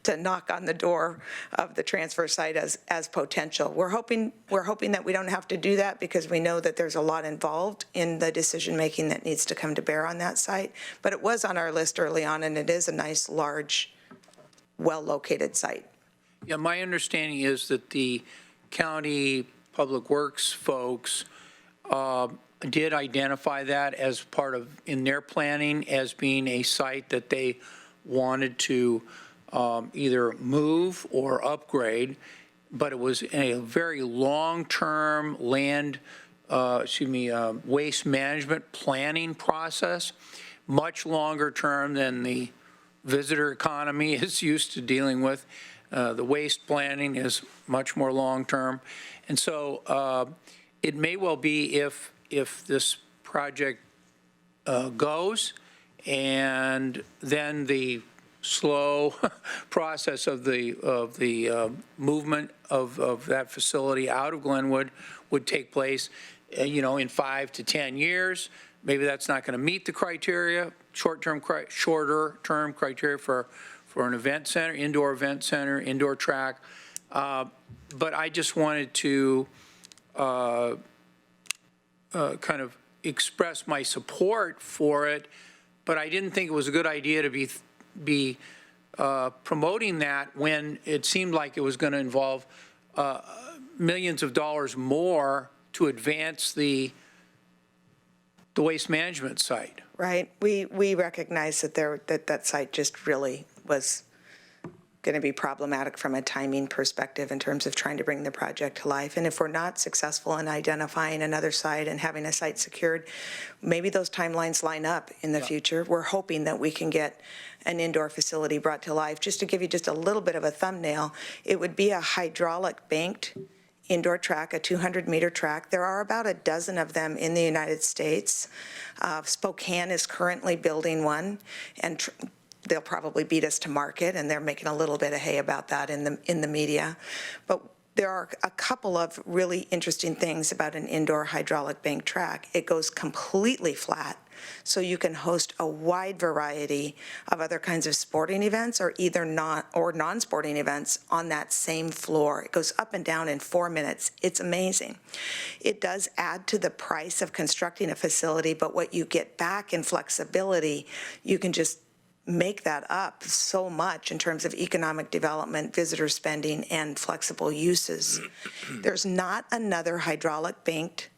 to knock on the door of the transfer site as potential. We're hoping that we don't have to do that because we know that there's a lot involved in the decision-making that needs to come to bear on that site. But it was on our list early on, and it is a nice, large, well-located site. Yeah, my understanding is that the county public works folks did identify that as part of, in their planning, as being a site that they wanted to either move or upgrade, but it was a very long-term land, waste management planning process. much longer term than the visitor economy is used to dealing with. The waste planning is much more long-term. And so it may well be if this project goes, and then the slow process of the movement of that facility out of Glenwood would take place, in 5 to 10 years. Maybe that's not going to meet the criteria, shorter-term criteria for an event center, indoor track. But I just wanted to kind of express my support for it, but I didn't think it was a good idea to be promoting that when it seemed like it was going to involve millions of dollars more to advance the waste management site. Right. We recognize that that site just really was going to be problematic from a timing perspective in terms of trying to bring the project to life. And if we're not successful in identifying another site and having a site secured, maybe those timelines line up in the future. We're hoping that we can get an indoor facility brought to life. Just to give you just a little bit of a thumbnail, it would be a hydraulic banked indoor track, a 200-meter track. There are about a dozen of them in the United States. Spokane is currently building one, and they'll probably beat us to market, and they're making a little bit of hay about that in the media. But there are a couple of really interesting things about an indoor hydraulic bank track. It goes completely flat, so you can host a wide variety of other kinds of sporting events or either non-sporting events on that same floor. It goes up and down in 4 minutes. It's amazing. It does add to the price of constructing a facility, but what you get back in flexibility, you can just make that up so much in terms of economic development, visitor spending, and flexible uses. There's not another hydraulic banked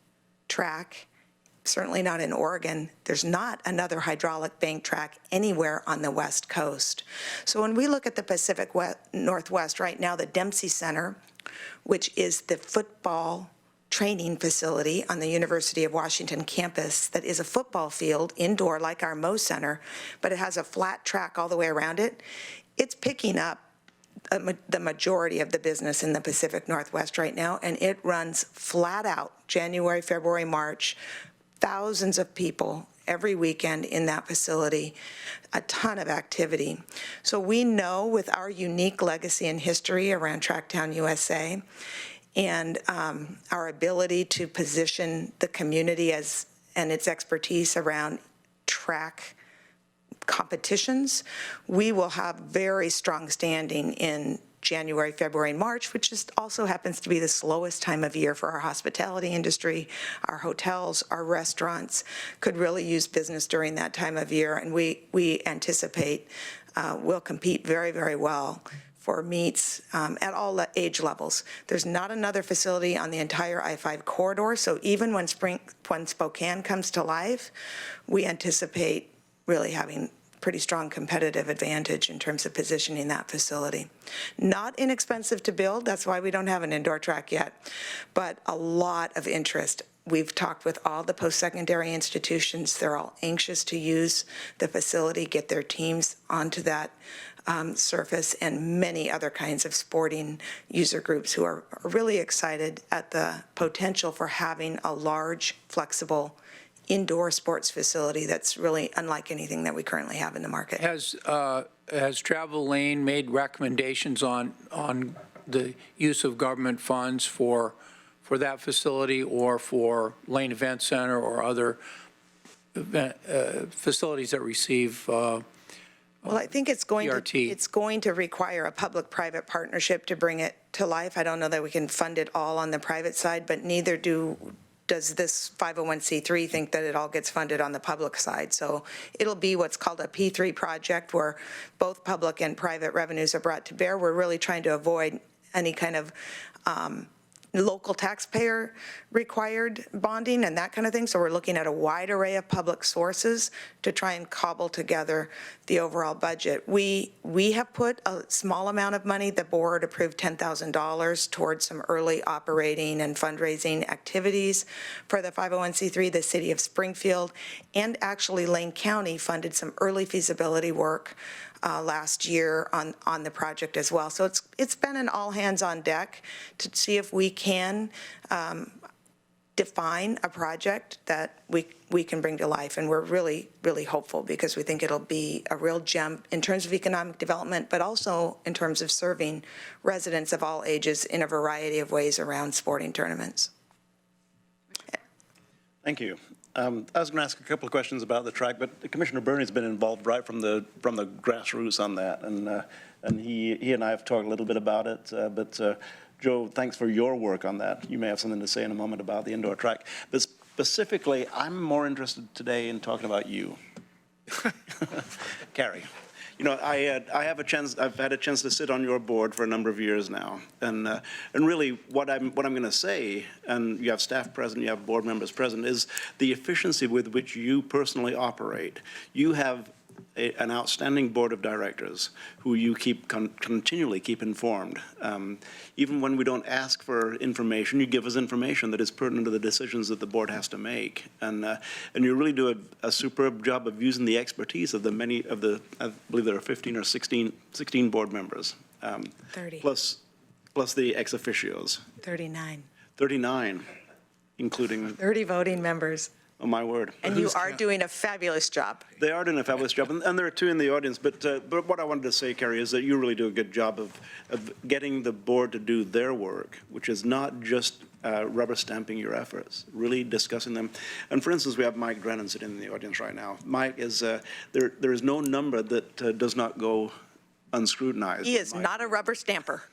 track, certainly not in Oregon. There's not another hydraulic bank track anywhere on the West Coast. So when we look at the Pacific Northwest right now, the Dempsey Center, which is the football training facility on the University of Washington campus that is a football field indoor like our Moe Center, but it has a flat track all the way around it. It's picking up the majority of the business in the Pacific Northwest right now, and it runs flat out January, February, March, thousands of people every weekend in that facility, a ton of activity. So we know with our unique legacy and history around Tracktown USA, and our ability to position the community and its expertise around track competitions, we will have very strong standing in January, February, and March, which also happens to be the slowest time of year for our hospitality industry. Our hotels, our restaurants could really use business during that time of year, and we anticipate we'll compete very, very well for meets at all age levels. There's not another facility on the entire I-5 corridor, so even when Spokane comes to life, we anticipate really having pretty strong competitive advantage in terms of positioning that facility. Not inexpensive to build, that's why we don't have an indoor track yet, but a lot of interest. We've talked with all the post-secondary institutions. They're all anxious to use the facility, get their teams onto that surface, and many other kinds of sporting user groups who are really excited at the potential for having a large, flexible indoor sports facility that's really unlike anything that we currently have in the market. Has Travel Lane made recommendations on the use of government funds for that facility or for Lane Event Center or other facilities that receive Well, I think it's going PRT. to require a public-private partnership to bring it to life. I don't know that we can fund it all on the private side, but neither does this 501c3 think that it all gets funded on the public side. So it'll be what's called a P3 project where both public and private revenues are brought to bear. We're really trying to avoid any kind of local taxpayer required bonding and that kind of thing. So we're looking at a wide array of public sources to try and cobble together the overall budget. We have put a small amount of money, the board approved $10,000 towards some early operating and fundraising activities for the 501c3, the city of Springfield, and actually Lane County funded some early feasibility work last year on the project as well. So it's been an all hands on deck to see if we can define a project that we can bring to life. And we're really, really hopeful because we think it'll be a real gem in terms of economic development, but also in terms of serving residents of all ages in a variety of ways around sporting tournaments. Thank you. I was going to ask a couple of questions about the track, but Commissioner Burney's been involved right from the grassroots on that, and he and I have talked a little bit about it. But Joe, thanks for your work on that. You may have something to say in a moment about the indoor track, but specifically, I'm more interested today in talking about you, Carrie. You know, I've had a chance to sit on your board for a number of years now, and really what I'm going to say, and you have staff present, you have board members present, is the efficiency with which you personally operate. You have an outstanding board of directors who you continually keep informed. Even when we don't ask for information, you give us information that is pertinent to the decisions that the board has to make. And you really do a superb job of using the expertise of I believe there are 15 or 16 board members. 30. Plus the ex officios. 39. 39, including 30 voting members. Oh, my word. And you are doing a fabulous job. They are doing a fabulous job, and there are two in the audience. But what I wanted to say, Carrie, is that you really do a good job of getting the board to do their work, which is not just rubber stamping your efforts, really discussing them. And for instance, we have Mike Drennan sitting in the audience right now. Mike is, there is no number that does not go unscrutinized. He is not a rubber stamper.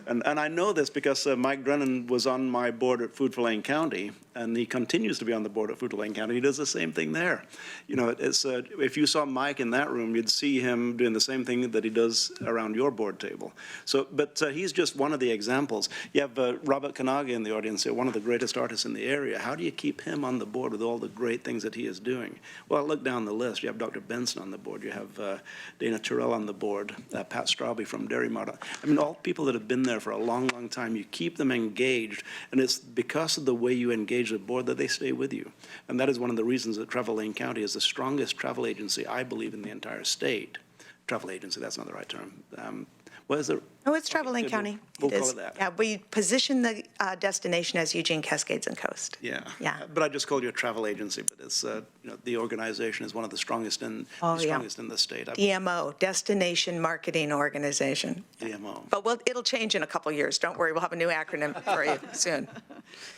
And I know this because Mike Drennan was on my board at Food for Lane County, and he continues to be on the board at Food for Lane County. He does the same thing there. You know, it's if you saw Mike in that room, you'd see him doing the same thing that he does around your board table. So, but he's just one of the examples. You have Robert Kanaga in the audience here, one of the greatest artists in the area. How do you keep him on the board with all the great things that he is doing? Well, look down the list. You have Dr. Benson on the board. You have Dana Terrell on the board, Pat Straube from Dairy Mart. I mean, all people that have been there for a long, long time, you keep them engaged, and it's because of the way you engage the board that they stay with you. And that is one of the reasons that Travel Lane County is the strongest travel agency, I believe, in the entire state. Travel agency, that's not the right term. What is it? Oh, it's Travel Lane County. We'll It call is. it that. Yeah, we position the destination as Eugene, Cascades, and Coast. Yeah. Yeah. But I just called you a travel agency, but it's, you know, the organization is one of the strongest in, Oh, the yeah. strongest in the state. DMO, Destination Marketing Organization. DMO. But it'll change in a couple of years. Don't worry, we'll have a new acronym for you soon.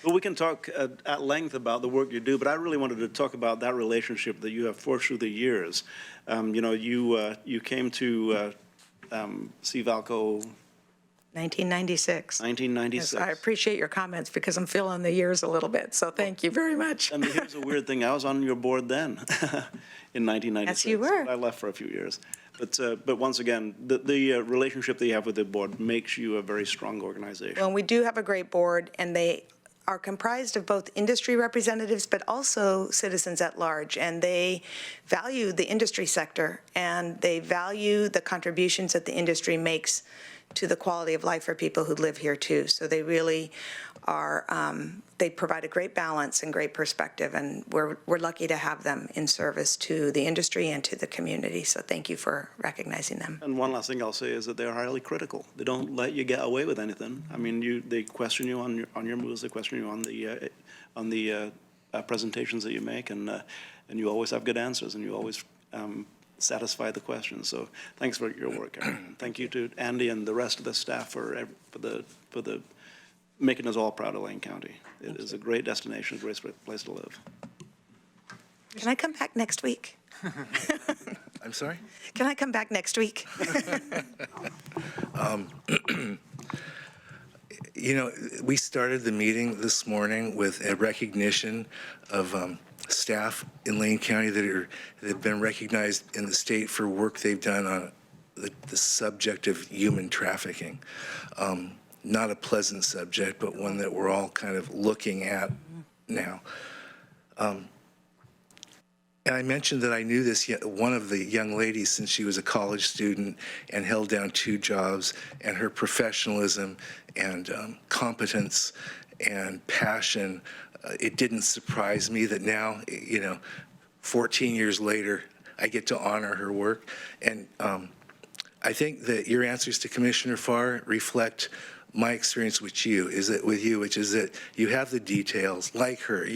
Well, we can talk at length about the work you do, but I really wanted to talk about that relationship that you have forged through the years. You know, you came to see Valco 1996. 1996. Yes, I appreciate your comments because I'm feeling the years a little bit, so thank you very much. And here's a weird thing. I was on your board then in 1996. Yes, you were. I left for a few years. But once again, the relationship that you have with the board makes you a very strong organization. Well, we do have a great board, and they are comprised of both industry representatives, but also citizens at large, and they value the industry sector, and they value the contributions that the industry makes to the quality of life for people who live here too. So they really are, they provide a great balance and great perspective, and we're lucky to have them in service to the industry and to the community. So thank you for recognizing them. And one last thing I'll say is that they're highly critical. They don't let you get away with anything. I mean, they question you on your moves. They question you on the presentations that you make, and you always have good answers, and you always satisfy the questions. So thanks for your work, Aaron. Thank you to Andy and the rest of the staff for the making us all proud of Lane County. It is a great destination, a great place to live. Can I come back next week? I'm sorry? Can I come back next week? You know, we started the meeting this morning with a recognition of staff in Lane County that have been recognized in the state for work they've done on the subject of human trafficking. not a pleasant subject, but one that we're all kind of looking at now. And I mentioned that I knew one of the young ladies since she was a college student and held down 2 jobs, and her professionalism and competence and passion, it didn't surprise me that now, 14 years later, I get to honor her work. And I think that your answers to Commissioner Farr reflect my experience with you, which is that you have the details, like her.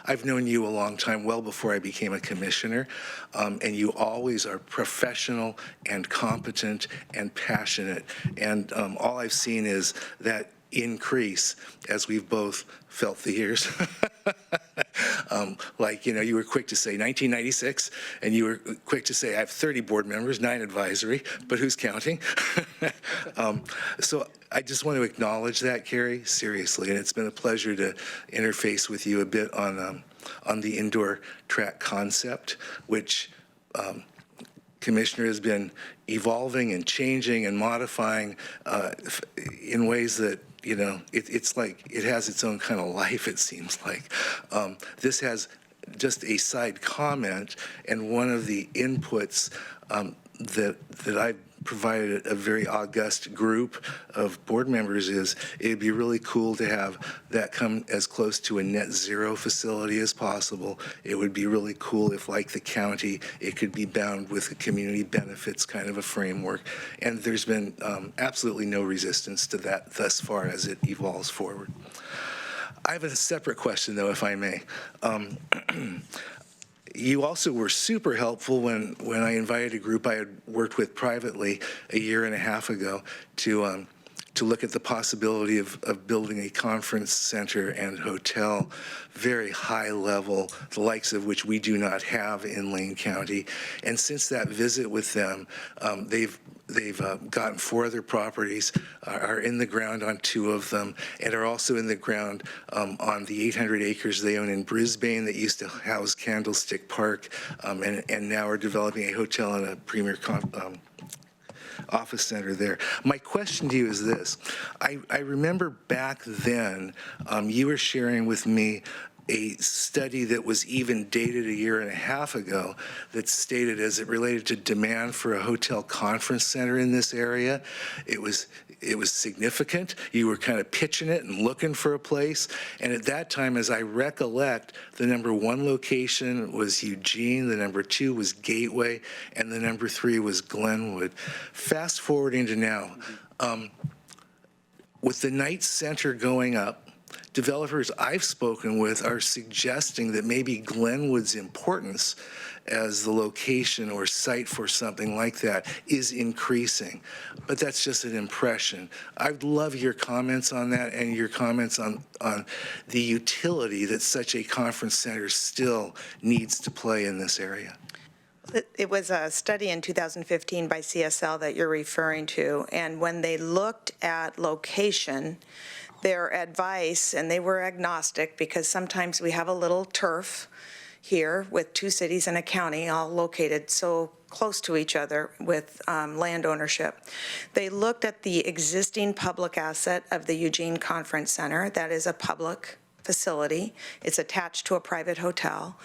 I've known you a long time, well before I became a commissioner, and you always are professional and competent and passionate. And all I've seen is that increase as we've both felt the years. You were quick to say 1996, and you were quick to say I have 30 board members, 9 advisory, but who's counting? So I just want to acknowledge that, Carrie, seriously, and it's been a pleasure to interface with you a bit on the indoor track concept, which Commissioner has been evolving and changing and modifying in ways that it's like it has its own kind of life, it seems like. This has just a side comment, and one of the inputs that I've provided a very august group of board members is it'd be really cool to have that come as close to a net zero facility as possible. It would be really cool if, like the county, it could be bound with a community benefits kind of a framework. And there's been absolutely no resistance to that thus far as it evolves forward. I have a separate question, though, if I may. You also were super helpful when I invited a group I had worked with privately a year and a half ago to look at the possibility of building a conference center and hotel, very high level, the likes of which we do not have in Lane County. And since that visit with them, they've gotten 4 other properties, are in the ground on 2 of them, and are also in the ground on the 800 acres they own in Brisbane that used to house Candlestick Park, and now are developing a hotel and a premier office center there. My question to you is this. I remember back then you were sharing with me a study that was even dated a year and a half ago that stated, as it related to demand for a hotel conference center in this area, it was significant. You were kind of pitching it and looking for a place. And at that time, as I recollect, the number 1 location was Eugene, the number 2 was Gateway, and the number 3 was Glenwood. Fast forwarding to now, with the Knight Center going up, developers I've spoken with are suggesting that maybe Glenwood's importance as the location or site for something like that is increasing. But that's just an impression. I'd love your comments on that and your comments on the utility that such a conference center still needs to play in this area. It was a study in 2015 by CSL that you're referring to, and when they looked at location, their advice, and they were agnostic because sometimes we have a little turf here with 2 cities and a county all located so close to each other with land ownership. They looked at the existing public asset of the Eugene Conference Center. That is a public facility. It's attached to a private hotel.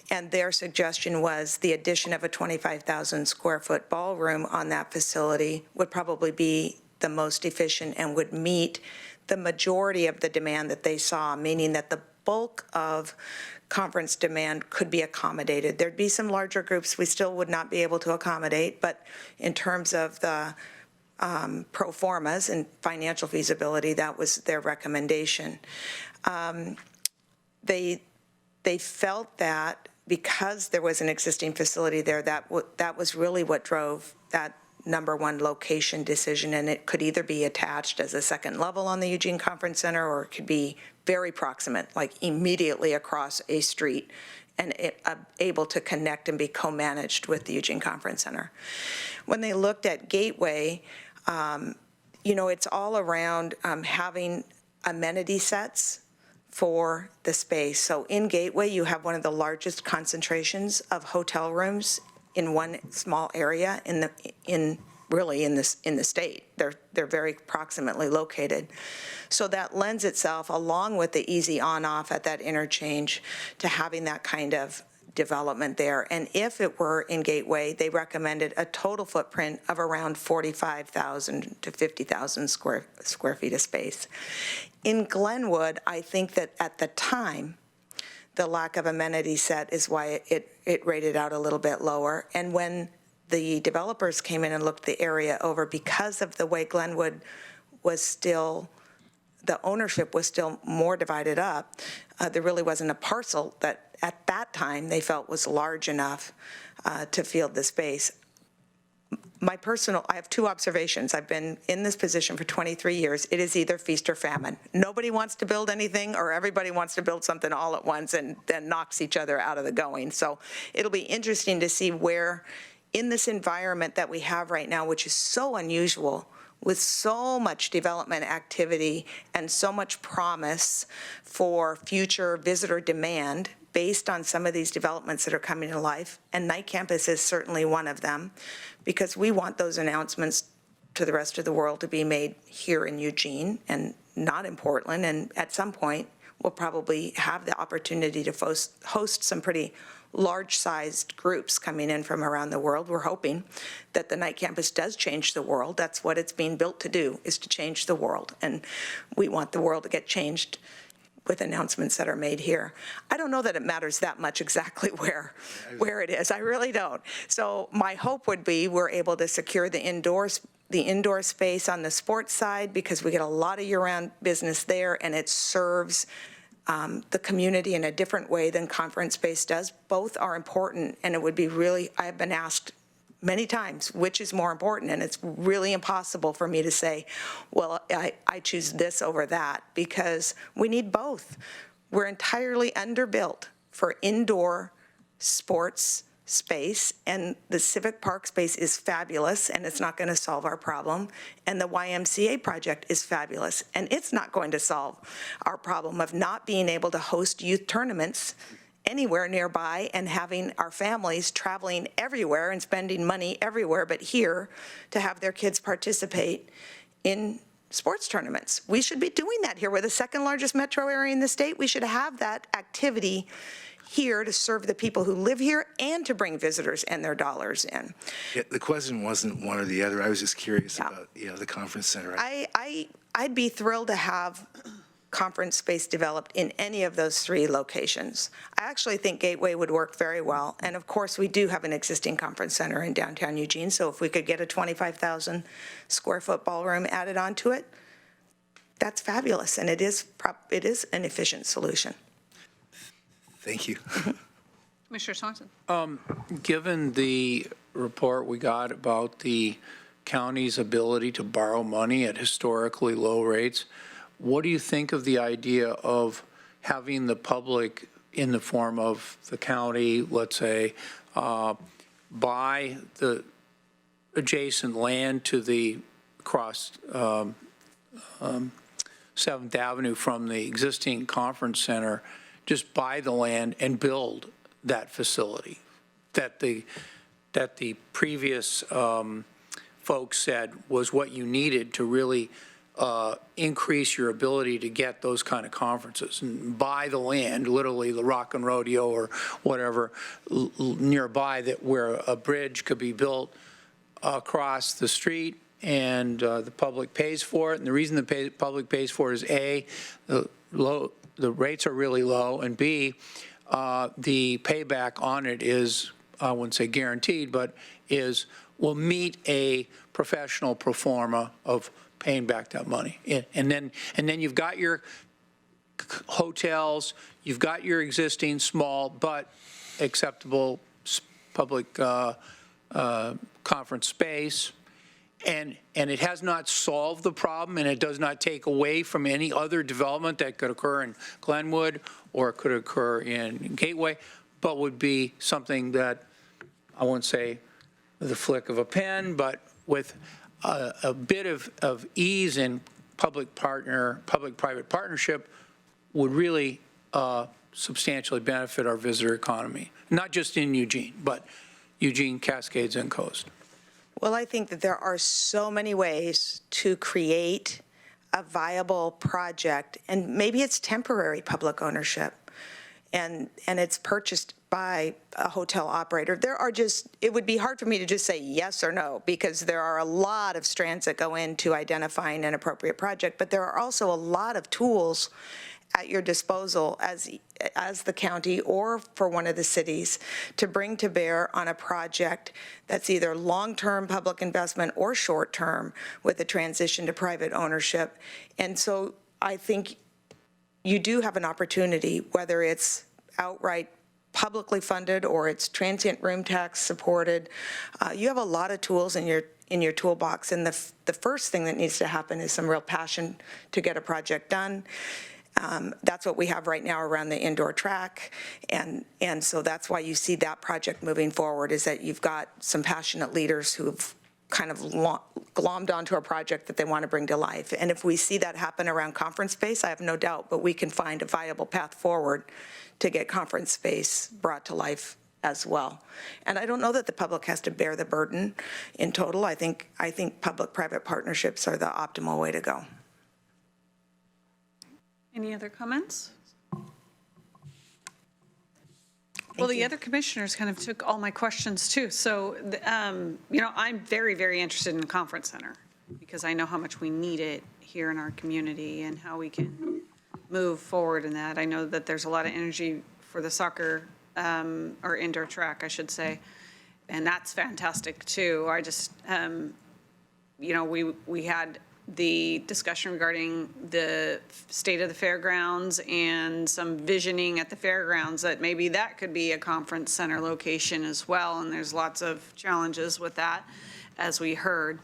And their suggestion was the addition of a 25,000 square foot ballroom on that facility would probably be the most efficient and would meet the majority of the demand that they saw, meaning that the bulk of conference demand could be accommodated. There'd be some larger groups we still would not be able to accommodate, but in terms of the pro formas and financial feasibility, that was their recommendation. They felt that because there was an existing facility there, that was really what drove that number 1 location decision, and it could either be attached as a second level on the Eugene Conference Center, or it could be very proximate, like immediately across a street, and able to connect and be co-managed with the Eugene Conference Center. When they looked at Gateway, it's all around having amenity sets for the space. So in Gateway, you have one of the largest concentrations of hotel rooms in one small area in really in the state. They're very proximately located. So that lends itself, along with the easy on-off at that interchange, to having that kind of development there. And if it were in Gateway, they recommended a total footprint of around 45,000 to 50,000 square feet of space. In Glenwood, I think that at the time, the lack of amenity set is why it rated out a little bit lower. And when the developers came in and looked the area over, because of the way Glenwood was still, the ownership was still more divided up, there really wasn't a parcel that at that time they felt was large enough to field the space. I have two observations. I've been in this position for 23 years. It is either feast or famine. Nobody wants to build anything, or everybody wants to build something all at once and then knocks each other out of the going. So it'll be interesting to see where, in this environment that we have right now, which is so unusual, with so much development activity and so much promise for future visitor demand based on some of these developments that are coming to life, and Night Campus is certainly one of them, because we want those announcements to the rest of the world to be made here in Eugene and not in Portland, and at some point, we'll probably have the opportunity to host some pretty large-sized groups coming in from around the world. We're hoping that the Night Campus does change the world. That's what it's being built to do, is to change the world, and we want the world to get changed with announcements that are made here. I don't know that it matters that much exactly where it is. I really don't. So my hope would be we're able to secure the indoor space on the sports side, because we get a lot of year-round business there, and it serves the community in a different way than conference space does. Both are important, and it would be really, I've been asked many times which is more important, and it's really impossible for me to say, well, I choose this over that, because we need both. We're entirely underbuilt for indoor sports space, and the Civic Park space is fabulous, and it's not going to solve our problem. And the YMCA project is fabulous, and it's not going to solve our problem of not being able to host youth tournaments anywhere nearby and having our families traveling everywhere and spending money everywhere but here to have their kids participate in sports tournaments. We should be doing that here. We're the second largest metro area in the state. We should have that activity here to serve the people who live here and to bring visitors and their dollars in. Yeah, the question wasn't one or the other. I was just curious about the conference center. I'd be thrilled to have conference space developed in any of those three locations. I actually think Gateway would work very well. And of course, we do have an existing conference center in downtown Eugene. So if we could get a 25,000 square foot ballroom added onto it, that's fabulous. And it is an efficient solution. Thank you. Commissioner Swanson. Given the report we got about the county's ability to borrow money at historically low rates, what do you think of the idea of having the public, in the form of the county, let's say, buy the adjacent land to the across 7th Avenue from the existing conference center, just buy the land and build that facility that the previous folks said was what you needed to really increase your ability to get those kind of conferences, and buy the land, literally the Rock and Rodeo or whatever nearby, that where a bridge could be built across the street, and the public pays for it. And the reason the public pays for it is A, the rates are really low, and B, the payback on it is, I wouldn't say guaranteed, but will meet a professional pro forma of paying back that money. And then you've got your hotels, you've got your existing small but acceptable public conference space, and it has not solved the problem, and it does not take away from any other development that could occur in Glenwood or could occur in Gateway, but would be something that, I won't say the flick of a pen, but with a bit of ease in public-private partnership would really substantially benefit our visitor economy, not just in Eugene, but Eugene, Cascades, and Coast. Well, I think that there are so many ways to create a viable project, and maybe it's temporary public ownership, and it's purchased by a hotel operator. It would be hard for me to just say yes or no, because there are a lot of strands that go into identifying an appropriate project, but there are also a lot of tools at your disposal as the county or for one of the cities to bring to bear on a project that's either long-term public investment or short-term with a transition to private ownership. And so I think you do have an opportunity, whether it's outright publicly funded or it's transient room tax supported. You have a lot of tools in your toolbox, and the first thing that needs to happen is some real passion to get a project done. That's what we have right now around the indoor track, and so that's why you see that project moving forward, is that you've got some passionate leaders who've kind of glommed onto a project that they want to bring to life. And if we see that happen around conference space, I have no doubt, but we can find a viable path forward to get conference space brought to life as well. And I don't know that the public has to bear the burden in total. I think public-private partnerships are the optimal way to go. Any other comments? Well, the other commissioners kind of took all my questions too. So, I'm very, very interested in the conference center because I know how much we need it here in our community and how we can move forward in that. I know that there's a lot of energy for the soccer or indoor track, I should say, and that's fantastic too. I just, we had the discussion regarding the state of the fairgrounds and some visioning at the fairgrounds that maybe that could be a conference center location as well. And there's lots of challenges with that, as we heard.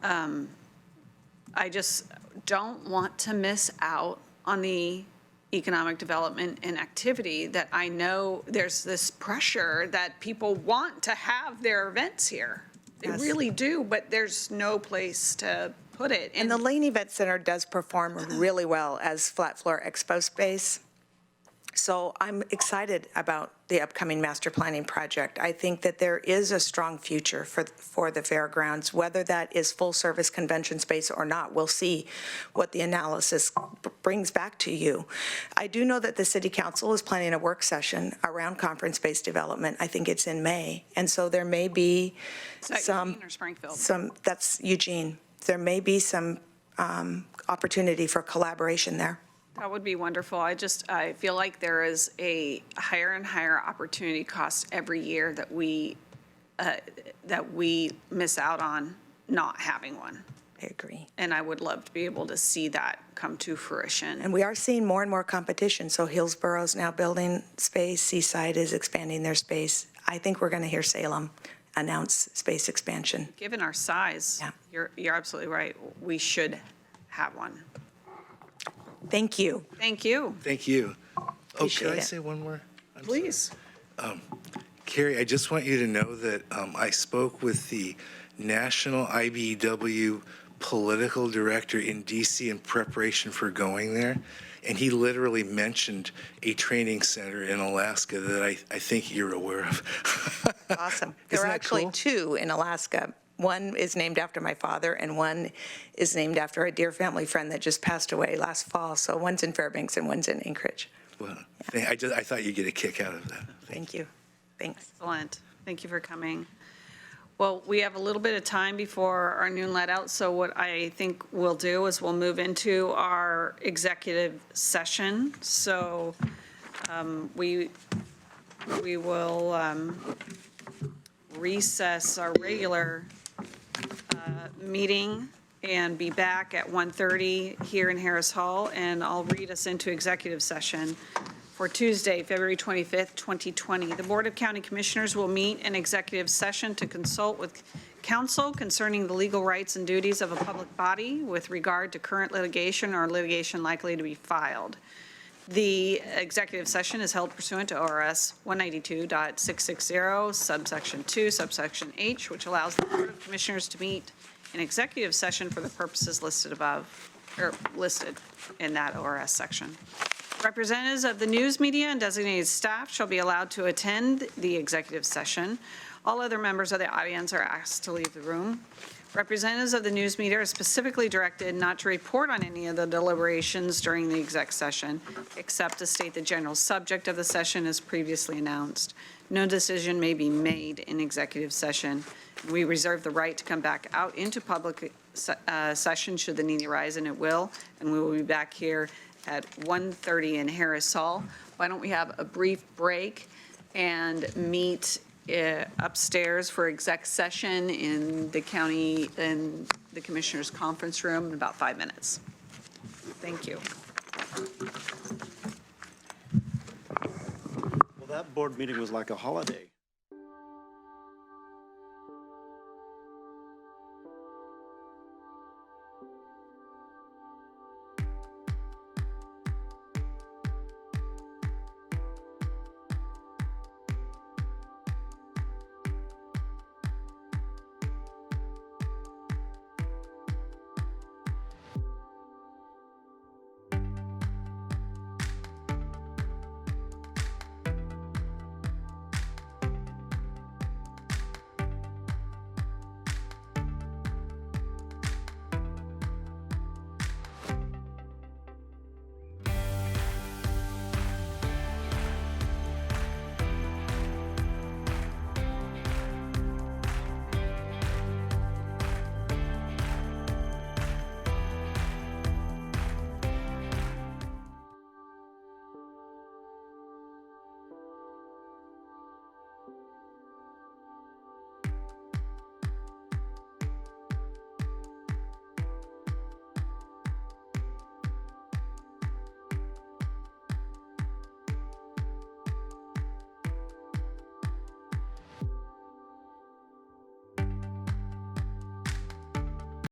I just don't want to miss out on the economic development and activity that I know there's this pressure that people want to have their events here. They really do, but there's no place to put it. And the Lane Event Center does perform really well as flat floor expo space. So I'm excited about the upcoming master planning project. I think that there is a strong future for the fairgrounds, whether that is full service convention space or not. We'll see what the analysis brings back to you. I do know that the city council is planning a work session around conference-based development. I think it's in May. And so there may be Eugene or Springfield? That's Eugene. There may be some opportunity for collaboration there. That would be wonderful. I feel like there is a higher and higher opportunity cost every year that we miss out on not having one. I agree. And I would love to be able to see that come to fruition. And we are seeing more and more competition. So Hillsboro's now building space. Seaside is expanding their space. I think we're going to hear Salem announce space expansion. Given our size, you're absolutely right. We should have one. Thank you. Thank you. Thank you. Appreciate Can I it. say one more? Please. Carrie, I just want you to know that I spoke with the National IBEW political director in DC in preparation for going there, and he literally mentioned a training center in Alaska that I think you're aware of. Awesome. There are actually two in Alaska. One is named after my father, and one is named after a dear family friend that just passed away last fall. So one's in Fairbanks and one's in Anchorage. Well, I thought you'd get a kick out of that. Thank you. Thanks. Excellent. Thank you for coming. Well, we have a little bit of time before our noon let out, so what I think we'll do is we'll move into our executive session. So we will recess our regular meeting and be back at 1:30 here in Harris Hall, and I'll read us into executive session for Tuesday, February 25th, 2020. The Board of County Commissioners will meet in executive session to consult with counsel concerning the legal rights and duties of a public body with regard to current litigation or litigation likely to be filed. The executive session is held pursuant to ORS 192.660, subsection 2, subsection H, which allows the Board of Commissioners to meet in executive session for the purposes listed above, or listed in that ORS section. Representatives of the news media and designated staff shall be allowed to attend the executive session. All other members of the audience are asked to leave the room. Representatives of the news media are specifically directed not to report on any of the deliberations during the exec session, except to state the general subject of the session as previously announced. No decision may be made in executive session. We reserve the right to come back out into public session should the need arise, and it will. And we will be back here at 1:30 in Harris Hall. Why don't we have a brief break and meet upstairs for exec session in the county, in the Commissioners' Conference Room in about 5 minutes. Thank you. Well, that board meeting was like a holiday.